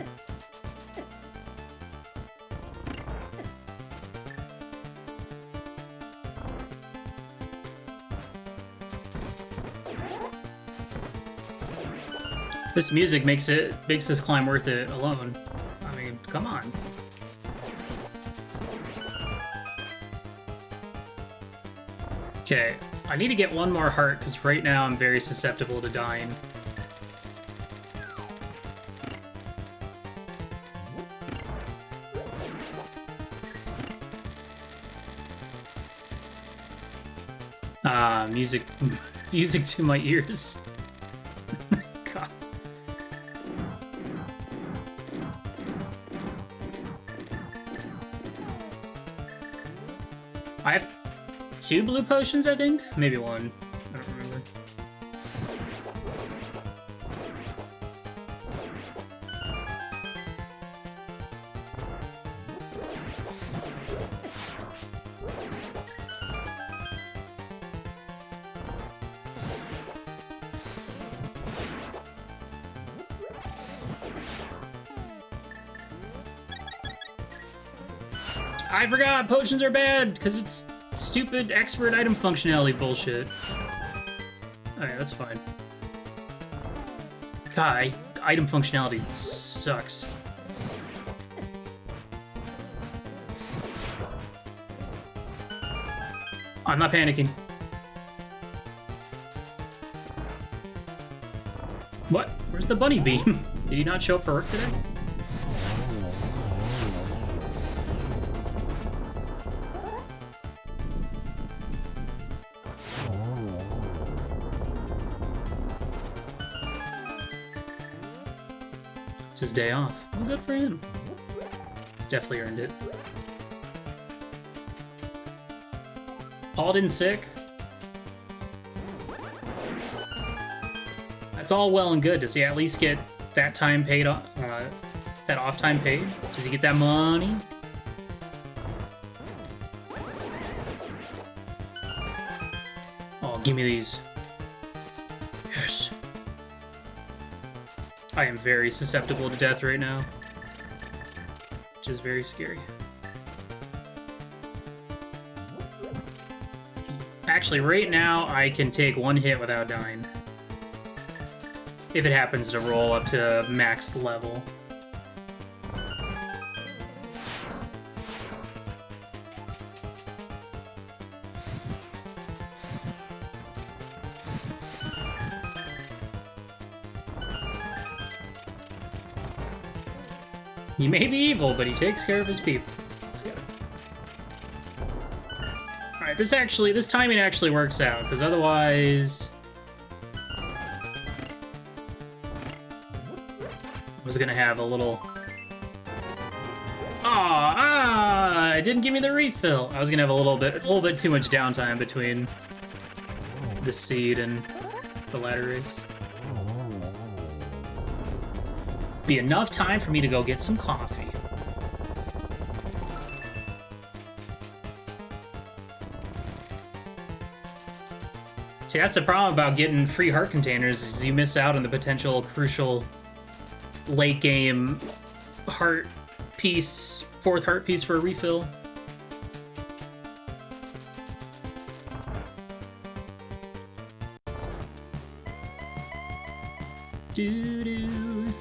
This music makes this climb worth it alone. I mean, come on. Okay, I need to get one more heart, because right now I'm very susceptible to dying. Ah, music to my ears. God. I have 2 blue potions, I think? Maybe 1. I don't remember. I forgot potions are bad because it's stupid expert item functionality bullshit. Alright, that's fine. God, item functionality sucks. I'm not panicking. What? Where's the bunny beam? Did he not show up for work today? It's his day off. Well, good for him. He's definitely earned it. Called in sick? That's all well and good. Does he at least get that time paid off? That off time paid? Does he get that money? Oh, give me these. Yes. I am very susceptible to death right now, which is very scary. Actually, right now, I can take one hit without dying. If it happens to roll up to max level. He may be evil, but he takes care of his people. Let's go. Alright, this timing actually works out, because otherwise... I was gonna have a little... it didn't give me the refill! I was gonna have a little bit too much downtime between the seed and the ladder race. Be enough time for me to go get some coffee. See, that's the problem about getting free heart containers, is you miss out on the potential crucial late game heart piece, fourth heart piece for a refill. Doo-doo.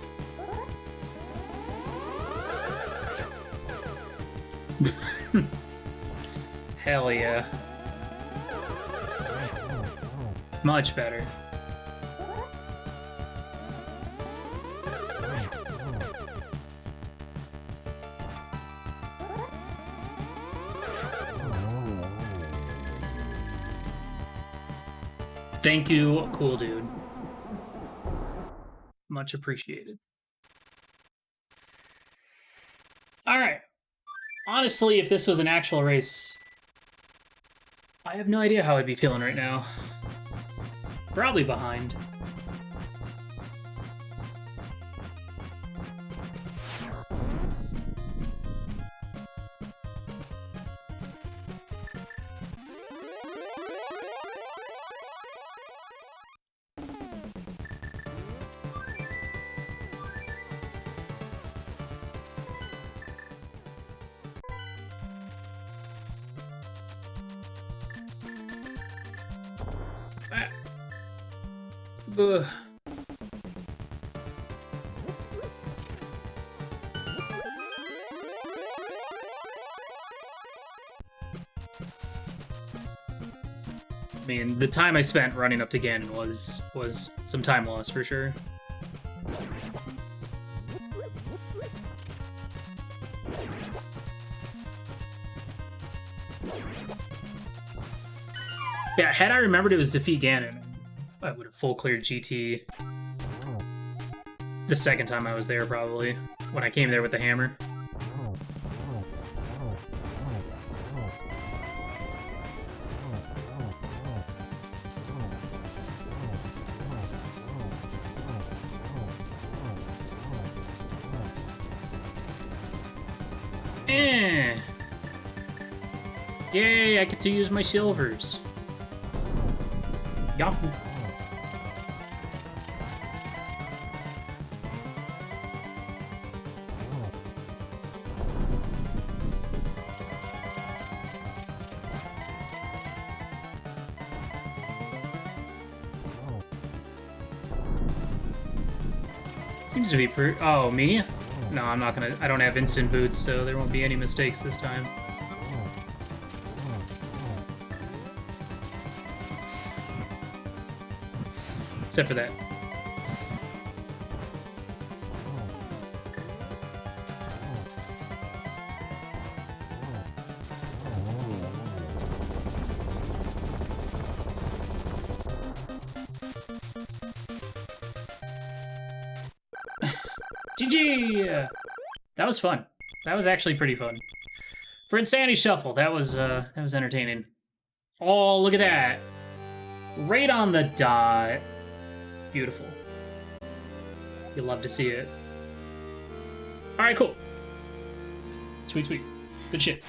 Hell yeah. Much better. Thank you, cool dude. Much appreciated. Alright. Honestly, if this was an actual race, I have no idea how I'd be feeling right now. Probably behind. Ugh. I mean, the time I spent running up to Ganon was some time lost for sure. Yeah, had I remembered it was defeat Ganon, I would have full cleared GT the second time I was there, probably, when I came there with the hammer. Yay, I get to use my silvers. Yahoo. Seems to be oh, me? No, I'm not gonna... I don't have instant boots, so there won't be any mistakes this time. Except for that. GG! That was fun. That was actually pretty fun. For Insanity Shuffle, that was entertaining. Oh, look at that. Right on the dot. Beautiful. You'll love to see it. Alright, cool. Sweet, sweet. Good shit.